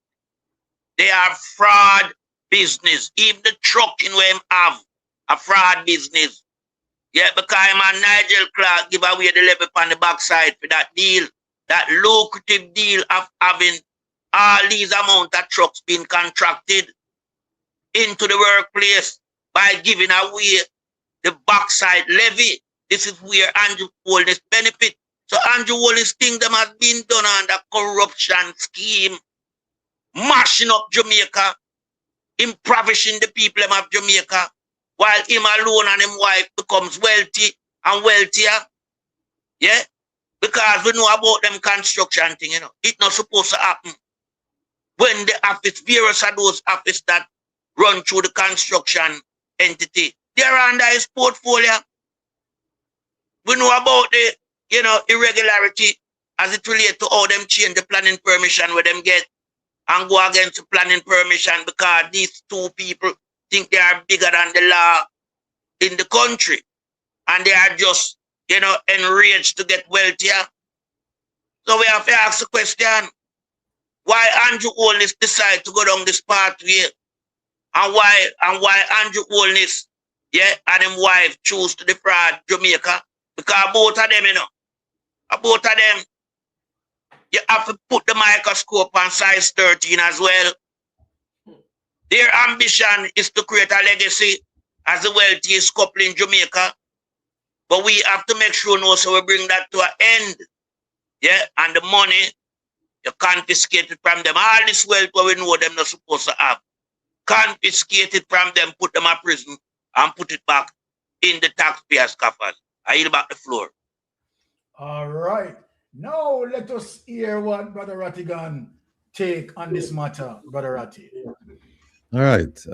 Speaker 6: They are fraud business. Even the trucking we have, a fraud business. Yeah, because him and Nigel Clark give away the levy on the backside for that deal, that lucrative deal of having all these amount of trucks being contracted into the workplace by giving away the backside levy. This is where Andrew Holness benefit. So Andrew Holness thing them has been done under corruption scheme, mashing up Jamaica, impoverishing the people of Jamaica, while him alone and his wife becomes wealthy and wealthier. Yeah? Because we know about them construction thing, you know. It's not supposed to happen. When the office, various of those offices that run through the construction entity, they're under his portfolio. We know about the, you know, irregularity as it relates to how them change the planning permission where them get and go against the planning permission because these two people think they are bigger than the law in the country. And they are just, you know, enraged to get wealthier. So we have to ask the question, why Andrew Holness decide to go down this pathway? And why Andrew Holness, yeah, and his wife choose to defraud Jamaica? Because both of them, you know, both of them, you have to put the microscope on size 13 as well. Their ambition is to create a legacy as the wealthiest couple in Jamaica. But we have to make sure now so we bring that to an end. Yeah, and the money, you confiscate it from them. All this wealth what we know them not supposed to have. Confiscate it from them, put them in prison, and put it back in the taxpayers' coffers. I yield back the floor.
Speaker 5: All right. Now let us hear what Brother Rattigan take on this matter, Brother Ratti.
Speaker 7: All right.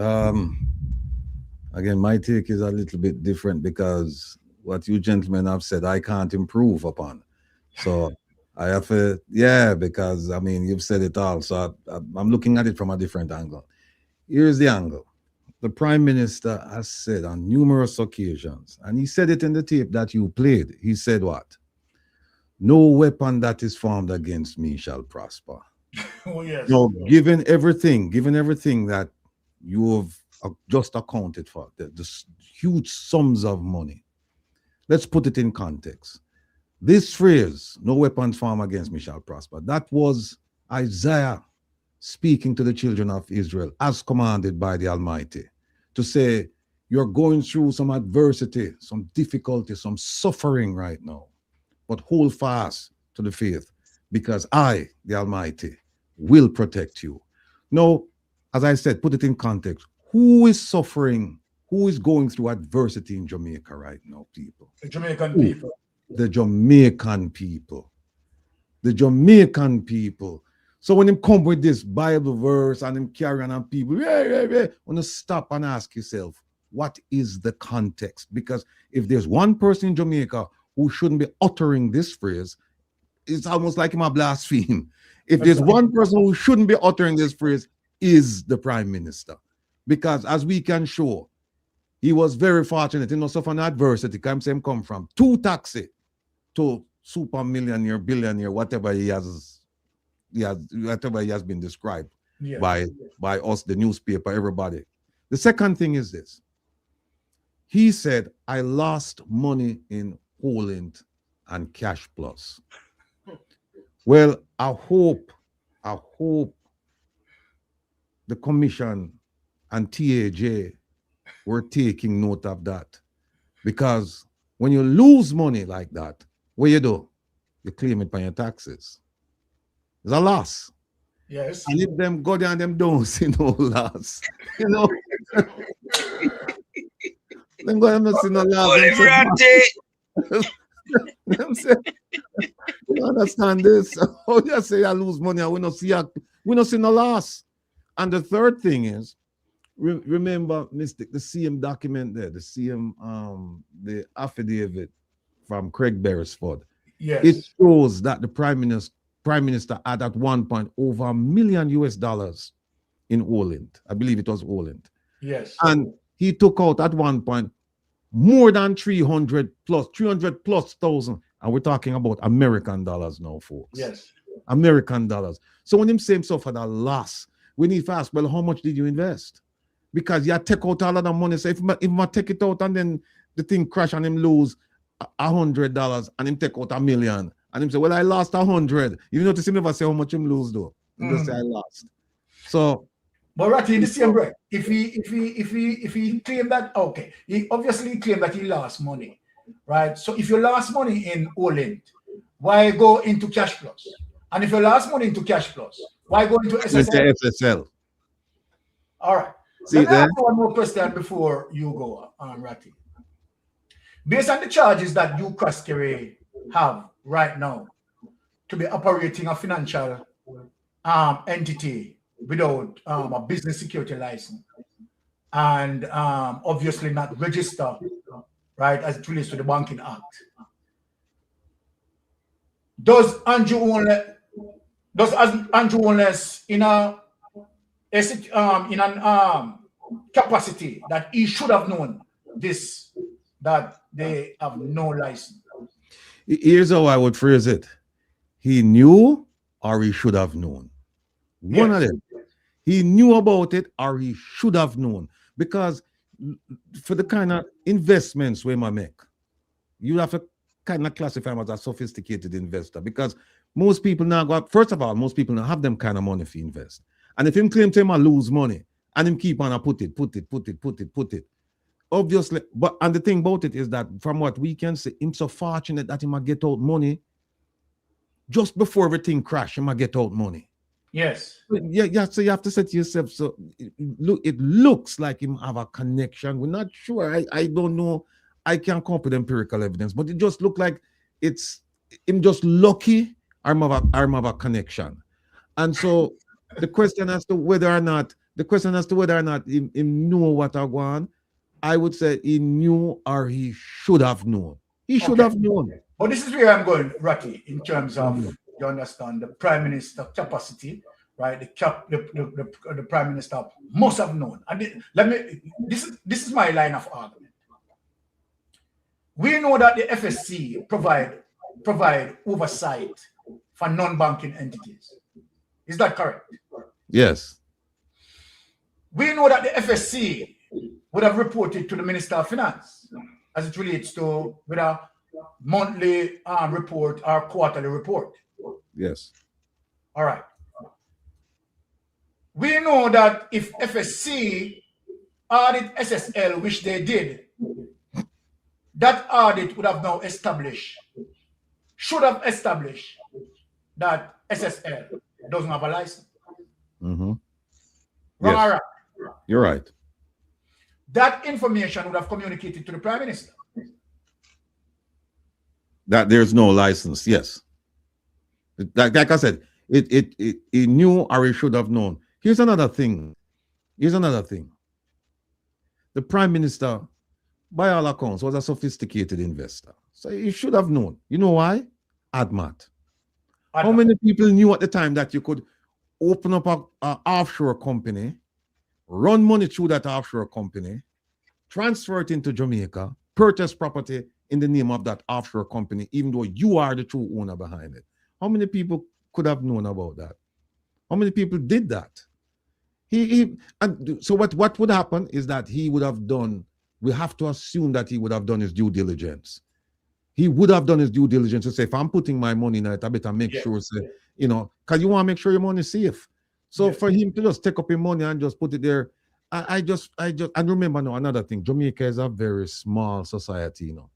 Speaker 7: Again, my take is a little bit different because what you gentlemen have said, I can't improve upon. So I have to, yeah, because I mean, you've said it all. So I'm looking at it from a different angle. Here's the angle. The Prime Minister has said on numerous occasions, and he said it in the tape that you played. He said what? No weapon that is formed against me shall prosper.
Speaker 5: Oh, yes.
Speaker 7: No, given everything that you have just accounted for, the huge sums of money. Let's put it in context. This phrase, no weapons formed against me shall prosper, that was Isaiah speaking to the children of Israel as commanded by the Almighty, to say, you're going through some adversity, some difficulty, some suffering right now, but hold fast to the faith, because I, the Almighty, will protect you. Now, as I said, put it in context. Who is suffering? Who is going through adversity in Jamaica right now, people?
Speaker 5: The Jamaican people.
Speaker 7: The Jamaican people. The Jamaican people. So when him come with this Bible verse and him carry on people, want to stop and ask yourself, what is the context? Because if there's one person in Jamaica who shouldn't be uttering this phrase, it's almost like him a blaspheme. If there's one person who shouldn't be uttering this phrase, is the Prime Minister. Because as we can show, he was very fortunate in suffer an adversity. Come say him come from 2 taxi to super millionaire, billionaire, whatever he has been described by us, the newspaper, everybody. The second thing is this. He said, I lost money in Holland and Cash Plus. Well, I hope the Commission and TAJ were taking note of that. Because when you lose money like that, what you do? You claim it by your taxes. It's a loss.
Speaker 5: Yes.
Speaker 7: And if them go down, them don't see no loss. You know? Them go down, see no loss. Them say, you understand this? How you say I lose money and we not see no loss. And the third thing is, remember, Mystic, the CM document there, the CM, the affidavit from Craig Beresford.
Speaker 5: Yes.
Speaker 7: It shows that the Prime Minister had at one point over $1 million in Holland. I believe it was Holland.
Speaker 5: Yes.
Speaker 7: And he took out at one point more than 300 plus thousand. And we're talking about American dollars now, folks.
Speaker 5: Yes.
Speaker 7: American dollars. So when him say himself had a loss, we need to ask, well, how much did you invest? Because you take out all of the money. So if I take it out and then the thing crash and him lose $100 and him take out $1 million and him say, well, I lost 100. You notice him never say how much him lose though. He just say I lost. So,
Speaker 5: but right in the same breath, if he claimed that, okay, he obviously claimed that he lost money, right? So if you lost money in Holland, why go into Cash Plus? And if you lost money into Cash Plus, why go into SSL?
Speaker 7: SSL.
Speaker 5: All right.
Speaker 7: See
Speaker 5: Let me ask one more question before you go, Ratty. Based on the charges that you, Kraskere, have right now to be operating a financial entity without a business security license and obviously not register, right, as it relates to the Banking Act. Does Andrew Holness in an capacity that he should have known this, that they have no license?
Speaker 7: Here's how I would phrase it. He knew or he should have known. One of them. He knew about it or he should have known. Because for the kind of investments we might make, you have to kind of classify him as a sophisticated investor. Because most people now go up, first of all, most people now have them kind of money to invest. And if him claim to him I lose money, and him keep on put it. Obviously, and the thing about it is that from what we can say, him so fortunate that he might get out money just before everything crash, he might get out money.
Speaker 5: Yes.
Speaker 7: Yeah, so you have to say to yourself, so it looks like him have a connection. We're not sure. I don't know. I can't come up with empirical evidence, but it just look like it's him just lucky or have a connection. And so the question as to whether or not he knew what I want, I would say he knew or he should have known. He should have known.
Speaker 5: But this is where I'm going, Rocky, in terms of, you understand, the Prime Minister capacity, right? The Prime Minister must have known. And this is my line of argument. We know that the FSC provide oversight for non-banking entities. Is that correct?
Speaker 7: Yes.
Speaker 5: We know that the FSC would have reported to the Minister of Finance as it relates to with a monthly report or quarterly report.
Speaker 7: Yes.
Speaker 5: All right. we know that if FSC audit SSL, which they did, that audit would have now established, should have established that SSL doesn't have a license.
Speaker 7: Mm-hmm.
Speaker 5: Wrong
Speaker 7: Yes.
Speaker 5: or right?
Speaker 7: You're right.
Speaker 5: That information would have communicated to the Prime Minister.
Speaker 7: That there's no license. Yes. Like I said, it knew or it should have known. Here's another thing. The Prime Minister, by all accounts, was a sophisticated investor. So he should have known. You know why? ADMAT. How many people knew at the time that you could open up an offshore company, run money through that offshore company, transfer it into Jamaica, purchase property in the name of that offshore company, even though you are the true owner behind it? How many people could have known about that? How many people did that? And so what would happen is that he would have done, we have to assume that he would have done his due diligence. He would have done his due diligence to say, if I'm putting my money in it, I better make sure, say, you know, because you want to make sure your money is safe. So for him to just take up your money and just put it there, and remember now, another thing, Jamaica is a very small society, you know,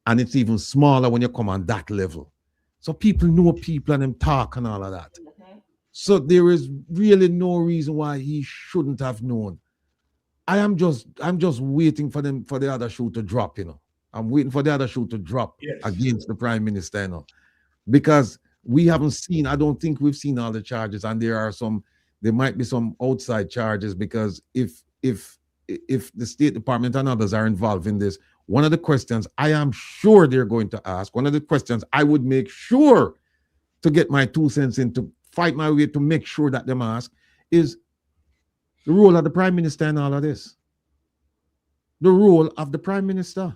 Speaker 7: and it's even smaller when you come on that level. So people know people and them talk and all of that. So there is really no reason why he shouldn't have known. I'm just waiting for the other shoe to drop, you know. I'm waiting for the other shoe to drop against the Prime Minister, you know, because we haven't seen, I don't think we've seen all the charges, and there might be some outside charges, because if the State Department and others are involved in this, one of the questions I am sure they're going to ask, one of the questions I would make sure to get my 2 cents in, to fight my way to make sure that them ask, is the role of the Prime Minister in all of this. The role of the Prime Minister.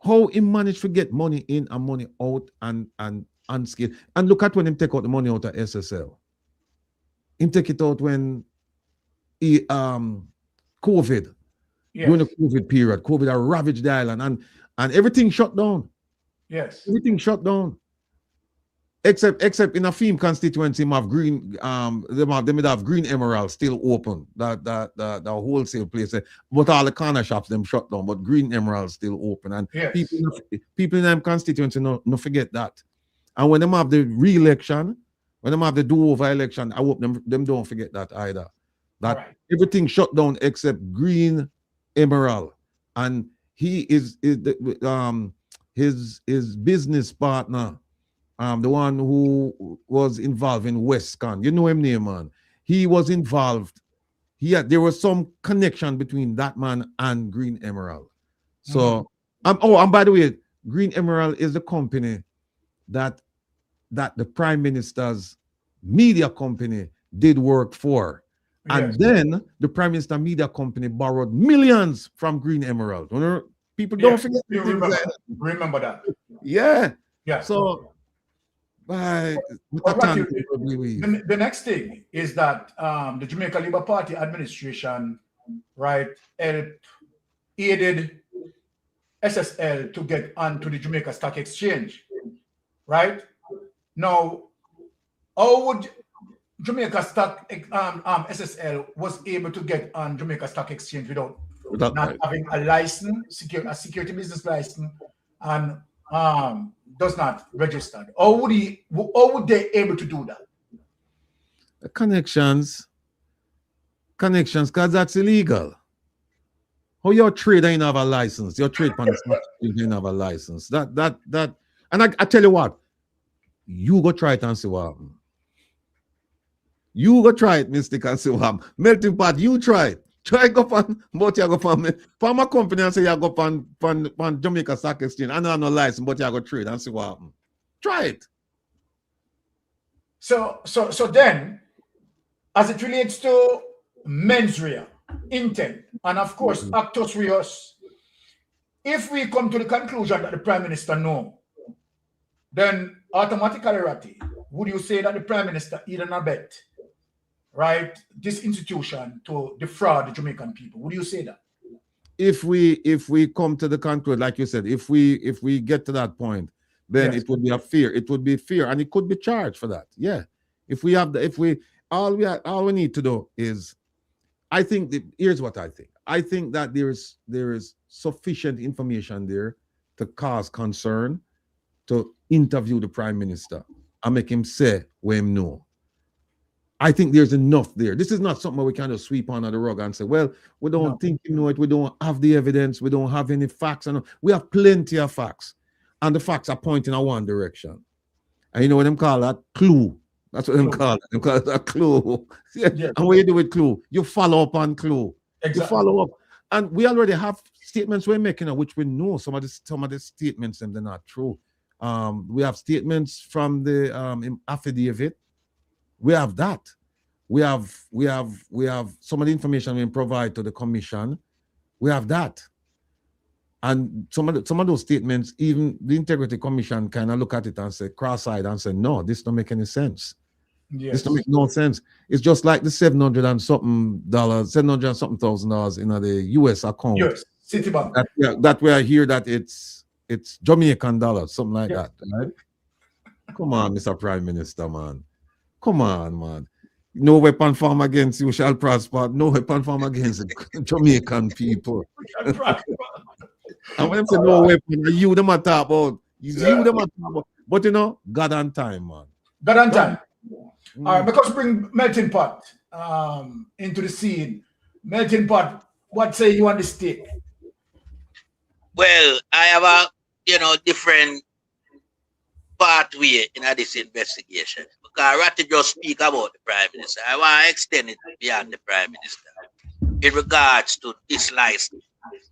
Speaker 7: How he managed to get money in and money out and unscaled. And look at when him take out the money out of SSL. Him take it out when he COVID. During the COVID period. COVID had ravaged the island and everything shut down.
Speaker 5: Yes.
Speaker 7: Everything shut down. Except in a Feme constituency, have green they would have Green Emerald still open. The wholesale place. But all the corner shops them shut down, but Green Emerald still open. And people in them constituency no forget that. And when them have the re-election, when them have the do-over election, I hope them don't forget that either. That everything shut down except Green Emerald. And he is his business partner. The one who was involved in Westcon, you know him name, man. He was involved. There was some connection between that man and Green Emerald. So, and by the way, Green Emerald is the company that the Prime Minister's media company did work for. And then the Prime Minister media company borrowed millions from Green Emerald. People don't forget.
Speaker 5: Remember that.
Speaker 7: Yeah.
Speaker 5: Yeah.
Speaker 7: So, the
Speaker 5: next thing is that the Jamaica Labour Party administration, right, aided SSL to get onto the Jamaica Stock Exchange, right? Now, how would Jamaica Stock SSL was able to get on Jamaica Stock Exchange without not having a license, a security business license, and does not register? How would they able to do that?
Speaker 7: Connections, because that's illegal. How your trader ain't have a license? Your trade partner ain't have a license. That and I tell you what, you go try it and see what happens. You go try it, Mystic, and see what happens. Melting Pot, you try it. Try go pan, but you go from my company and say you go pan Jamaica Stock Exchange. I don't have no license, but you go trade and see what happens. Try it.
Speaker 5: So then, as it relates to mens rea, intent, and of course actus reus, if we come to the conclusion that the Prime Minister no, then automatically, Ratty, would you say that the Prime Minister either not bet, right, this institution to defraud the Jamaican people? Would you say that?
Speaker 7: If we come to the conclusion, like you said, if we get to that point, then it would be a fear. It would be fear, and it could be charged for that. Yeah. If we have all we need to do is, I think here's what I think. I think that there is sufficient information there to cause concern, to interview the Prime Minister and make him say what him know. I think there's enough there. This is not something we kind of sweep under the rug and say, well, we don't think you know it, we don't have the evidence, we don't have any facts. And we have plenty of facts. And the facts are pointing in one direction. And you know what them call that? Clue. That's what them call it. Them call it a clue. Yeah. And what you do with clue? You follow up on clue. Exactly. You follow up. And we already have statements we're making, which we know some of the statements and they're not true. We have statements from the affidavit. We have that. We have some of the information we provide to the commission. We have that. And some of those statements, even the Integrity Commission kind of look at it and say, cross-eyed and say, no, this don't make any sense. Yes. This don't make no sense. It's just like the $700 and something $700,000 in the US account.
Speaker 5: Yes, Citibank.
Speaker 7: That where I hear that it's Jamaican dollars, something like that. Right? Come on, Mr. Prime Minister, man. Come on, man. No weapon form against you shall prosper. No weapon form against Jamaican people. And when I say no weapon, you them at talk about. You them at talk about. But you know, God on time, man.
Speaker 5: God on time. All right, because bring Melting Pot into the scene. Melting Pot, what say you on the stick?
Speaker 6: Well, I have a different pathway in this investigation. Because Ratty just speak about the Prime Minister. I want to extend it beyond the Prime Minister in regards to this license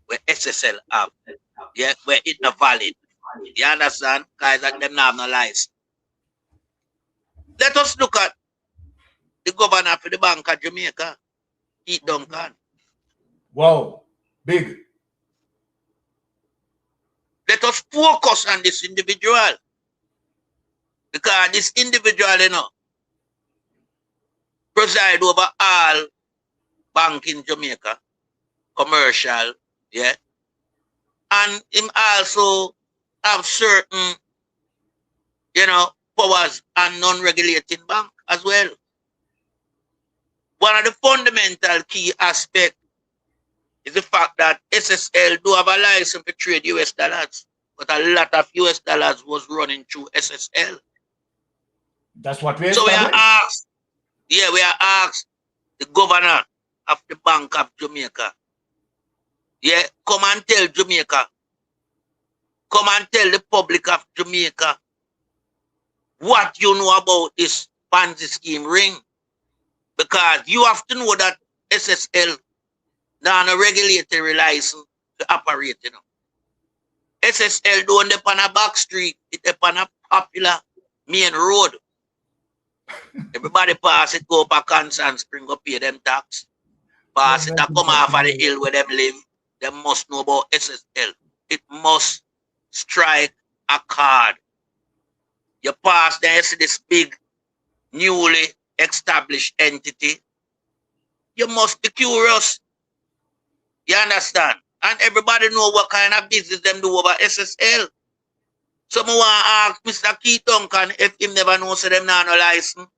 Speaker 6: where SSL have, where it's not valid. You understand? Guys, that them not have no license. Let us look at the governor for the Bank of Jamaica, Keith Duncan.
Speaker 5: Wow, big.
Speaker 6: Let us focus on this individual. Because this individual, preside over all bank in Jamaica, commercial, and him also have certain, powers and non-regulating bank as well. One of the fundamental key aspects is the fact that SSL do have a license to trade US dollars, but a lot of US dollars was running through SSL.
Speaker 5: That's what we
Speaker 6: So we are asked, the governor of the Bank of Jamaica, come and tell Jamaica, come and tell the public of Jamaica what you know about this Ponzi scheme ring. Because you have to know that SSL not a regulatory license to operate, SSL don't depend on a back street, it depend on a popular main road. Everybody pass it, go up a Constant Spring, go pay them tax. Pass it, come off of the hill where them live. They must know about SSL. It must strike a card. You pass there, you see this big, newly established entity. You must be curious. You understand? And everybody know what kind of business them do over SSL. Someone want to ask Mr. Keith Duncan if him never know so them not no license.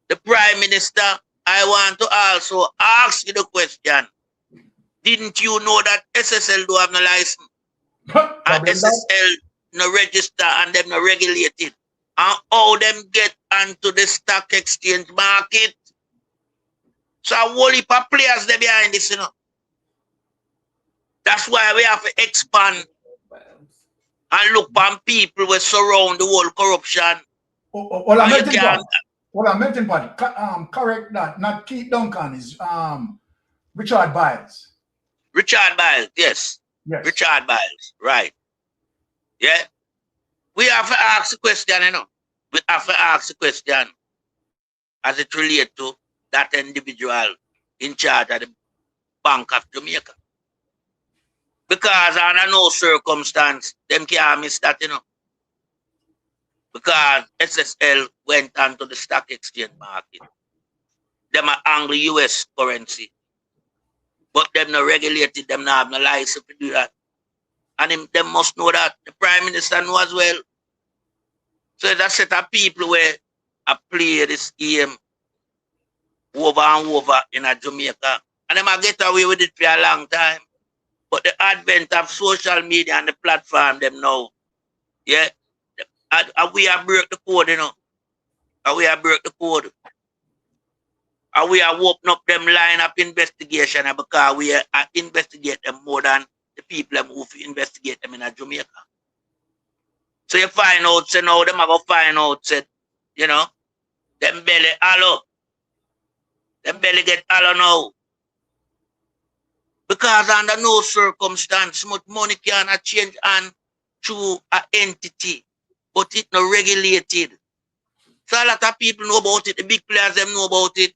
Speaker 6: The Prime Minister, I want to also ask you the question. Didn't you know that SSL do have no license? And SSL no register and them no regulated. And how them get onto the stock exchange market? So a whole heap of players there behind this, That's why we have to expand and look on people who surround the whole corruption.
Speaker 5: I mentioned, correct that, not Keith Duncan, is Richard Biles.
Speaker 6: Richard Biles, yes. Richard Biles, right. Yeah. We have to ask the question, We have to ask the question as it relates to that individual in charge of the Bank of Jamaica. Because under no circumstance, them can't miss that, Because SSL went onto the stock exchange market. Them are Anglo-US currency. But them not regulated, them not have no license to do that. And them must know that. The Prime Minister know as well. So there's a set of people where I play this game over and over in Jamaica. And them a get away with it for a long time. But the advent of social media and the platform them now, yeah, we have broke the code, you know. And we have broke the code. And we have opened up them line of investigation because we investigate them more than the people who investigate them in Jamaica. So you find out, say now, them are going to find out, say, you know, them belly hollow. Them belly get hollow now. Because under no circumstance, much money cannot change and through an entity, but it's not regulated. So a lot of people know about it, the big players them know about it.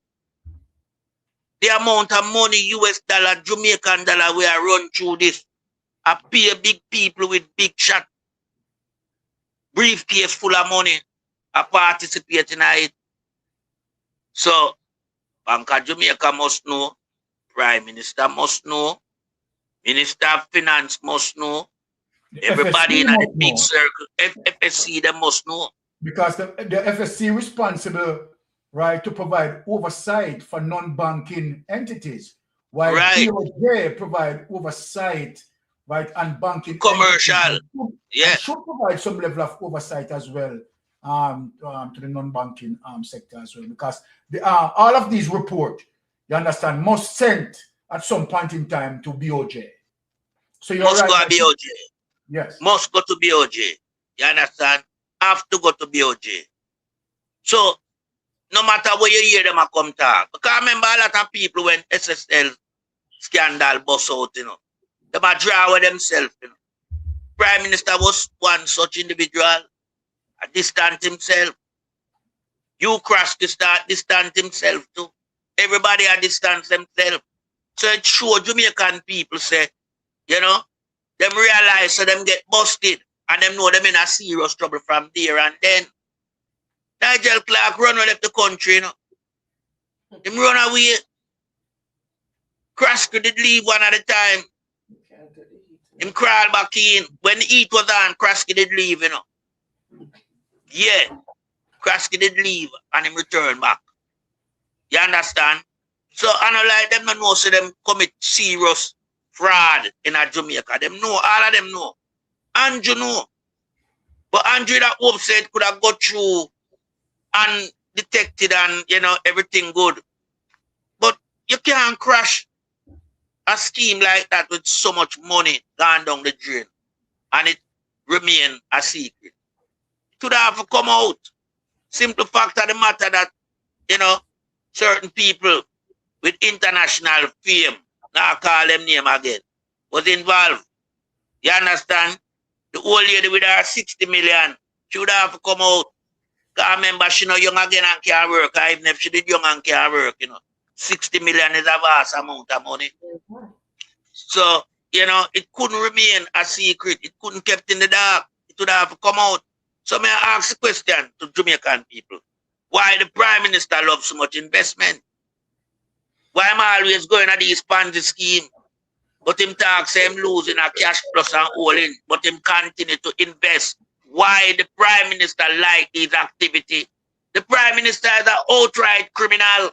Speaker 6: The amount of money, US dollar, Jamaican dollar, we are run through this. I pay big people with big shot, briefcase full of money. I participate in it. So, Bank of Jamaica must know, Prime Minister must know, Minister of Finance must know, everybody in the big circle, FSC, they must know.
Speaker 5: Because the FSC responsible, right, to provide oversight for non-banking entities, while DOJ provide oversight, right, and banking
Speaker 6: commercial, yeah,
Speaker 5: should provide some level of oversight as well to the non-banking sector as well, because all of these reports, you understand, must send at some point in time to BOJ. So you're
Speaker 6: must
Speaker 5: right,
Speaker 6: go to BOJ.
Speaker 5: Yes.
Speaker 6: Must go to BOJ. You understand? Have to go to BOJ. So no matter where you hear them come talk. Because I remember a lot of people when SSL scandal bust out, you know. They might draw with themselves, you know. Prime Minister was one such individual, a distant himself. You cross the start, distant himself too. Everybody a distance themselves. So it shows Jamaican people say, you know, them realize so them get busted and them know them in a serious trouble from there and then. Nigel Clark run away left the country, you know. Him run away. Kraska did leave one at a time. Him crawl back in. When the heat was on, Kraska did leave, you know. Yeah. Kraska did leave and him return back. You understand? So I don't like them not know so them commit serious fraud in a Jamaica. Them know, all of them know. Andrew know. But Andrew that Hope said could have got through and detected and, you know, everything good. But you can't crash a scheme like that with so much money gone down the drain and it remain a secret. It would have to come out. Simple fact of the matter that, you know, certain people with international fame, now I call them name again, was involved. You understand? The old lady with her 60 million, she would have to come out. I remember she not young again and can't work. Even if she did young and can't work, you know. 60 million is a vast amount of money. So, you know, it couldn't remain a secret. It couldn't kept in the dark. It would have to come out. So may I ask a question to Jamaican people. Why the Prime Minister loves so much investment? Why am I always going at these Ponzi scheme? But him talk say him losing a cash plus and all in, but him continue to invest. Why the Prime Minister like his activity? The Prime Minister is an outright criminal.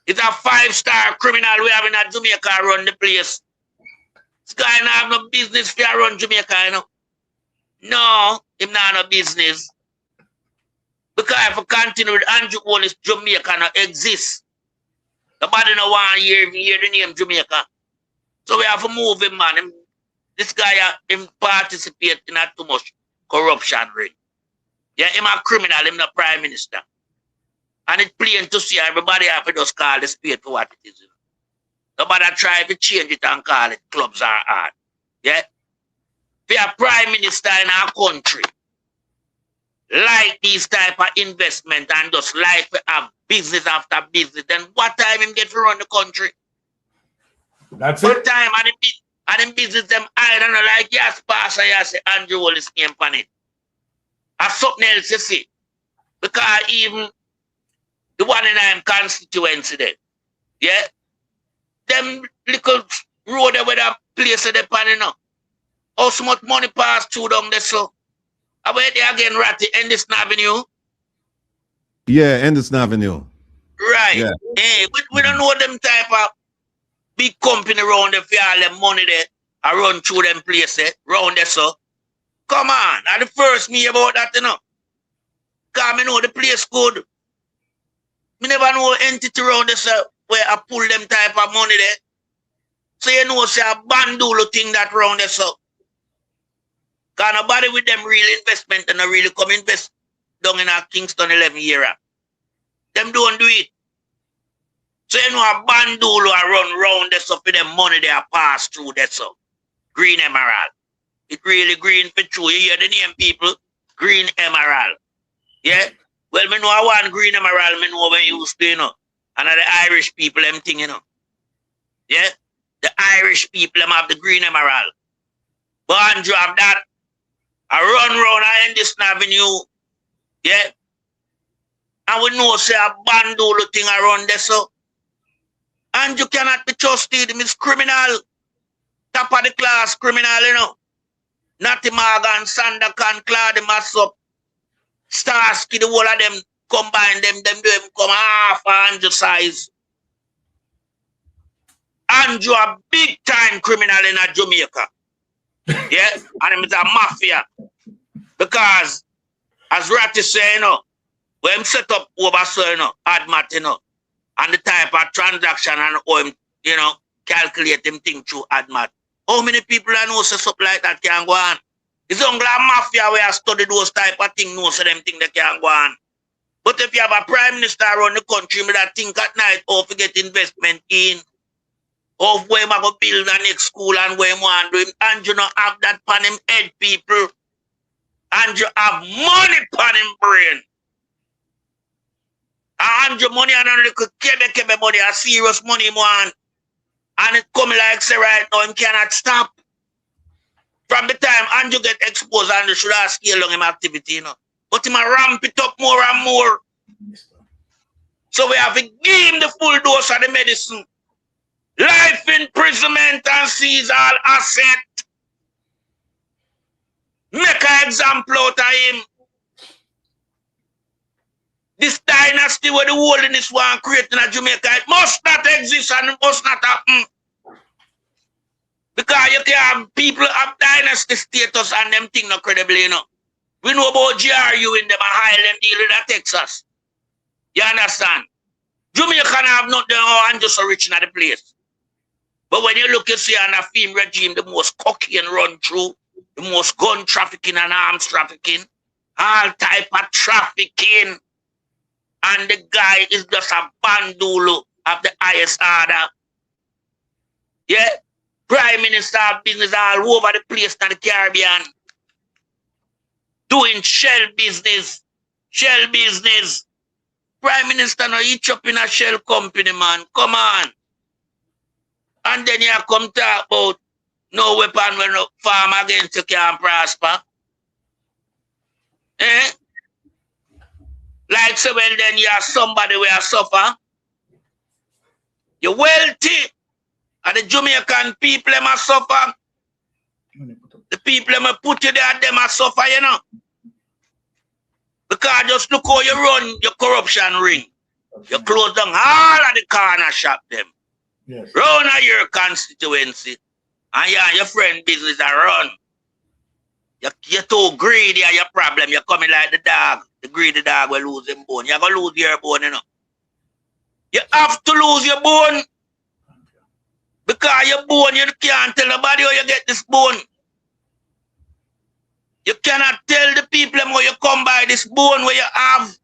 Speaker 6: He's a 5-star criminal we have in a Jamaica run the place. This guy not have no business for run Jamaica, you know. No, him not no business. Because if we continue with Andrew Wallace, Jamaica not exist. Nobody no want to hear the name Jamaica. So we have to move him, man. This guy him participate in a too much corruption ring. Yeah, him a criminal, him the Prime Minister. And it's plain to see everybody have to just call the spade for what it is. You know? Nobody try to change it and call it clubs are art. Yeah? If a Prime Minister in our country like these type of investment and just like to have business after business, then what time him get to run the country?
Speaker 5: That's
Speaker 6: what
Speaker 5: it.
Speaker 6: Time and in business them I don't know like yes, Pastor, yes, Andrew Wallace came on it. Or something else you see. Because even the one in our constituency there, yeah, them little road there where that place they pan, you know. How so much money pass through down there, so I wait there again, Ratty, Henderson Avenue.
Speaker 7: Yeah, Henderson Avenue.
Speaker 6: Right.
Speaker 7: Yeah.
Speaker 6: But we don't know them type of big company around there for all them money there. I run through them places round there, so. Come on. I the first me about that, you know. Because I know the place good. Me never know entity around there, so, where I pull them type of money there. So you know, say a bandolo thing that round there, so. Because nobody with them real investment and not really come invest down in a Kingston 11 era. Them don't do it. So you know a bandolo I run round there, so for them money they are pass through that, so. Green Emerald. It really green for true. You hear the name, people? Green Emerald. Yeah? Well, me know I want Green Emerald, me know when you used to, you know. And the Irish people, them thing, you know. Yeah? The Irish people, them have the Green Emerald. But Andrew have that. I run round I end this avenue. Yeah? And we know, say, a bandolo thing around there, so. And you cannot be trusted. It's criminal. Top of the class criminal, you know. Natty Morgan, Sandakan, Claude, Massop, Starsky, the whole of them combine them do them come half Andrew size. Andrew a big time criminal in a Jamaica. Yeah? And him is a mafia. Because, as Ratty say, you know, when him set up over so, you know, ADMAT, you know, and the type of transaction and how him, you know, calculate him thing through ADMAT. How many people I know say something like that can go on? It's only a mafia where I study those type of things, know so them think they can go on. But if you have a prime minister around the country, me that think at night how to get investment in, of where I'm going to build the next school and where I'm going to do, and you not have that pan him head, people. And you have money pan him brain. And your money and a little kebe money, a serious money, man. And it come like say right now, him cannot stop. From the time Andrew get exposed, Andrew should have scaled on him activity, you know. But him a ramp it up more and more. So we have to give him the full dose of the medicine. Life imprisonment and seize all asset. Make an example out of him. This dynasty where the holiness one created in Jamaica, it must not exist and it must not happen. Because you can have people of dynasty status and them thing not credible, you know. We know about GRU in them and Highland deal with that Texas. You understand? Jamaica have nothing and just so rich in the place. But when you look, you see on a film regime, the most cocaine run through, the most gun trafficking and arms trafficking, all type of trafficking. And the guy is just a bandolo of the highest order. Yeah? Prime Minister of business all over the place in the Caribbean. Doing shell business. Shell business. Prime Minister no each up in a shell company, man. Come on. And then you come talk about no weapon when no farm against you can prosper. Eh? Like so well then you are somebody where you suffer. You're wealthy. And the Jamaican people must suffer. The people must put you there, they must suffer, you know. Because just look how you run your corruption ring. You close down all of the corner shop them.
Speaker 5: Yes.
Speaker 6: Run out your constituency. And you and your friend business are run. You're too greedy and your problem. You're coming like the dog. The greedy dog will lose him bone. You're going to lose your bone, you know. You have to lose your bone. Because your bone, you can't tell nobody how you get this bone. You cannot tell the people how you come by this bone where you have.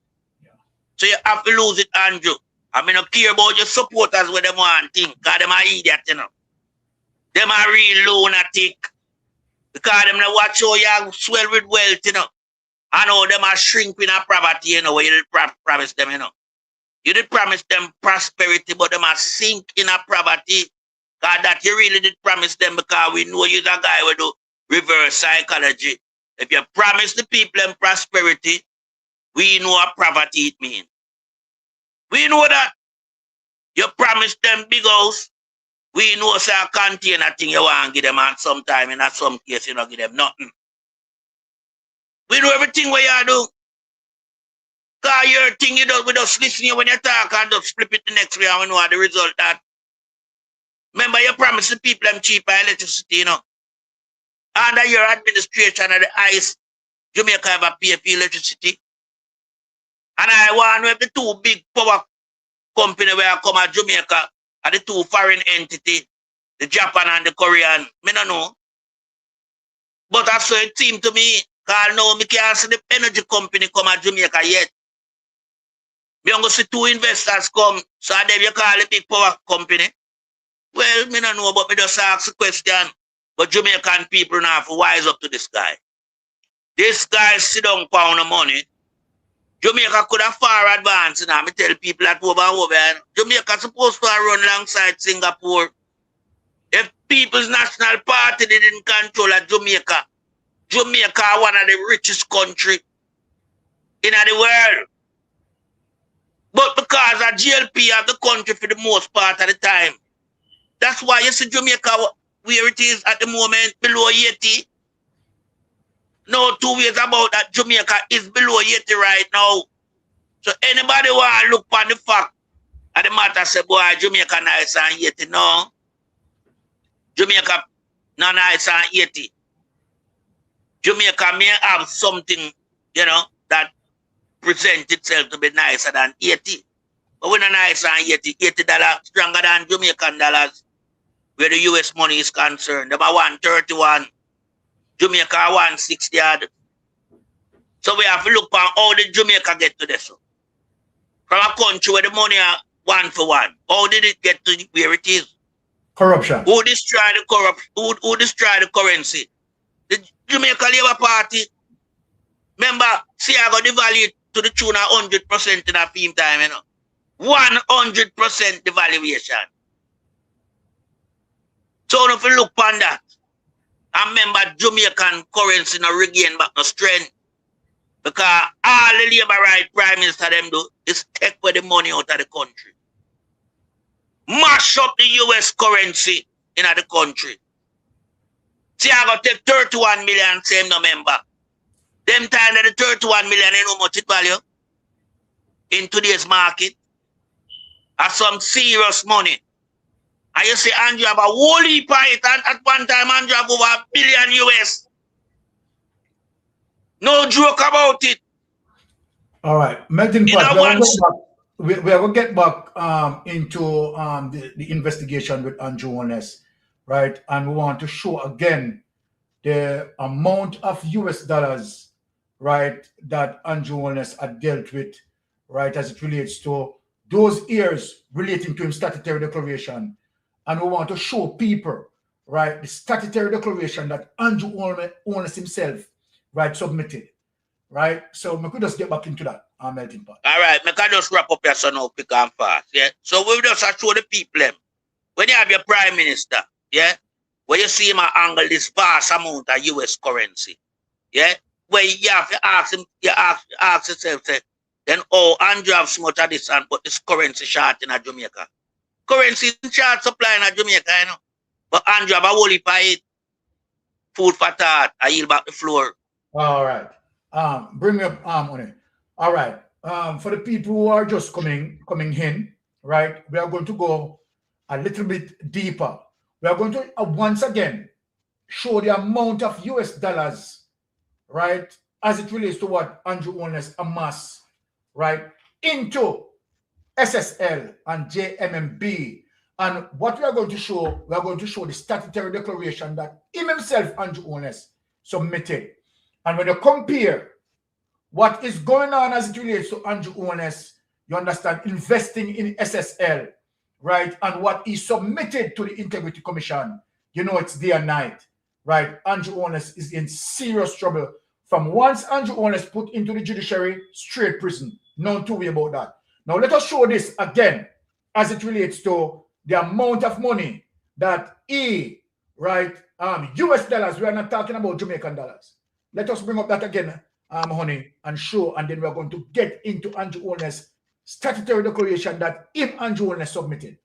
Speaker 6: So you have to lose it, Andrew. I mean, I don't care about your supporters with them one thing. Because them are idiots, you know. Them are real lunatic. Because them not watch how you swell with wealth, you know. I know them are shrinking a poverty, you know, where you did promise them, you know. You did promise them prosperity, but them are sink in a poverty. Because that you really did promise them because we know you're a guy who do reverse psychology. If you promise the people them prosperity, we know what poverty it means. We know that. You promise them big house, we know say a container thing you want to give them and sometime in some case you don't give them nothing. We know everything what you do. Because your thing, we just listen you when you talk and just flip it the next way and we know what the result that. Remember, you promised the people them cheaper electricity, you know. Under your administration of the ICE, Jamaica have a pay for electricity. And I want to have the two big power company where I come at Jamaica and the two foreign entity, the Japan and the Korean. Me don't know. But that's so it seemed to me, because now I can't see the energy company come at Jamaica yet. Me going to see two investors come, so then you call it big power company. Well, me don't know, but me just ask the question. But Jamaican people now have to wise up to this guy. This guy sit down pound of money. Jamaica could have far advanced now. Me tell people that over and over. Jamaica supposed to have run alongside Singapore. If People's National Party didn't control Jamaica, Jamaica one of the richest country in the world. But because of GLP have the country for the most part of the time. That's why you see Jamaica where it is at the moment below 80. No two ways about that. Jamaica is below 80 right now. So anybody want to look on the fact of the matter say, boy, Jamaica nice and 80. No. Jamaica not nice and 80. Jamaica may have something, you know, that presents itself to be nicer than 80. But we're not nicer than 80. $80 stronger than Jamaican dollars where the US money is concerned. About 131. Jamaica 160. So we have to look on how did Jamaica get to this. From a country where the money are 1 for 1. How did it get to where it is?
Speaker 5: Corruption.
Speaker 6: Who destroyed the who destroyed the currency? The Jamaica Labour Party. Remember, Seaga devalued to the tune of 100% in a theme time, you know. 100% devaluation. So if you look on that, I remember Jamaican currency no regain back no strength. Because all the labor right prime minister them do is take away the money out of the country. Mash up the US currency in the country. See, I got take 31 million same November. Them time that the 31 million, you know how much it value in today's market? That's some serious money. And you see Andrew have a whole heap of it, and at one time Andrew have over $1 billion US. No joke about it.
Speaker 5: All right, melting pot. We're going to get back into the investigation with Andrew Holness, right? And we want to show again the amount of US dollars, right, that Andrew Holness had dealt with, right, as it relates to those years relating to his statutory declaration. And we want to show people, right, the statutory declaration that Andrew Holness himself, right, submitted, right? So we could just get back into that. Melting pot.
Speaker 6: All right, I can just wrap up your son now, quick and fast, yeah? So we just show the people them. When you have your prime minister, yeah, where you see him angle this vast amount of US currency, yeah, where you have to ask him, you ask yourself, say, then, oh, Andrew have so much of this, and but this currency short in Jamaica. Currency is in short supply in Jamaica, you know. But Andrew have a whole heap of it. Food for thought. I yield back the floor.
Speaker 5: All right. Bring me up on it. All right. For the people who are just coming in, right, we are going to go a little bit deeper. We are going to once again show the amount of US dollars, right, as it relates to what Andrew Holness amassed, right, into SSL and JMMB. And what we are going to show the statutory declaration that him himself, Andrew Holness, submitted. And when you compare what is going on as it relates to Andrew Holness, you understand, investing in SSL, right, and what he submitted to the Integrity Commission, you know it's day and night, right? Andrew Holness is in serious trouble. From once Andrew Holness put into the judiciary, straight prison. No two way about that. Now let us show this again as it relates to the amount of money that he, right, US dollars, we are not talking about Jamaican dollars. Let us bring up that again, honey, and show, and then we're going to get into Andrew Holness' statutory declaration that Andrew Holness submitted.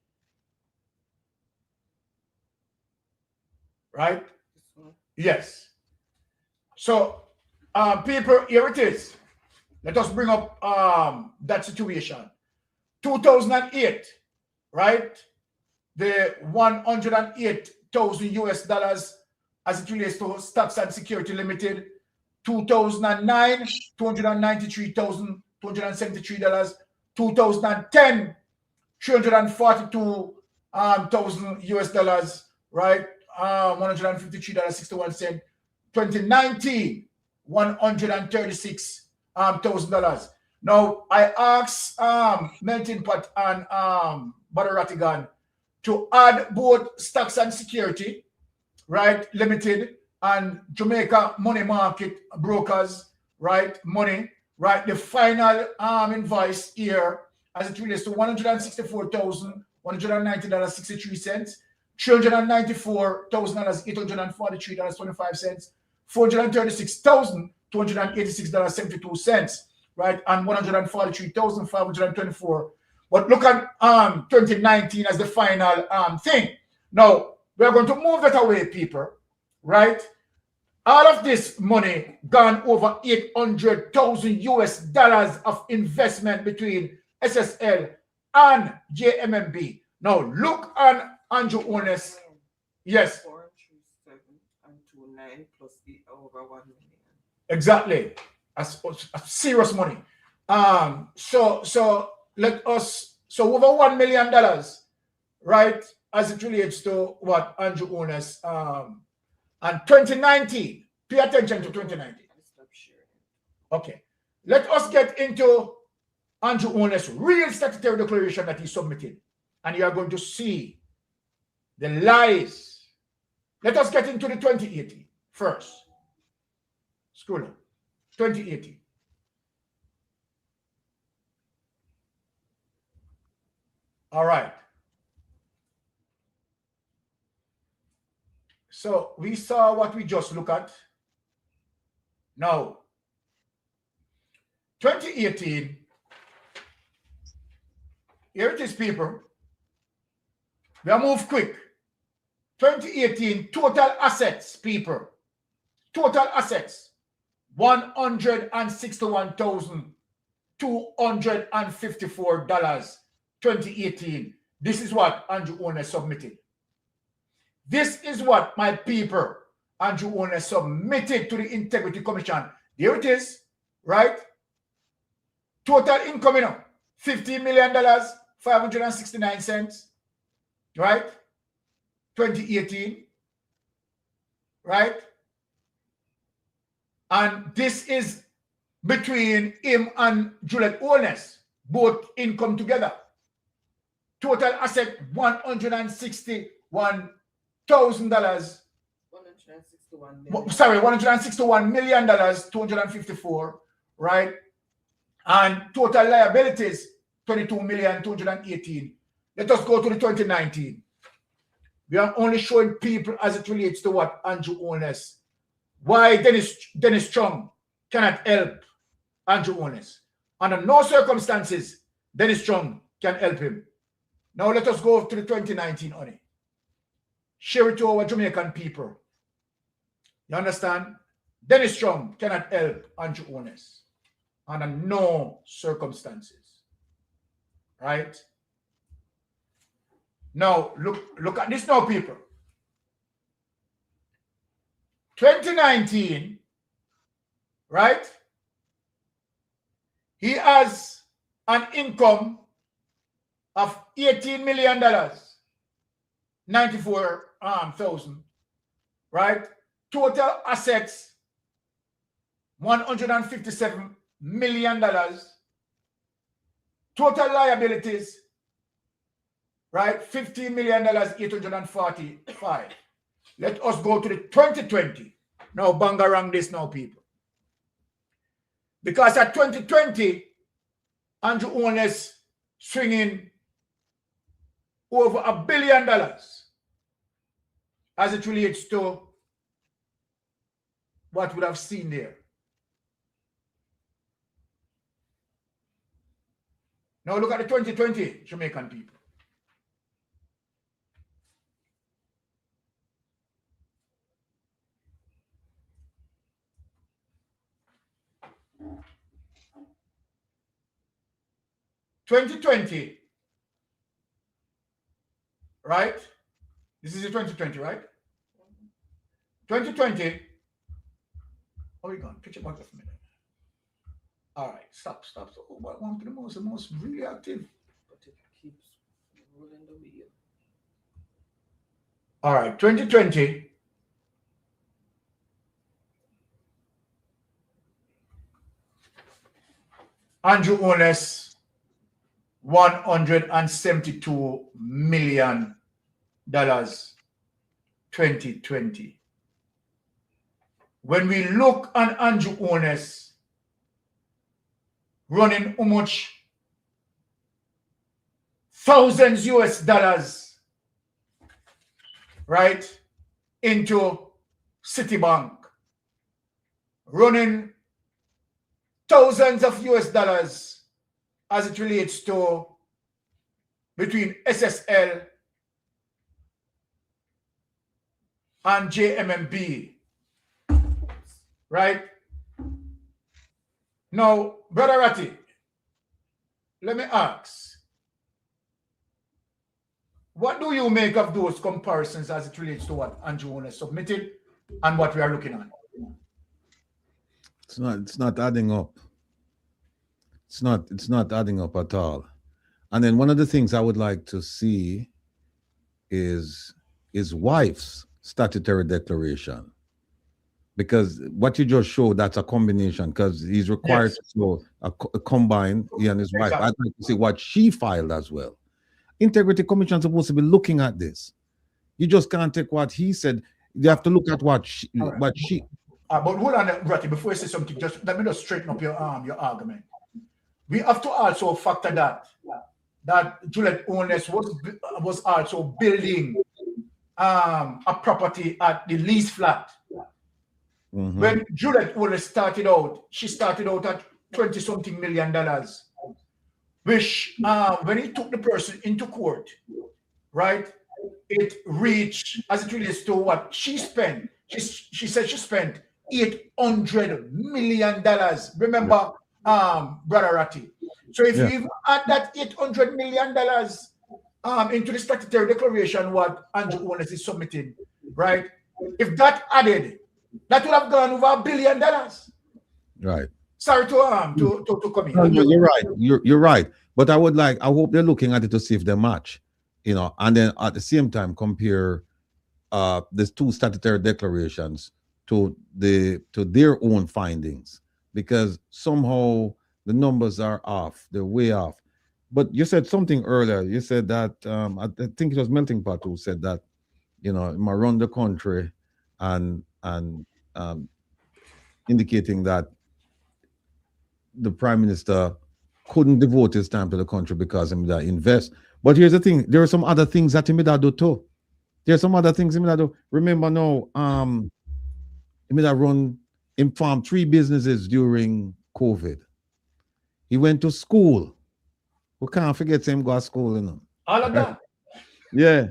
Speaker 5: Right? Yes. So, people, here it is. Let us bring up that situation. 2008, right? The 108,000 US dollars as it relates to Stocks and Security Limited. 2009, $293,273. 2010, 342,000 US dollars, right? $153.61. 2019, $136,000. Now I asked Melting Pot and Brother Rattigan to add both Stocks and Security, right, Limited, and Jamaica Money Market Brokers, right, money, right, the final invoice here as it relates to $164,190.63, $394,843.25, $436,286.72, right, and $143,524. But look at 2019 as the final thing. Now, we're going to move that away, people, right? All of this money gone over 800,000 US dollars of investment between SSL and JMMB. Now, look on Andrew Honest. Yes.
Speaker 4: 437 and 29 plus the over 1 million.
Speaker 5: Exactly. A serious money. So let us, so over $1 million, right, as it relates to what Andrew Honest and 2019. Pay attention to 2019. Okay. Let us get into Andrew Honest's real statutory declaration that he submitted. And you are going to see the lies. Let us get into the 2018 first. Scroll up. 2018. All right. So we saw what we just looked at. Now, 2018, here it is, people. We are move quick. 2018 total assets, people. Total assets, $161,254. 2018. This is what Andrew Honest submitted. This is what my people, Andrew Honest, submitted to the Integrity Commission. Here it is, right? Total income, you know, $15 million, 569 cents, right? 2018, right? And this is between him and Juliet Honest, both income together. Total asset $161,000. Sorry, $161 million, 254, right? And total liabilities, 22,218. Let us go to the 2019. We are only showing people as it relates to what Andrew Honest. Why Dennis Chung cannot help Andrew Honest. Under no circumstances, Dennis Chung can help him. Now let us go to the 2019 on it. Share it to our Jamaican people. You understand? Dennis Chung cannot help Andrew Honest under no circumstances. Right? Now, look at this now, people. 2019, right? He has an income of $18 million, 94,000, right? Total assets, $157 million. Total liabilities, right? $15 million, 845. Let us go to the 2020. Now, bang around this now, people. Because at 2020, Andrew Honest swinging over $1 billion as it relates to what we have seen there. Now look at the 2020 Jamaican people. 2020, right? This is the 2020, right? 2020. Oh, you gone? Pitch it back a minute. All right, stop. So, what one of the most really active?
Speaker 4: But it keeps rolling the wheel.
Speaker 5: All right, 2020. Andrew Ones, $172 million, 2020. When we look at Andrew Ones running how much thousands US dollars, right, into Citibank, running thousands of US dollars as it relates to between SSL and JMMB, right? Now, Brother Ratty, let me ask, what do you make of those comparisons as it relates to what Andrew Ones submitted and what we are looking at?
Speaker 7: It's not adding up. It's not adding up at all. And then one of the things I would like to see is his wife's statutory declaration. Because what you just showed, that's a combination, because he's required to show a combine, he and his wife. I'd like to see what she filed as well. Integrity Commission is supposed to be looking at this. You just can't take what he said. You have to look at what she. But
Speaker 5: hold on, Ratty, before you say something, just let me just straighten up your argument. We have to also factor that Juliet Ones was also building a property at the lease flat.
Speaker 7: Mm-hmm.
Speaker 5: When Juliet Ones started out, she started out at $20-something million, which when he took the person into court, right, it reached, as it relates to what she spent, she said she spent $800 million. Remember, Brother Ratty. So if you even add that $800 million into the statutory declaration, what Andrew Ones is submitting, right? If that added, that would have gone over $1 billion.
Speaker 7: Right.
Speaker 5: Sorry to come in.
Speaker 7: No, you're right. You're right. But I hope they're looking at it to see if they match, and then at the same time compare these two statutory declarations to their own findings, because somehow the numbers are off. They're way off. But you said something earlier. You said that I think it was Melting Pot who said that, it might run the country and indicating that the Prime Minister couldn't devote his time to the country because he may invest. But here's the thing: there are some other things that he may do too. There's some other things he may do. Remember now, he may run him farm 3 businesses during COVID. He went to school. We can't forget him go to school,
Speaker 5: All of that.
Speaker 7: Yeah,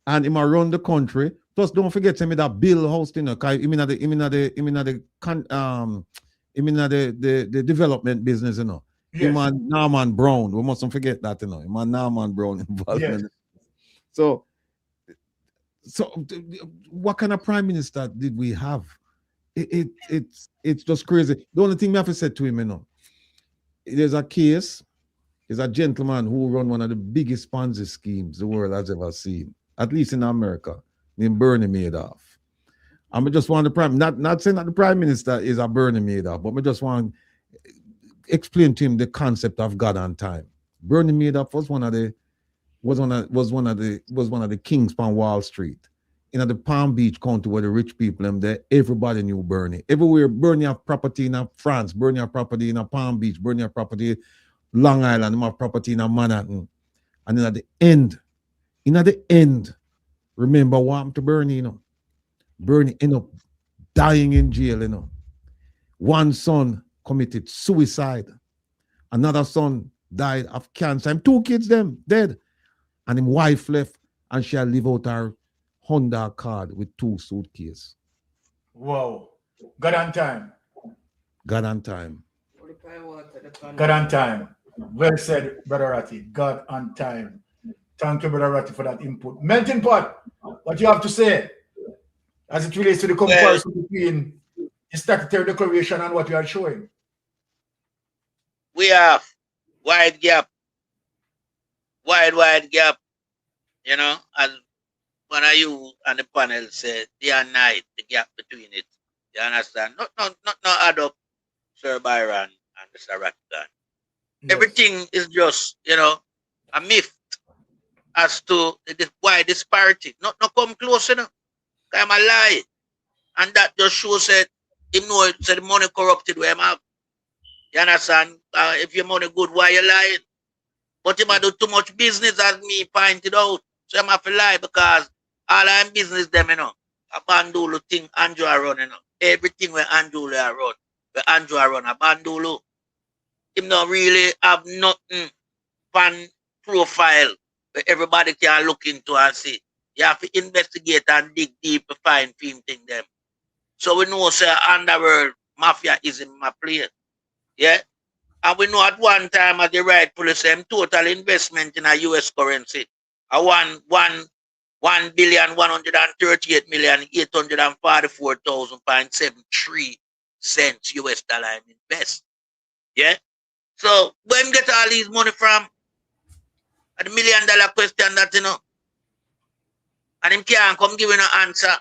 Speaker 7: and he might run the country. Plus, don't forget him that Bill host, because he mean the development business,
Speaker 5: Yes.
Speaker 7: Him and Norman Brown. We mustn't forget that, Him and Norman Brown involvement.
Speaker 5: Yes.
Speaker 7: So what kind of prime minister did we have? It's just crazy. The only thing we have to say to him, there's a case. There's a gentleman who run one of the biggest Ponzi schemes the world has ever seen, at least in America, named Bernie Madoff. And I just want the prime, not saying that the prime minister is a Bernie Madoff, but I just want to explain to him the concept of God and time. Bernie Madoff was one of the kings on Wall Street. In the Palm Beach County where the rich people there, everybody knew Bernie. Everywhere Bernie have property in France, Bernie have property in Palm Beach, Bernie have property Long Island, have property in Manhattan. And then at the end, remember what happened to Bernie, Bernie ended up dying in jail, One son committed suicide. Another son died of cancer. And 2 kids them dead. And his wife left and she had live out her Honda card with 2 suitcases.
Speaker 5: Wow. God on time.
Speaker 7: God on time.
Speaker 5: God on time. Well said, Brother Ratty. God on time. Thank you, Brother Ratty, for that input. Melting Pot, what you have to say as it relates to the comparison between the statutory declaration and what you are showing?
Speaker 6: We have wide gap, wide gap. You know, as one of you and the panel said, day and night, the gap between it. You understand? Not add up, Sir Byron and Mr. Rattigan. Yes. Everything is just, you know, a myth as to why disparity. Not come close enough. I'm a lie. And that just shows that him know it's the money corrupted where I'm have. You understand? If your money good, why you lying? But him do too much business as me pointed out. So I'm have to lie because all I'm business them, you know. A bandulu thing Andrew run, you know. Everything where Andrew run. Where Andrew run a bandulu. Him not really have nothing fan profile where everybody can look into and see. You have to investigate and dig deep to find film thing them. So we know say underworld mafia is in my place. Yeah? And we know at one time at the right police total investment in a US currency. A 1,138,844,000.73 US dollar in invest. Yeah? So where him get all these money from? A $1 million question that you know. And him can't come give you no answer.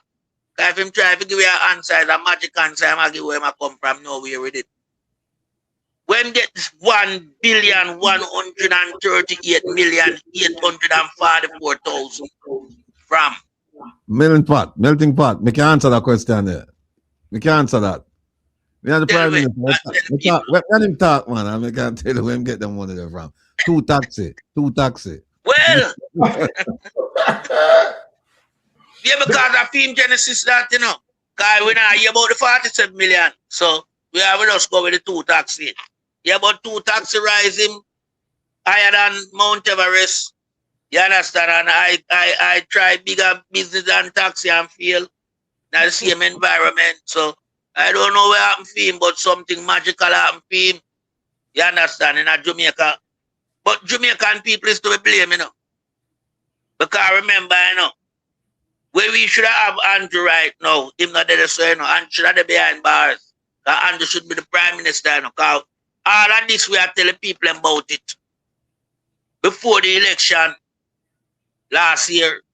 Speaker 6: Because if him try to give you an answer, it's a magic answer, I'm give where I come from nowhere with it. When get 1,138,844,000 from?
Speaker 7: Melting pot. Me can answer that question there. Me can answer that. Me and the Prime Minister. Let him talk, man. I can't tell you where him get them money there from. Two taxi.
Speaker 6: Well, yeah, because of Film Genesis that, you know. Because we now hear about the 47 million. So we have just go with the two taxi. Yeah, but two taxi rising higher than Mount Everest. You understand? And I try bigger business than taxi and feel that the same environment. So I don't know where I'm feeling, but something magical happened for him. You understand? In Jamaica. But Jamaican people is to be blamed, you know. Because remember, you know, where we should have Andrew right now, him not there, so you know, Andrew should have been behind bars. Because Andrew should be the Prime Minister, you know. Because all of this we are telling people about it. Before the election last year.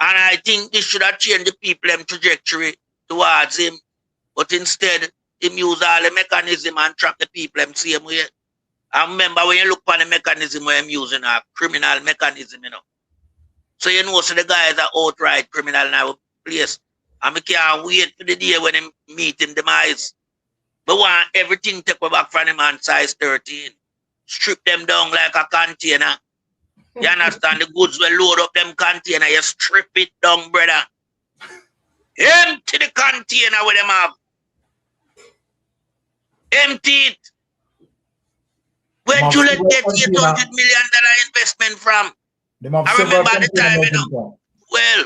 Speaker 6: And I think this should have changed the people's trajectory towards him. But instead, him use all the mechanism and trap the people the same way. And remember, when you look on the mechanism where I'm using a criminal mechanism, you know. So you know, so the guy is an outright criminal in our place. And we can't wait for the day when him meet him demise. We want everything take back from him on size 13. Strip them down like a container. You understand? The goods will load up them container. You strip it down, brother. Empty the container with them have. Empty it. Where Juliet get $800 million investment from? I remember at the time, you know. Well,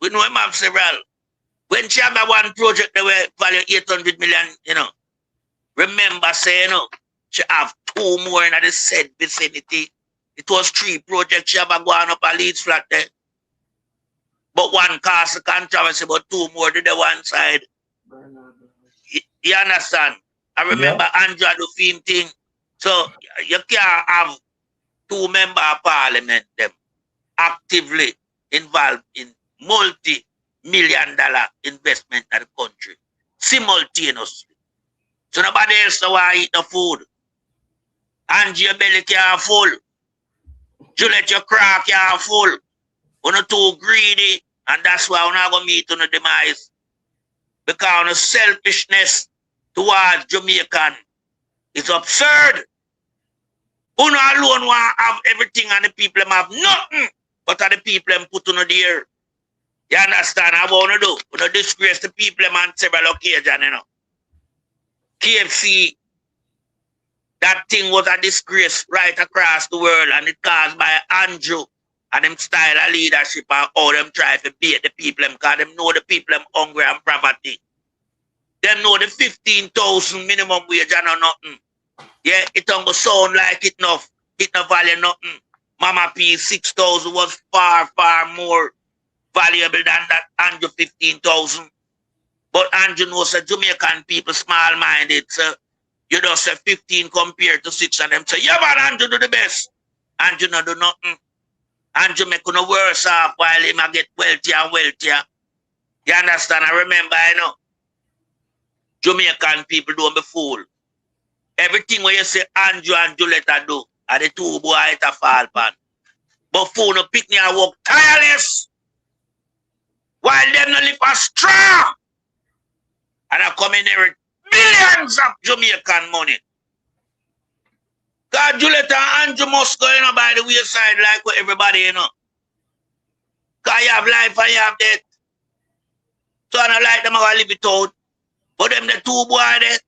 Speaker 6: we know him have several. When she have one project that were value 800 million, you know. Remember saying, you know, she have two more in the said vicinity. It was 3 projects she have gone up a Leeds flat there. But one caused a controversy, but 2 more to the one side. You understand? I remember Andrew the film thing. So you can't have 2 members of parliament them actively involved in multi-million-dollar investment in the country simultaneously. So nobody else want to eat the food. And your belly can't full. You let your crack can't full. You're not too greedy, and that's why we're not going to meet on the demise. Because the selfishness towards Jamaican is absurd. You alone want to have everything and the people have nothing, but the people put on there. You understand how we do? We don't disgrace the people on several occasions, you know. KFC, that thing was a disgrace right across the world, and it caused by Andrew and them style of leadership and how them try to beat the people because them know the people hungry and poverty. Them know the 15,000 minimum wage and nothing. Yeah, it don't go sound like it enough. It no value nothing. Mama P 6,000 was far, far more valuable than that Andrew 15,000. But Andrew knows that Jamaican people small-minded. So you don't say 15 compared to 6 of them. So yeah, man, Andrew do the best. Andrew no do nothing. Andrew make no worse off while him a get wealthier and wealthier. You understand? I remember, I know. Jamaican people don't be fooled. Everything where you say Andrew and Juletta do, are the two boys it a fall pan. But fool no pick me and work tireless. While them no live a straw. And I come in here with millions of Jamaican money. God, Juletta and Andrew must go, by the wayside like what everybody, Because you have life and you have death. So I don't like them how I live it out. But them the two boys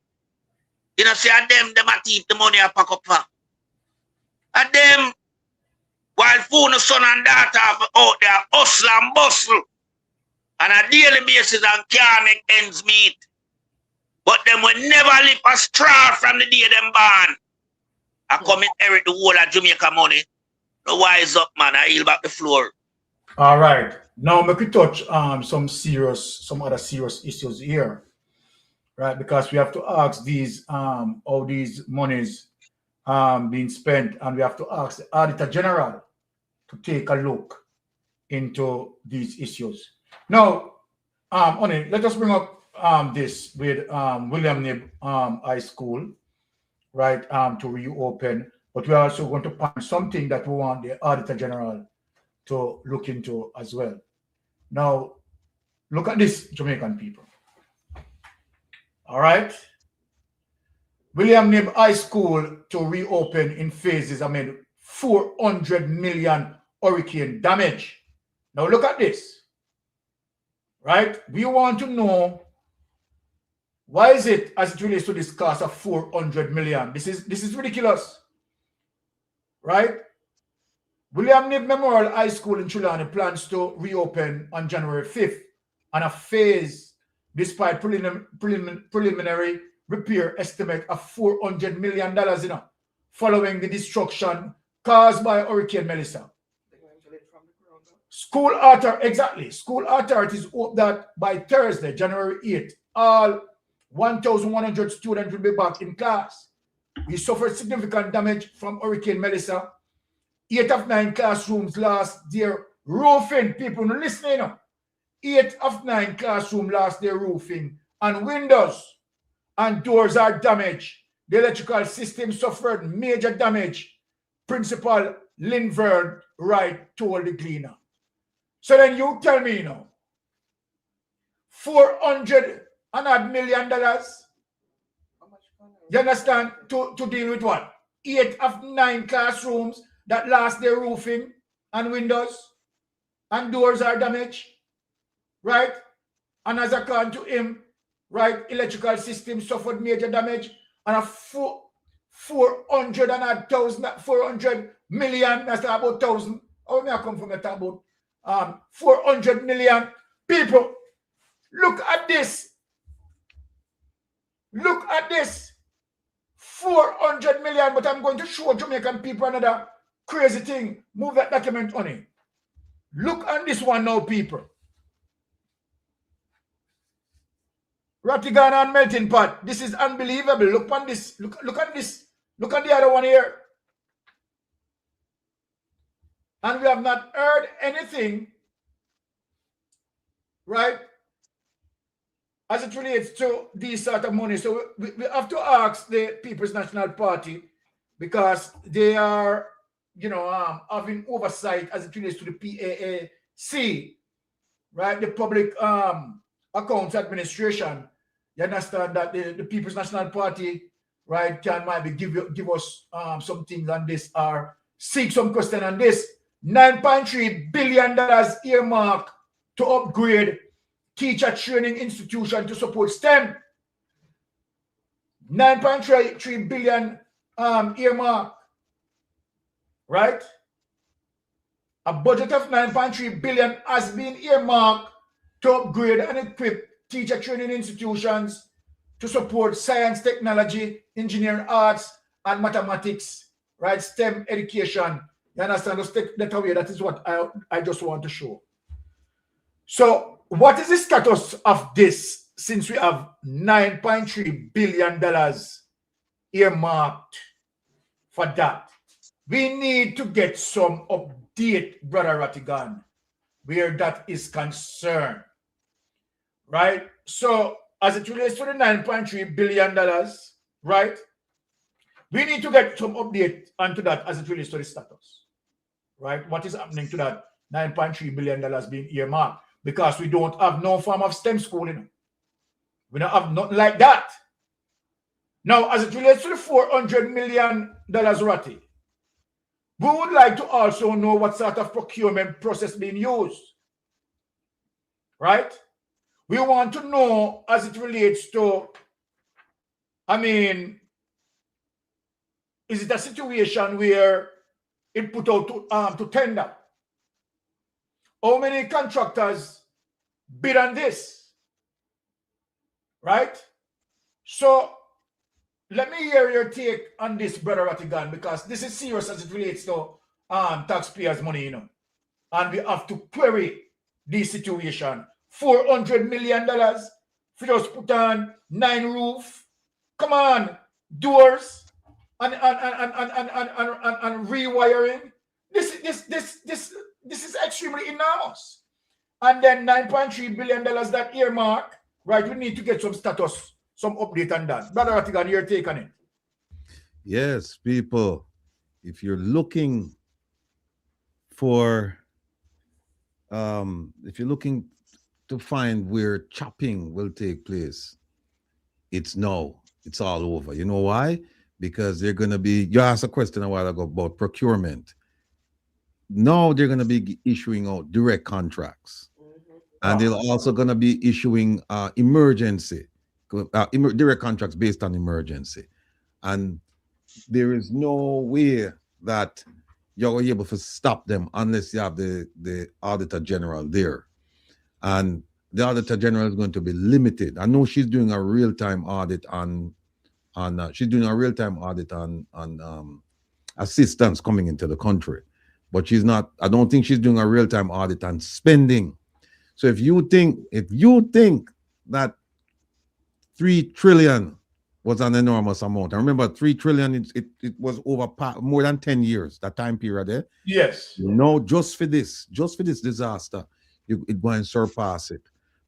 Speaker 6: there, see, at them a thief the money I pack up for. At them, while phone son and daughter out there hustle and bustle. On a daily basis and can't make ends meet. But them will never live a straw from the day them born. I come inherit the whole of Jamaica money. No wise up, man. I heal back the floor.
Speaker 5: All right. Now we could touch some other serious issues here. Right, because we have to ask these all these monies being spent, and we have to ask the Auditor General to take a look into these issues. Now, let us bring up this with William Knibb High School, right, to reopen. But we're also going to find something that we want the Auditor General to look into as well. Now, look at this, Jamaican people. All right. William Knibb High School to reopen in phases amid 400 million hurricane damage. Now look at this. Right? We want to know why is it as it relates to this cost of 400 million. This is ridiculous. Right? William Knibb Memorial High School in Trelawny plans to reopen on January 5th on a phase despite preliminary repair estimate of $400 million, following the destruction caused by Hurricane Melissa. School authorities hope that by Thursday, January 8th, all 1,100 students will be back in class. We suffered significant damage from Hurricane Melissa. 8 of 9 classrooms lost their roofing. People listening. 8 of 9 classrooms lost their roofing, and windows and doors are damaged. The electrical system suffered major damage. Principal Linvern Wright told the Gleaner. So then you tell me now, $400 million. You understand? To deal with what? 8 of 9 classrooms that lost their roofing and windows and doors are damaged. Right? And as according to him, right, electrical system suffered major damage, and a 400 million, that's about 1,000. How may I come from the talk about 400 million people? Look at this. Look at this. 400 million, but I'm going to show Jamaican people another crazy thing. Move that document on it. Look at this one now, people. Ratigan and melting pot. This is unbelievable. Look at this. Look at this. Look at the other one here. And we have not heard anything, right, as it relates to these sort of money. So we have to ask the People's National Party, because they are, having oversight as it relates to the PAAC, right, the Public Accounts Administration. You understand that the People's National Party, right, might be give us some things on this, or seek some question on this. $9.3 billion earmark to upgrade teacher training institution to support STEM. $9.3 billion earmark, right? A budget of $9.3 billion has been earmarked to upgrade and equip teacher training institutions to support science, technology, engineering, arts, and mathematics, right? STEM education. You understand? Just take that away. That is what I just want to show. So what is the status of this since we have $9.3 billion earmarked for that? We need to get some update, Brother Rattigan, where that is concerned, right? So as it relates to the $9.3 billion, right? We need to get some update onto that as it relates to the status, right? What is happening to that $9.3 billion being earmarked? Because we don't have no form of STEM schooling. We don't have nothing like that. Now, as it relates to the $400 million, Ratty, we would like to also know what sort of procurement process being used, right? We want to know as it relates to, I mean, is it a situation where it put out to tender? How many contractors bid on this? Right? So let me hear your take on this, Brother Rattigan, because this is serious as it relates to taxpayers' money, you know. And we have to query this situation. $400 million for just put on 9 roof. Come on, doors and rewiring. This is extremely enormous. And then $9.3 billion that earmark, right? We need to get some status, some update on that. Brother Rattigan, your take on it.
Speaker 7: Yes, people, if you're looking for, if you're looking to find where chopping will take place, it's now. It's all over. You know why? Because they're going to be, you asked a question a while ago about procurement. Now they're going to be issuing out direct contracts. And they're also going to be issuing emergency, direct contracts based on emergency. And there is no way that you're able to stop them unless you have the Auditor General there. And the Auditor General is going to be limited. I know she's doing a real-time audit on assistance coming into the country. But she's not, I don't think she's doing a real-time audit on spending. So if you think that 3 trillion was an enormous amount, and remember 3 trillion, it was over more than 10 years, that time period there.
Speaker 5: Yes.
Speaker 7: No, just for this disaster, it going to surpass it.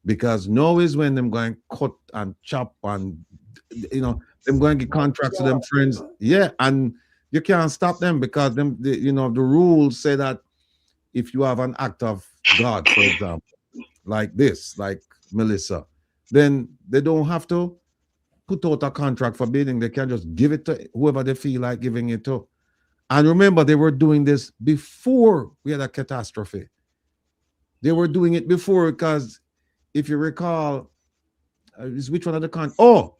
Speaker 7: Because now is when them going to cut and chop and, you know, them going to get contracts to them friends. Yeah, and you can't stop them because the rules say that if you have an act of God, for example, like this, like Melissa, then they don't have to put out a contract for bidding. They can just give it to whoever they feel like giving it to. And remember, they were doing this before we had a catastrophe. They were doing it before because if you recall, which one of the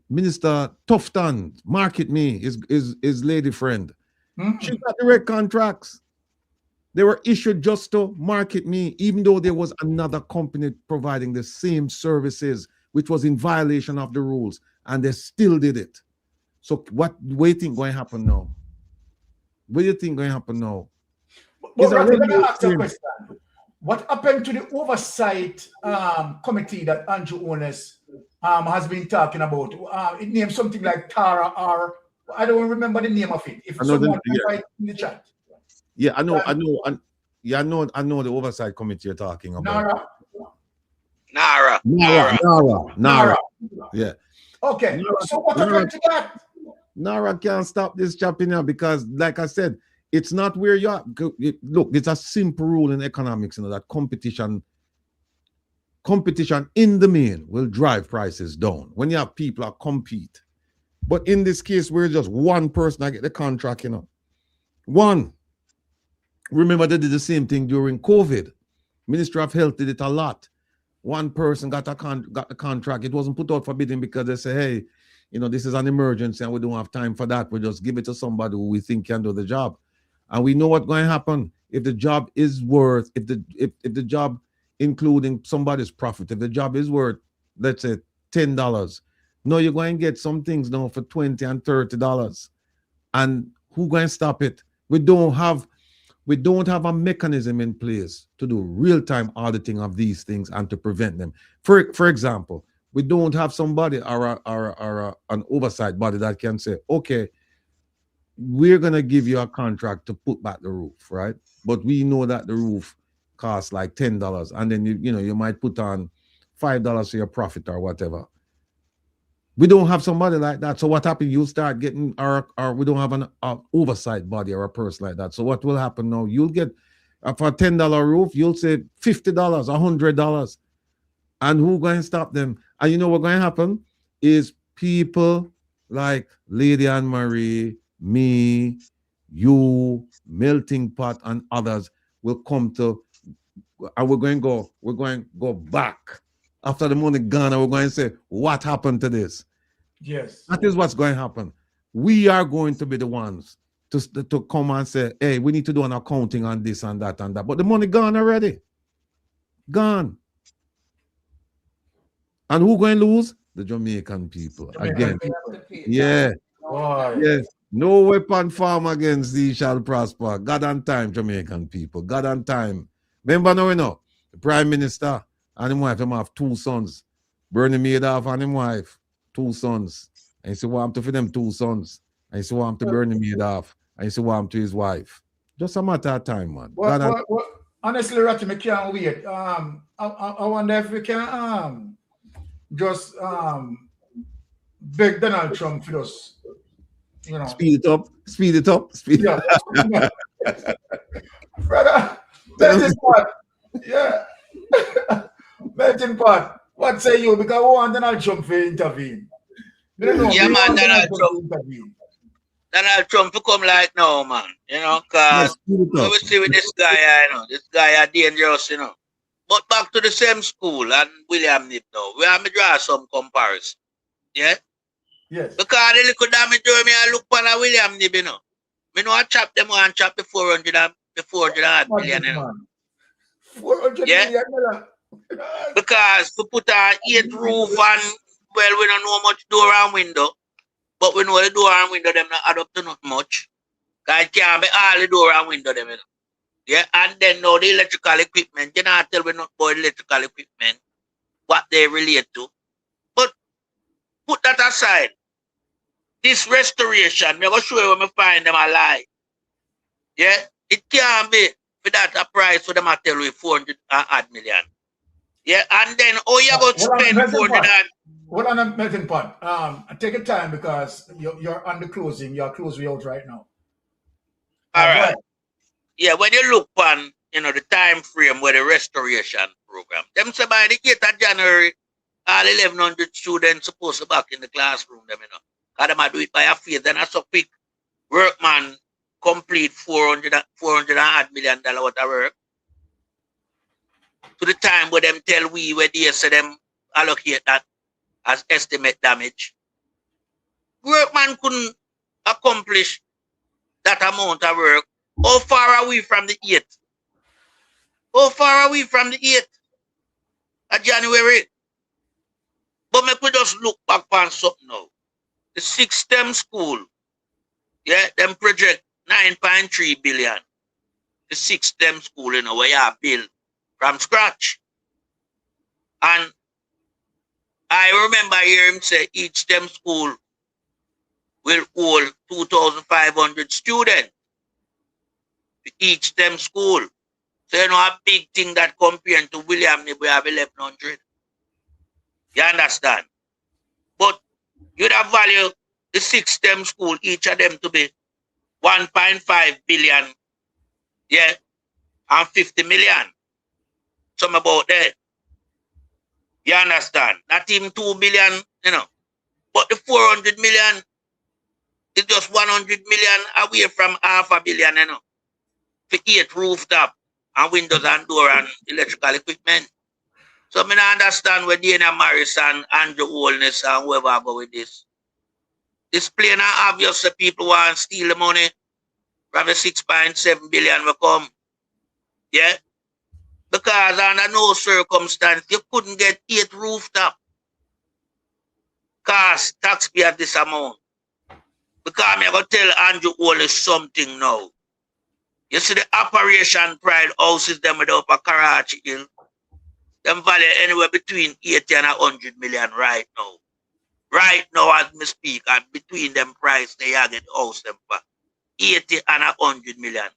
Speaker 7: Minister Tufton, Market Me, his lady friend. She got direct contracts. They were issued just to Market Me, even though there was another company providing the same services, which was in violation of the rules, and they still did it. So what do you think going to happen now? What do you think going to happen now?
Speaker 5: What happened to the oversight committee that Andrew Ones has been talking about? It named something like Tara, or I don't remember the name of it. If someone can write in the chat.
Speaker 7: Yeah, I know the oversight committee you're talking about. Nara. Yeah.
Speaker 5: Okay. So what happened to that?
Speaker 7: Nara can't stop this chopping now because, like I said, it's not where you are. Look, it's a simple rule in economics, you know, that competition in the main will drive prices down when you have people that compete. But in this case, we're just one person that get the contract, you know. One. Remember, they did the same thing during COVID. Ministry of Health did it a lot. One person got the contract. It wasn't put out for bidding because they say, hey, you know, this is an emergency and we don't have time for that. We just give it to somebody who we think can do the job. And we know what's going to happen. If the job is worth, if the job, including somebody's profit, if the job is worth, let's say $10, No, you're going to get some things now for $20 and $30. And who going to stop it? We don't have a mechanism in place to do real-time auditing of these things and to prevent them. For example, we don't have somebody or an oversight body that can say, okay, we're going to give you a contract to put back the roof, right? But we know that the roof costs like $10, and then you might put on $5 for your profit or whatever. We don't have somebody like that. So what happens? You start getting, or we don't have an oversight body or a person like that. So what will happen now? You'll get for a $10 roof, you'll say $50, $100, and who going to stop them? And you know what's going to happen is people like Lady Anne Marie, me, you, Melting Pot, and others will come to, and we're going to go back after the money gone, and we're going to say, what happened to this?
Speaker 5: Yes.
Speaker 7: That is what's going to happen. We are going to be the ones to come and say, hey, we need to do an accounting on this and that and that. But the money gone already. Gone. And who going to lose? The Jamaican people. Again. Yeah.
Speaker 5: Boy.
Speaker 7: Yes. No weapon formed against thee shall prosper. God and time, Jamaican people. God and time. Remember now, the Prime Minister and his wife, them have 2 sons. Bernie Madoff and his wife, 2 sons. And he said, what happened to them 2 sons? And he said, what happened to Bernie Madoff? And he said, what happened to his wife? Just a matter of time, man.
Speaker 5: Honestly, Ratty, I can't wait. I wonder if we can just beg Donald Trump for us.
Speaker 7: Speed it up.
Speaker 5: Yeah. Brother, Melting Pot. Yeah. Melting Pot. What say you? Because we want Donald Trump to intervene.
Speaker 6: Yeah, man, Donald Trump to come like now, man. Because we see with this guy, this guy is dangerous, But back to the same school and William Nip now. We have to draw some comparison. Yeah?
Speaker 5: Yes.
Speaker 6: Because the little damage I look for a William Nib, Me know I chop them and chop the 400 million,
Speaker 5: 400 million.
Speaker 6: Because to put an 8 roof and, well, we don't know much door and window. But we know the door and window them not add up to not much. Because it can't be all the door and window them, Yeah, and then now the electrical equipment, you know, tell me not about electrical equipment, what they relate to. But put that aside. This restoration, I'm going to show you when we find them alive. Yeah, it can't be for that a price for them to tell you 400 million. Yeah, and then you going to spend 400.
Speaker 5: Hold on, Melting Pot. Take your time because you're on the closing. You're closing out right now.
Speaker 6: All right. Yeah, when you look on, the time frame where the restoration program, them say by the 8th of January, all 1,100 students supposed to be back in the classroom, them, Because them do it by a phase. Then I so quick workman complete $400 million worth of work. To the time where them tell we where they say them allocate that as estimate damage. Workman couldn't accomplish that amount of work. How far are we from the 8th? How far are we from the 8th of January? But we could just look back on something now. The 6 STEM school, yeah, them project 9.3 billion. The 6 STEM school, where you have built from scratch. And I remember hearing him say each STEM school will hold 2,500 students. Each STEM school. So a big thing that compared to William Nib, we have 1,100. You understand? But you'd have value the 6 STEM school, each of them to be 1.5 billion, yeah, and 50 million. Some about that. You understand? Not even 2 billion, But the 400 million is just 100 million away from $500 million, For 8 rooftop and windows and door and electrical equipment. So I don't understand where Dana Morris and Andrew Holness and whoever go with this. This plain and obvious that people want to steal the money from the 6.7 billion will come. Yeah? Because under no circumstance you couldn't get 8 rooftop. cost taxpayer this amount. Because I'm going to tell Andrew Wallace something now. You see the Operation Pride houses them with upper Karachi Hill, them value anywhere between 80 and 100 million right now. Right now as we speak, and between them price they are get house them for 80 and 100 million.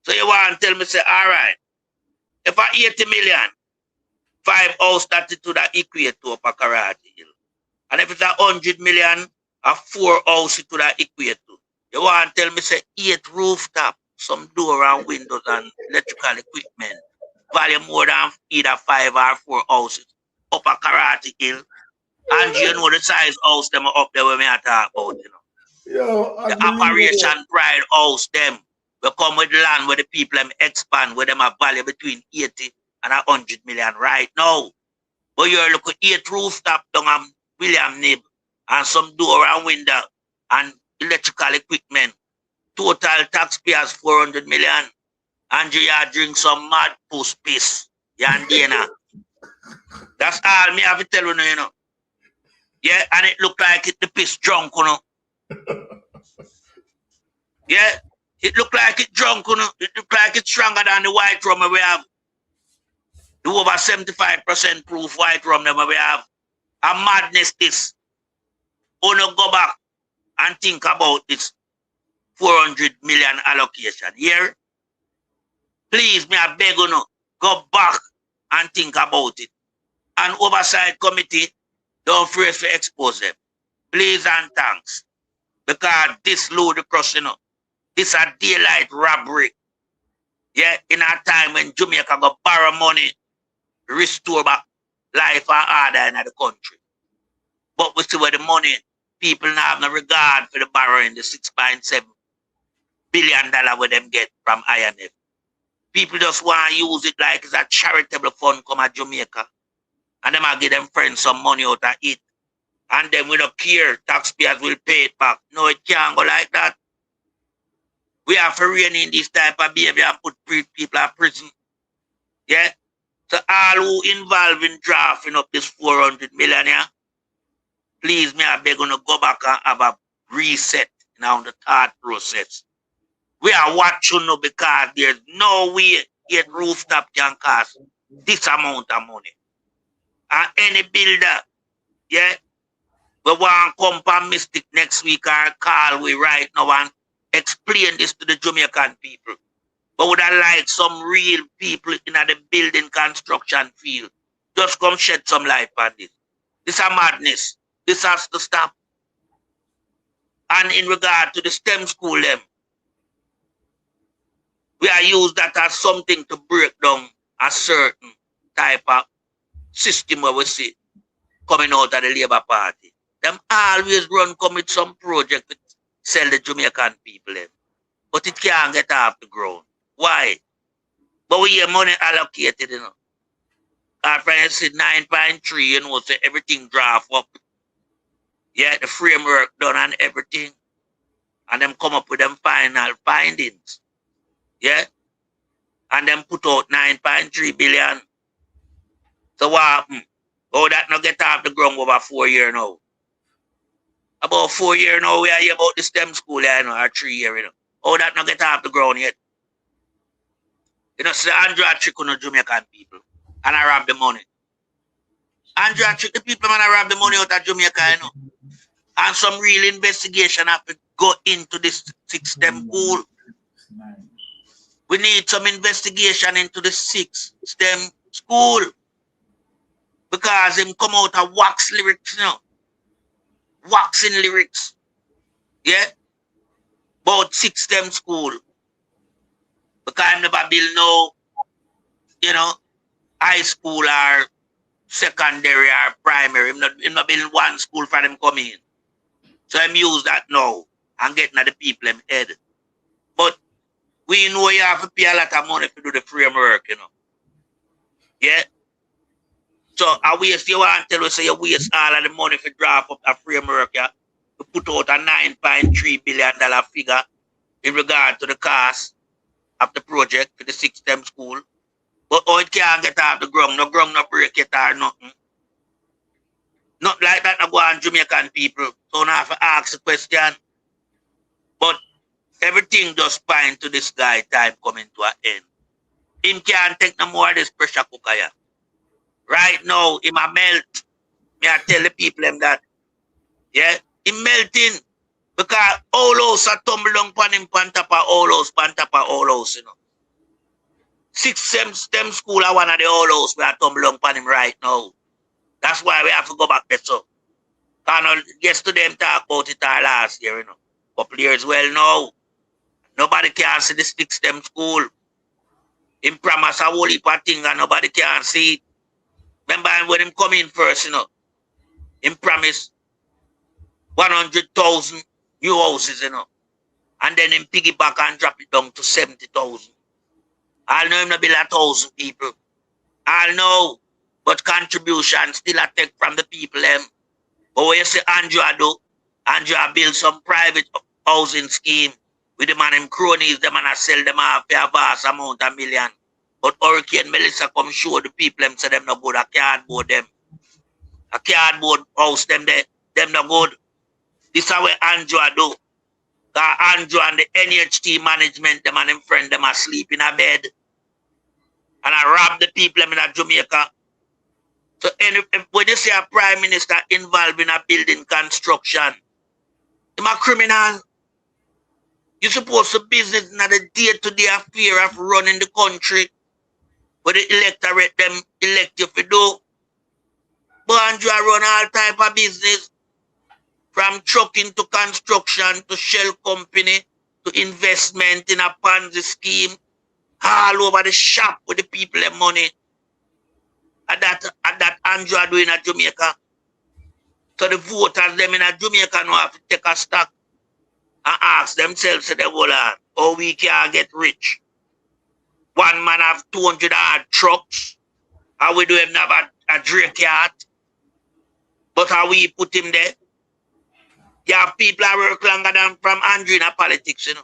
Speaker 6: So you want to tell me, say, all right, if I 80 million, 5 house that to that equate to upper Karachi Hill. And if it's 100 million, a 4 house to that equate to. You want to tell me, say, 8 rooftop, some door and windows and electrical equipment, value more than either 5 or 4 houses up a Karachi Hill. And you know the size house them up there where me are talking about, you know.
Speaker 5: Yo,
Speaker 6: the Operation Pride house them will come with land where the people them expand, where them have value between 80 and 100 million right now. But you're looking at 8 rooftop down on William Nib and some door and window and electrical equipment. Total taxpayers 400 million. And you drink some mad puss piss. Yandina. That's all me have to tell you, you know. Yeah, and it look like it the piss drunk, you know. Yeah, it look like it drunk, you know. It look like it's stronger than the white rum we have. The over 75% proof white rum that we have. A madness this. Uno go back and think about this 400 million allocation. Here, please, me I beg you no, go back and think about it. And oversight committee, don't afraid to expose them. Please and thanks. Because this ludicrous, you know, this a daylight robbery. Yeah, in a time when Jamaica go borrow money, restore back life and order in the country. But we see where the money, people now have no regard for the borrowing, the $6.7 billion where them get from IMF. People just want to use it like it's a charitable fund come at Jamaica. And them will give them friends some money out of it. And then we don't care, taxpayers will pay it back. No, it can't go like that. We have to rein in this type of behavior and put people in prison. Yeah? So all who involved in drafting up this 400 million, yeah, please, me, I beg you to go back and have a reset now the thought process. We are watching now because there's no way yet rooftop can cost this amount of money. And any builder, yeah, we want to come from Mystic next week or call we right now and explain this to the Jamaican people. But would I like some real people in the building construction field just come shed some light on this. This is a madness. This has to stop. And in regard to the STEM school, them, we are used that as something to break down a certain type of system where we see coming out of the Labour Party. Them always run come with some project to sell the Jamaican people. Them. But it can't get off the ground. Why? But we have money allocated, you know. Our friends said 9.3, you know, so everything draft up. Yeah, the framework done and everything. And them come up with them final findings. Yeah? And them put out 9.3 billion. So what happened? Oh, that not get off the ground over 4 years now. About 4 years now, we are here about the STEM school, you know, or 3 years, you know. Oh, that not get off the ground yet. You know, so Andrew trick on the Jamaican people. And I rob the money. Andrew trick the people and I rob the money out of Jamaica, you know. And some real investigation have to go into this STEM school. We need some investigation into the STEM school. Because him come out of wax lyrics, you know. Waxing lyrics. Yeah? About STEM school. Because I never build no, you know, high school or secondary or primary. I'm not building one school for them come in. So I'm use that now and getting at the people in head. But we know you have to pay a lot of money to do the framework, you know. Yeah? So I waste, you want to tell us, so you waste all of the money to draft up a framework, yeah, to put out a $9.3 billion figure in regard to the cost of the project for the STEM school. But oh, it can't get off the ground, no break it or nothing. Not like that, I go on Jamaican people. Don't have to ask the question. But everything just point to this guy time coming to an end. Him can't take no more of this pressure cooker here. Right now, him a melt. Me I tell the people them that. Yeah? Him melting. Because all house are tumble down pan him pan top of all house, pan top of all house, you know. 6 STEM school are one of the all house we are tumble down pan him right now. That's why we have to go back there, so. Yesterday them talk about it last year, you know. Couple years well now. Nobody can see the 6 STEM school. Him promise a whole heap of thing and nobody can see it. Remember when him come in first, you know. Him promise 100,000 new houses, you know. And then him piggyback and drop it down to 70,000. I'll know him not build 1,000 people. I'll know. But contribution still a take from the people them. But when you say Andrew do, Andrew build some private housing scheme with the man them cronies, them and I sell them off for a vast amount of million. But Hurricane Melissa come show the people them say them no good, a cardboard them. A cardboard house them no good. This is what Andrew do. Because Andrew and the NHT management, them and them friend, them are sleep in a bed. And I rob the people them in a Jamaica. So when you say a prime minister involved in a building construction, he's a criminal. You're supposed to business in the day-to-day affair of running the country. But the electorate them elect you for do. But Andrew run all type of business. From trucking to construction to shell company to investment in a Ponzi scheme. All over the shop with the people and money. And that Andrew are doing at Jamaica. So the voters them in Jamaica now have to take a stock and ask themselves, say, hold on, how we can get rich. One man have 200 odd trucks, and we do him have a Drake yard. But how we put him there? You have people that work longer than from Andrew in politics, you know.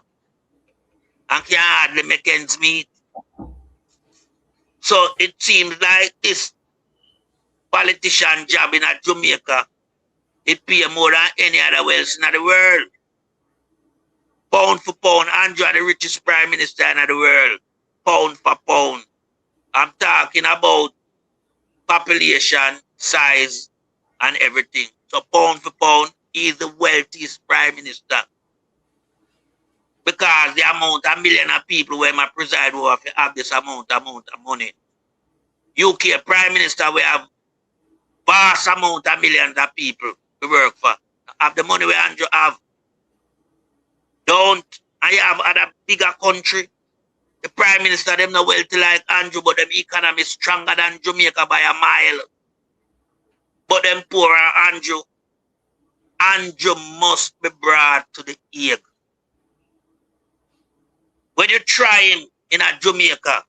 Speaker 6: And can hardly make ends meet. So it seems like this politician job in Jamaica, it pay more than any other else in the world. Pound for pound, Andrew the richest prime minister in the world. Pound for pound. I'm talking about population, size, and everything. So pound for pound, he's the wealthiest prime minister. Because the amount of million of people where my preside over have this amount of money. UK prime minister we have vast amount of millions of people to work for. Have the money where Andrew have. Don't. And you have other bigger country. The prime minister, them not wealthy like Andrew, but them economy is stronger than Jamaica by a mile. But them poorer Andrew. Andrew must be brought to the Hague. When you try him in a Jamaica,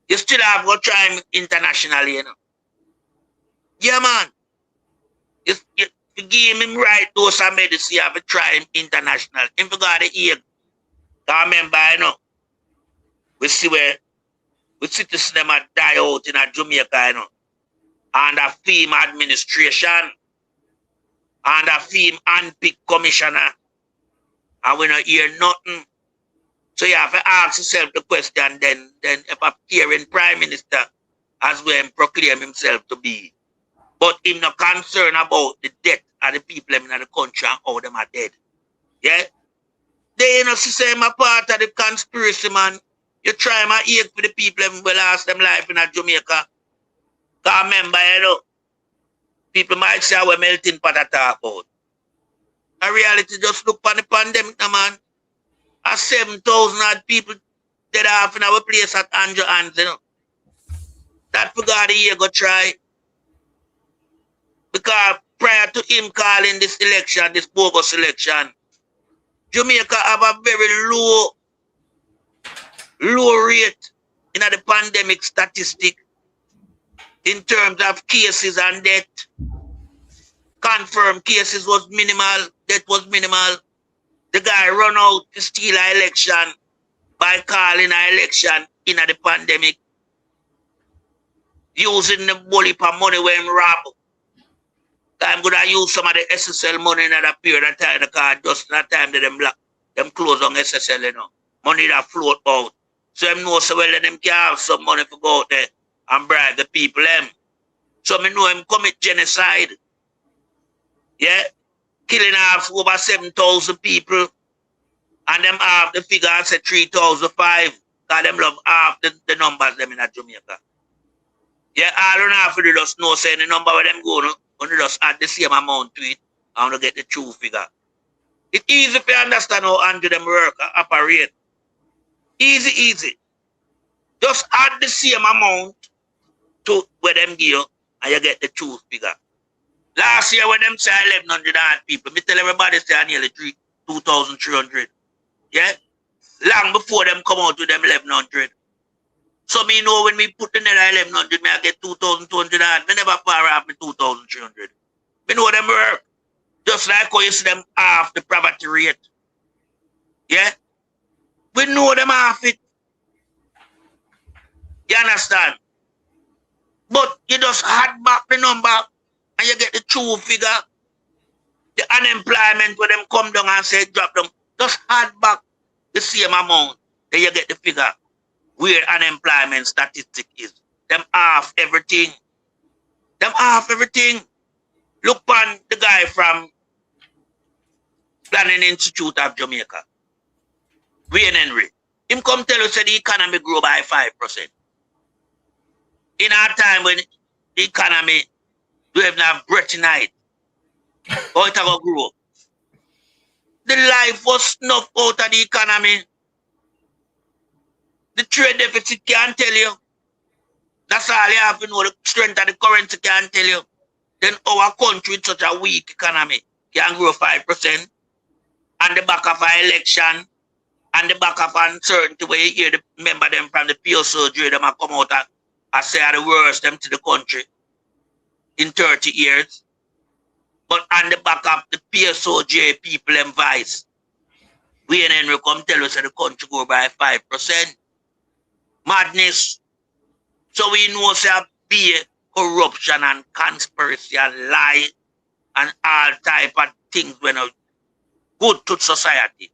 Speaker 6: you still have to try him internationally, you know. Yeah, man. You give him right dose of medicine, you have to try him international. If you got the Hague, I remember, you know, we see where we citizens them die out in a Jamaica, you know, under FEMA administration, under FEMA unpicked commissioner, and we don't hear nothing. So you have to ask yourself the question then if a hearing prime minister as well proclaim himself to be. But him not concerned about the death of the people in the country and how them are dead. Yeah? They you know see him a part of the conspiracy, man. You try my ear for the people who lost them life in Jamaica. Because remember, you know, people might say we're melting pot to talk about. In reality, just look on the pandemic, man. 7,000 odd people dead off in our place at Andrew hands, you know. That forgot the year go try. Because prior to him calling this election, this bogus election, Jamaica have a very low rate in the pandemic statistic in terms of cases and death. Confirmed cases was minimal, death was minimal. The guy run out to steal an election by calling an election in the pandemic. Using the bully for money when him rob. I'm gonna use some of the SSL money in that period of time, because just that time that them close on SSL, you know. Money that float out. So them know so well that them can have some money to go out there and bribe the people them. So me know him commit genocide. Yeah? Killing off over 7,000 people. And them half the figure I said 3,005. Because them love half the numbers them in Jamaica. Yeah, all on half of the just know saying the number where them go, no? Only just add the same amount to it and to get the true figure. It's easy to understand how Andrew them work, operate. Easy. Just add the same amount to where them give you and you get the true figure. Last year when them say 1,100 people, me tell everybody say nearly 2,300. Yeah? Long before them come out with them 1,100. So me know when me put in there 1,100, me I get 2,200 and me never far off me 2,300. Me know them work. Just like how you see them half the poverty rate. Yeah? We know them half it. You understand? But you just add back the number and you get the true figure. The unemployment where them come down and say drop down. Just add back the same amount. Then you get the figure where unemployment statistic is. Them half everything. Look on the guy from Planning Institute of Jamaica. Wayne Henry. Him come tell us that the economy grow by 5%. In our time when the economy do even have breath in it, how it will grow. The life was snuffed out of the economy. The trade deficit can't tell you. That's all you have to know. The strength of the currency can't tell you. Then our country with such a weak economy can grow 5%. And the back of an election and the back of uncertainty where you hear the member them from the pure surgery, them come out and say are the worst them to the country in 30 years. But on the back of the PSOJ people and vice, we and Henry come tell us that the country go by 5%. Madness. So we know there be corruption and conspiracy and lie and all type of things when good to society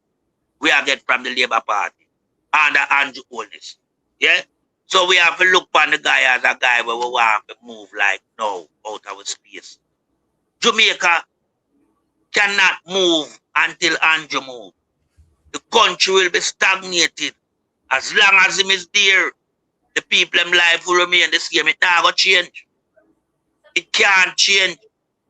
Speaker 6: we are get from the Labour Party under Andrew Holness. Yeah? So we have to look on the guy as a guy where we want to move like now out of our space. Jamaica cannot move until Andrew moves. The country will be stagnated. As long as him is there, the people in life will remain the same. It never change. It can't change.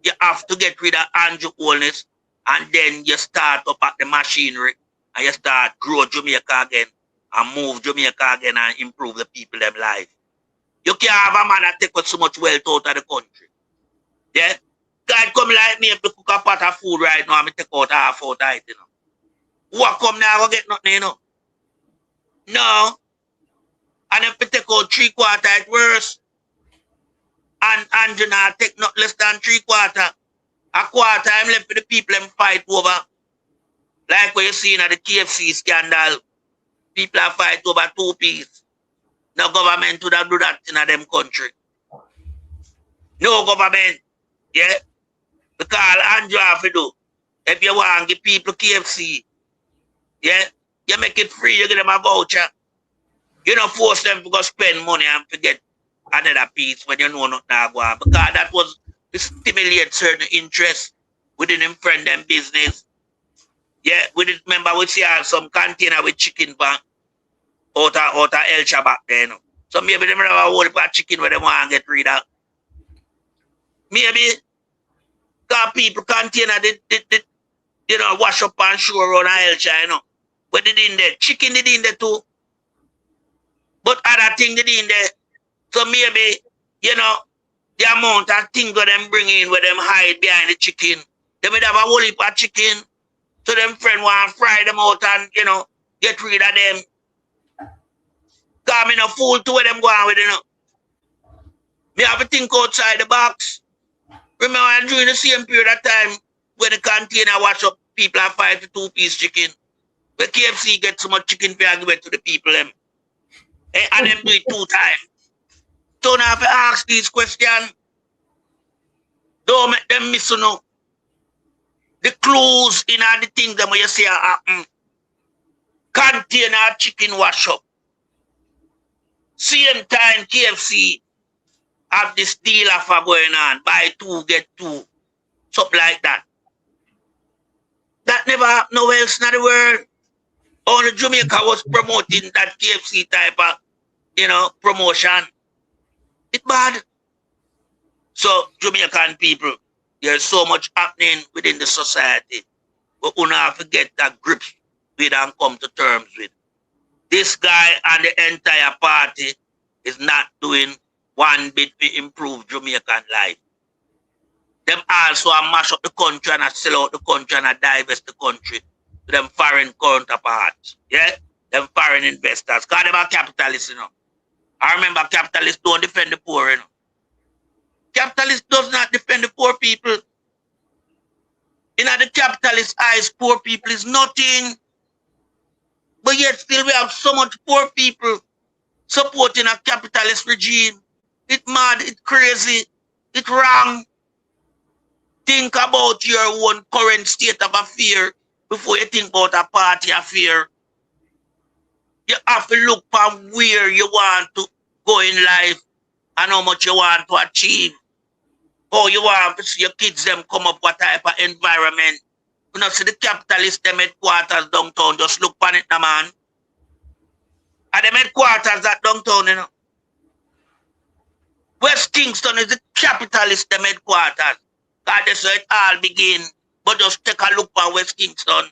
Speaker 6: You have to get rid of Andrew Holness and then you start up at the machinery and you start grow Jamaica again and move Jamaica again and improve the people in life. You can't have a man that take out so much wealth out of the country. Yeah? God come like me if to cook a pot of food right now and take out half out of it, you know. What come now go get nothing, you know? No. And if we take out 3/4, it's worse. And you know, take not less than 3/4. A quarter time left for the people and fight over. Like what you see in the KFC scandal. People are fight over 2 piece. No government would have do that in them country. No government. Yeah? Because Andrew have to do. If you want to give people KFC, yeah, you make it free, you give them a voucher. You don't force them to go spend money and forget another piece when you know not go on. Because that was to stimulate certain interests within them friend and business. Yeah, we did remember we see some container with chicken pan out of El Shabak there, you know. So maybe they have a whole heap of chicken where they want to get rid of. Maybe because people container they you know, wash up and show around El Shabak, you know. But they did in there. Chicken they did in there too. But other things they did in there. So maybe, you know, the amount of things that them bring in where them hide behind the chicken. They may have a whole heap of chicken. So them friend want to fry them out and, you know, get rid of them. Because I'm no fool to where them go on with, you know. Me have to think outside the box. Remember during the same period of time when the container wash up, people are fight for 2-piece chicken. Where KFC get so much chicken for give it to the people them. And them do it 2 times. So now have to ask these questions. Don't make them miss no. The clues in all the things that you say happen. Container chicken wash Same time KFC have this deal offer going on. Buy 2, get 2. Something like that. That never happened nowhere else in the world. Only Jamaica was promoting that KFC type of, promotion. It's bad. So, Jamaican people, there's so much happening within the society. But we have to get that grip with and come to terms with. This guy and the entire party is not doing one bit to improve Jamaican life. Them also mash up the country and sell out the country and divest the country to them foreign counterparts. Yeah? Them foreign investors. Because them are capitalists, I remember capitalists don't defend the poor, Capitalists does not defend the poor people. In the capitalist eyes, poor people is nothing. But yet still we have so much poor people supporting a capitalist regime. It's mad, it's crazy, it's wrong. Think about your own current state of affair before you think about a party affair. You have to look for where you want to go in life and how much you want to achieve. How you want to see your kids them come up what type of environment. You know, see the capitalist them headquarters downtown, just look on it now, man. And them headquarters at downtown, West Kingston is the capitalist them headquarters. That's where it all begin. But just take a look at West Kingston.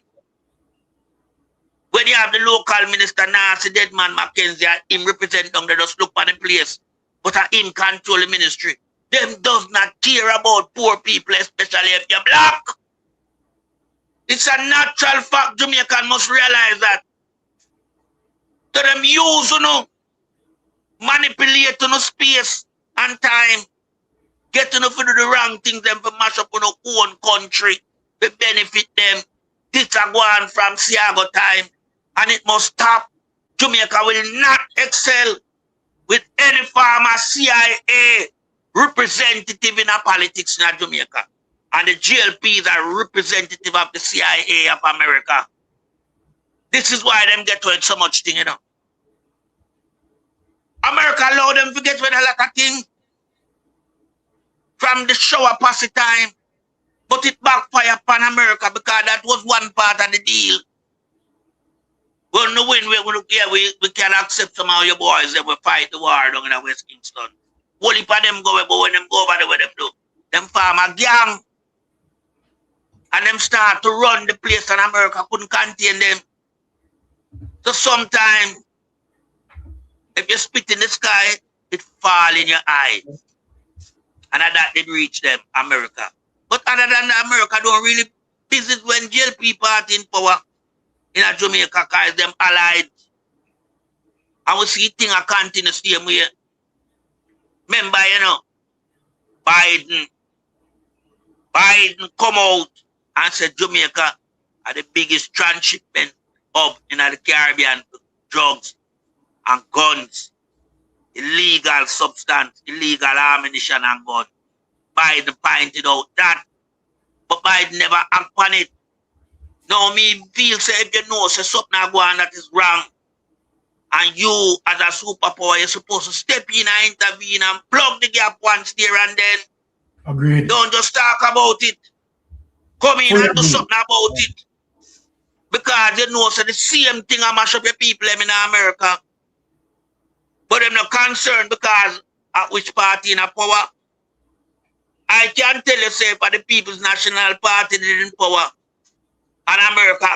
Speaker 6: When you have the local minister, Nancy Deadman Mackenzie, him represent them, they just look at the place. But him control the ministry. Them does not care about poor people, especially if you're black. It's a natural fact. Jamaican must realize that. So them use, manipulate space and time. Get to do the wrong things, them for mash up on our own country, to benefit them. This is going from Seaga time, and it must stop. Jamaica will not excel with any former CIA representative in our politics in Jamaica. And the GLPs are representative of the CIA of America. This is why them get with so much thing, America allow them to get with a lot of things from the shower posse time. But it backfired upon America because that was one part of the deal. Well, no win, we can accept some of your boys that will fight the war down in West Kingston. Only for them go, but when them go over there, what them do? Them form a gang. And them start to run the place and America couldn't contain them. So sometimes, if you spit in the sky, it fall in your eye. And that did reach them, America. But other than that, America don't really visit when JLP party in power in Jamaica because them allied. And we see things continue the same way. Remember, Biden come out and said Jamaica are the biggest transshipment hub in the Caribbean for drugs and guns, illegal substance, illegal ammunition and guns. Biden pointed out that, but Biden never act on it. Now me feel say if you know say something going on that is wrong, and you as a superpower you're supposed to step in and intervene and plug the gap once there and then.
Speaker 5: Agreed.
Speaker 6: Don't just talk about it. Come in and do something about it. Because you know, so the same thing I mash up your people in America. But I'm not concerned because at which party in power. I can tell you, say, for the People's National Party in power, and America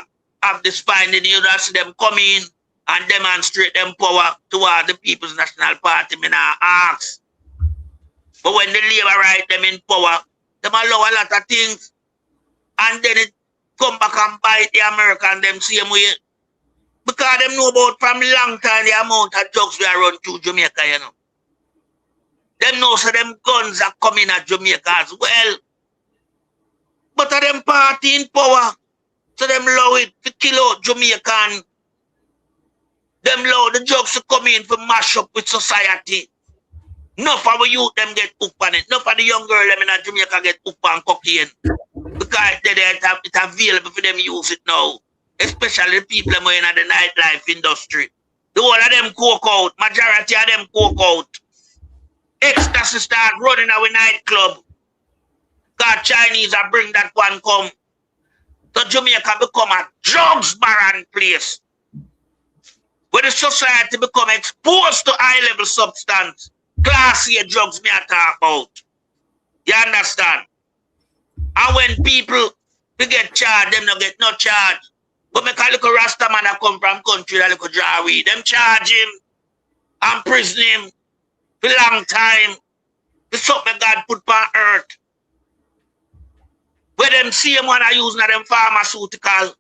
Speaker 6: have this finding, you see them come in and demonstrate them power toward the People's National Party, me not ask. But when the Labour right them in power, them allow a lot of things, and then it come back and bite the American them same way. Because them know about from long time the amount of drugs we are run through Jamaica, Them know so them guns are coming at Jamaica as well. But are them party in power, so them allow it to kill out Jamaican. Them allow the drugs to come in for mash up with society. Enough of the youth them get hooked on it. Enough of the young girl them in Jamaica get hooked on cocaine. Because it's available for them to use it now. Especially the people them in the nightlife industry. The whole of them coke out. Majority of them coke out. Ecstasy start running our nightclub. God Chinese are bring that one come. So Jamaica become a drugs barren place. Where the society become exposed to high-level substance. Class A drugs me I talk about. You understand? And when people they get charged, them not get no charge. But make a little Rasta man that come from country that little draw weed. Them charge him and prison him for a long time. It's something God put on earth. Where them see him when I use them pharmaceutical.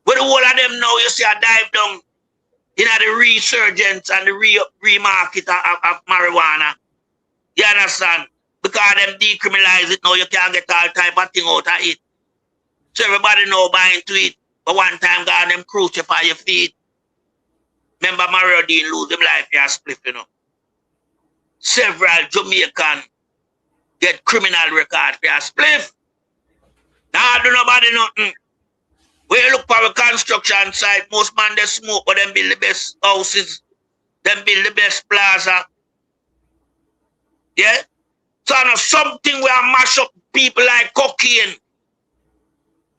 Speaker 6: Where the whole of them now you see a dive down in the resurgence and the remarket of marijuana. You understand? Because them decriminalize it now, you can't get all type of thing out of it. So everybody know buying to it. But one time God them crucify your feet. Remember Mario Dean lose him life in a split, you know. Several Jamaican get criminal record for a spliff. Now do nobody nothing. When you look for a construction site, most man they smoke, but them build the best houses, them build the best plaza. Yeah? So I know something where I mash up people like cocaine.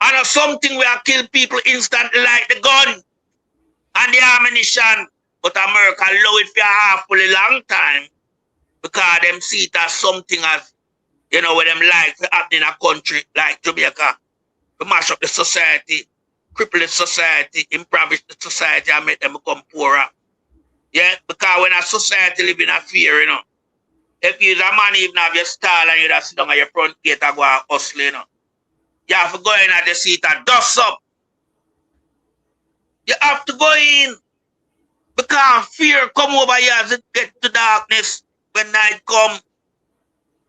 Speaker 6: I know something where I kill people instantly like the gun and the ammunition. But America allow it for a halfway long time because them see it as something as, you know, where them like to happen in a country like Jamaica. To mash up the society, cripple the society, impoverish the society and make them become poorer. Yeah, because when a society live in a fear, you know, if you're a man, even have your stall and you just sit down at your front gate and go and hustle, you know, you have to go in at the seat and dust up. You have to go in because fear come over you as it get to darkness when night come.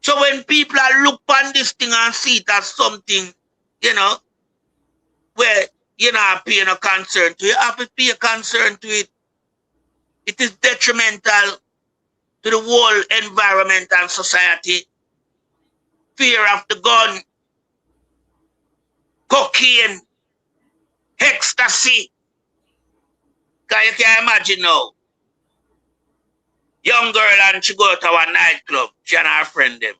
Speaker 6: So when people are look on this thing and see it as something, you know, where you're not paying no concern to it, you have to pay concern to it. It is detrimental to the whole environment and society. Fear of the gun, cocaine, ecstasy. Because you can imagine now, young girl and she go to a nightclub, she and her friend them.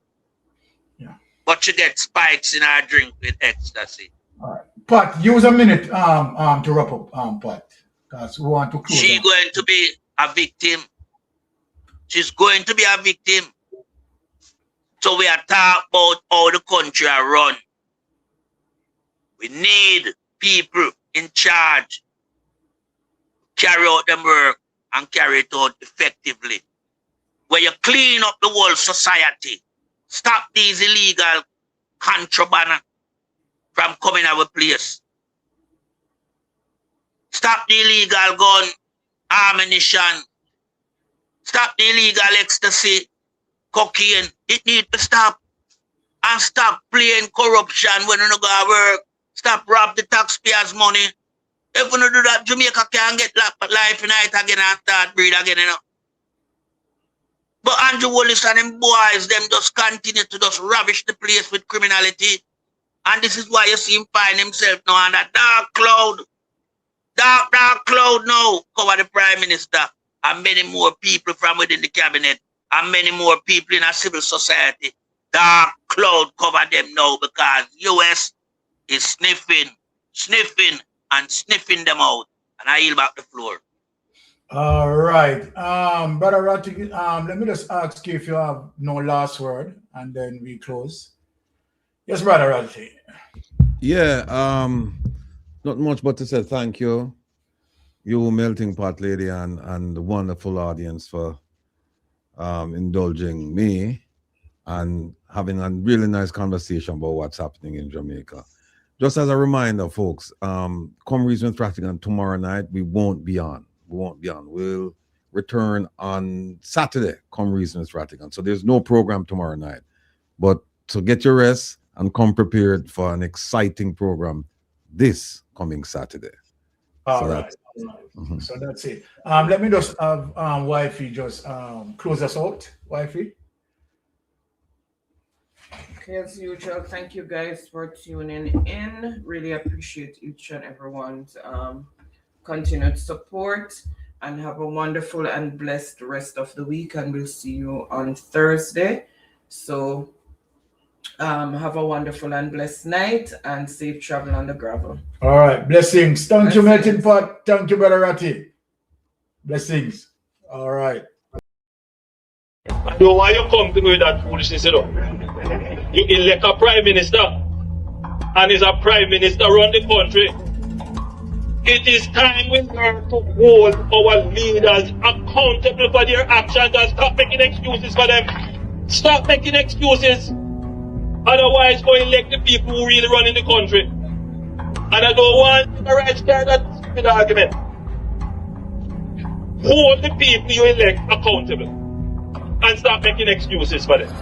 Speaker 6: Yeah. But she gets spikes in her drink with ecstasy.
Speaker 5: All right. Pat, use a minute to wrap up, Pat. Because we want to close.
Speaker 6: She's going to be a victim. She's going to be a victim. So we are talking about how the country are run. We need people in charge to carry out them work and carry it out effectively. Where you clean up the whole society. Stop these illegal contraband from coming our place. Stop the illegal gun, ammunition. Stop the illegal ecstasy, cocaine. It needs to stop. And stop playing corruption when you don't go to work. Stop rob the taxpayers' money. If you don't do that, Jamaica can get life in it again and start breathe again, you know. But Andrew Wallace and them boys, them just continue to just ravish the place with criminality. And this is why you see him find himself now on that dark cloud. Dark cloud now cover the Prime Minister and many more people from within the cabinet and many more people in a civil society. Dark cloud cover them now because US is sniffing and sniffing them out. And I yield back the floor.
Speaker 5: All right. Brother Ratty, let me just ask you if you have no last word and then we close. Yes, Brother Ratty.
Speaker 7: Yeah, not much but to say thank you, Melting Pot Lady, and the wonderful audience for indulging me and having a really nice conversation about what's happening in Jamaica. Just as a reminder, folks, come Reason with Rattigan tomorrow night. We won't be on. We'll return on Saturday, come Reason with Rattigan. So there's no program tomorrow night. But so get your rest and come prepared for an exciting program this coming Saturday.
Speaker 5: All right. So that's it. Let me just have Wifey just close us out Wifey?
Speaker 4: Okay, as usual, thank you guys for tuning in. Really appreciate each and everyone's continued support, and have a wonderful and blessed rest of the week, and we'll see you on Thursday. So have a wonderful and blessed night, and safe travel on the gravel.
Speaker 5: All right, blessings. Thank you, Melting Pot. Thank you, Brother Ratty. Blessings. All right.
Speaker 3: I know why you come to me with that foolishness, you know. You elect a prime minister, and is a prime minister run the country. It is time we learn to hold our leaders accountable for their actions and stop making excuses for them. Stop making excuses. Otherwise, go elect the people who really run in the country. And I don't want the right side of that stupid argument. Hold the people you elect accountable and stop making excuses for them.